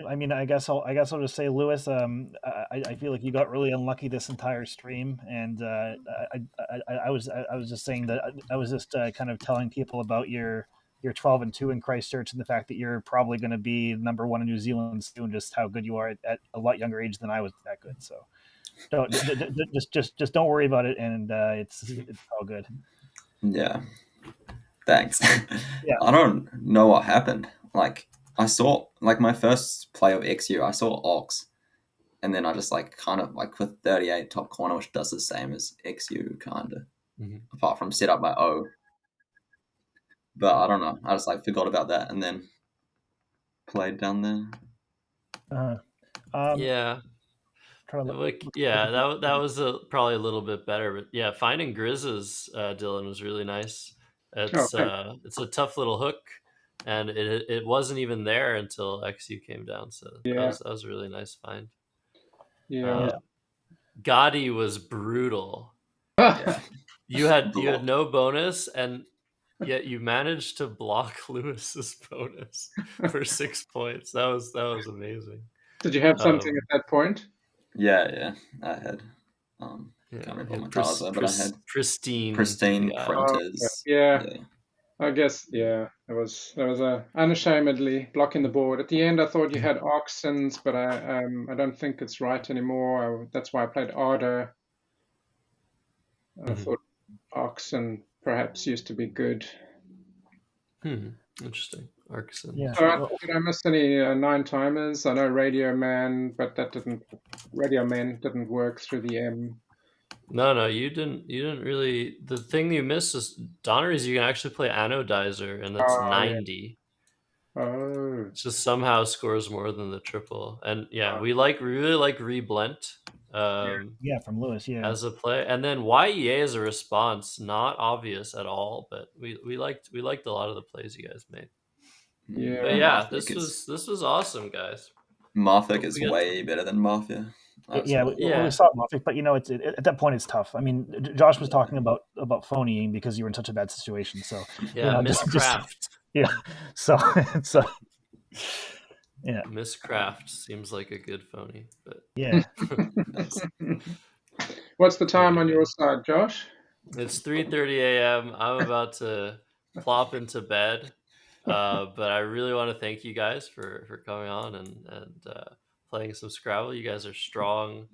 I mean, I guess I'll just say, Lewis. I feel like you got really unlucky this entire stream, and I was just saying that I was just kind of telling people about your 12-2 in Christchurch, and the fact that you're probably going to be number 1 in New Zealand soon. Just how good you are at a lot younger age than I was that good. So just don't worry about it, and it's all good. Yeah, thanks. Yeah. I don't know what happened. Like, I saw, like, my first play of XU, I saw Ox, and then I just kind of with 38 top corner, which does the same as XU kind of, apart from set up by O. But I don't know. I just forgot about that, and then played down there. Yeah. That was probably a little bit better, but yeah, finding Grizz's Dylan was really nice. It's a tough little hook, and it wasn't even there until XU came down. So that was a really nice find. Yeah. Gotti was brutal. Yeah. You had no bonus, and yet you managed to block Lewis's bonus for 6 points. That was amazing. Did you have something at that point? Yeah, I had. Can't remember my tiles there, but I had pristine printers. Yeah. I guess it was a unashamedly blocking the board. At the end, I thought you had Oxens, but I don't think it's right anymore. That's why I played Arder. I thought Oxen perhaps used to be good. Interesting. Arxen. Yeah. So did I miss any 9-timers? I know Radio Man, but Radio Man didn't work through the M. No, you didn't really. The thing you missed is Donnery's. You can actually play Anodizer, and that's 90. Oh, Just somehow scores more than the triple. And yeah, Wow. we really like Reblent Yeah, from Lewis. Yeah. as a play. And then YEA as a response, not obvious at all, but we liked a lot of the plays you guys made. Yeah. But yeah, Marthic this was awesome, guys. Marthic Hope is we get- way better than Mafia. Yeah, Yeah. we saw Moffitt, but it's at that point it's tough. I mean, Josh was talking about phonying because you were in such a bad situation. So Yeah, just- Miscraft. yeah, so yeah, Miscraft seems like a good phony, but yeah. What's the time on your side, Josh? it's 3:30 a.m. I'm about to plop into bed. But I really want to thank you guys for coming on and playing some Scrabble. You guys are strong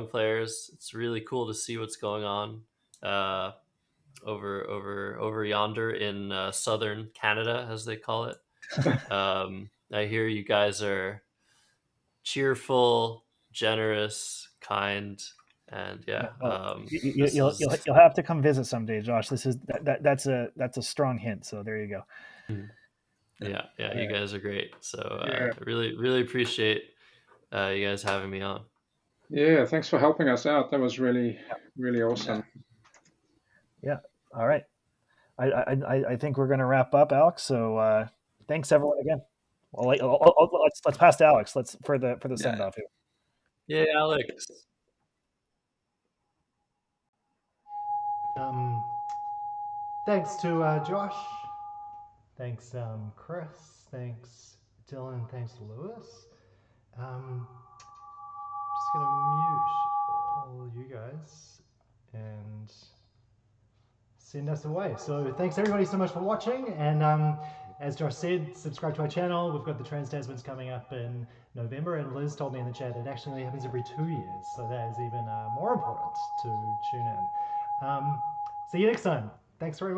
players. It's really cool to see what's going on over yonder in southern Canada, as they call it. I hear you guys are cheerful, generous, kind, and yeah. You'll have to come visit someday, Josh. This is that's a strong hint. So there you go. Yeah, you guys are great. So Yeah. really appreciate you guys having me on. Yeah, thanks for helping us out. That was really awesome. Yeah. All right. I think we're going to wrap up, Alex. So thanks everyone again. Well, let's pass to Alex. Let's for the send off here. Yeah, Alex. Thanks to Josh. Thanks, Chris. Thanks, Dylan. Thanks, Lewis. Just gonna mute all you guys and send us away. So thanks everybody so much for watching. And as Josh said, subscribe to our channel. We've got the NZASP coming up in November, and Liz told me in the chat it actually only happens every 2 years, so that is even more important to tune in. See you next time. Thanks very much.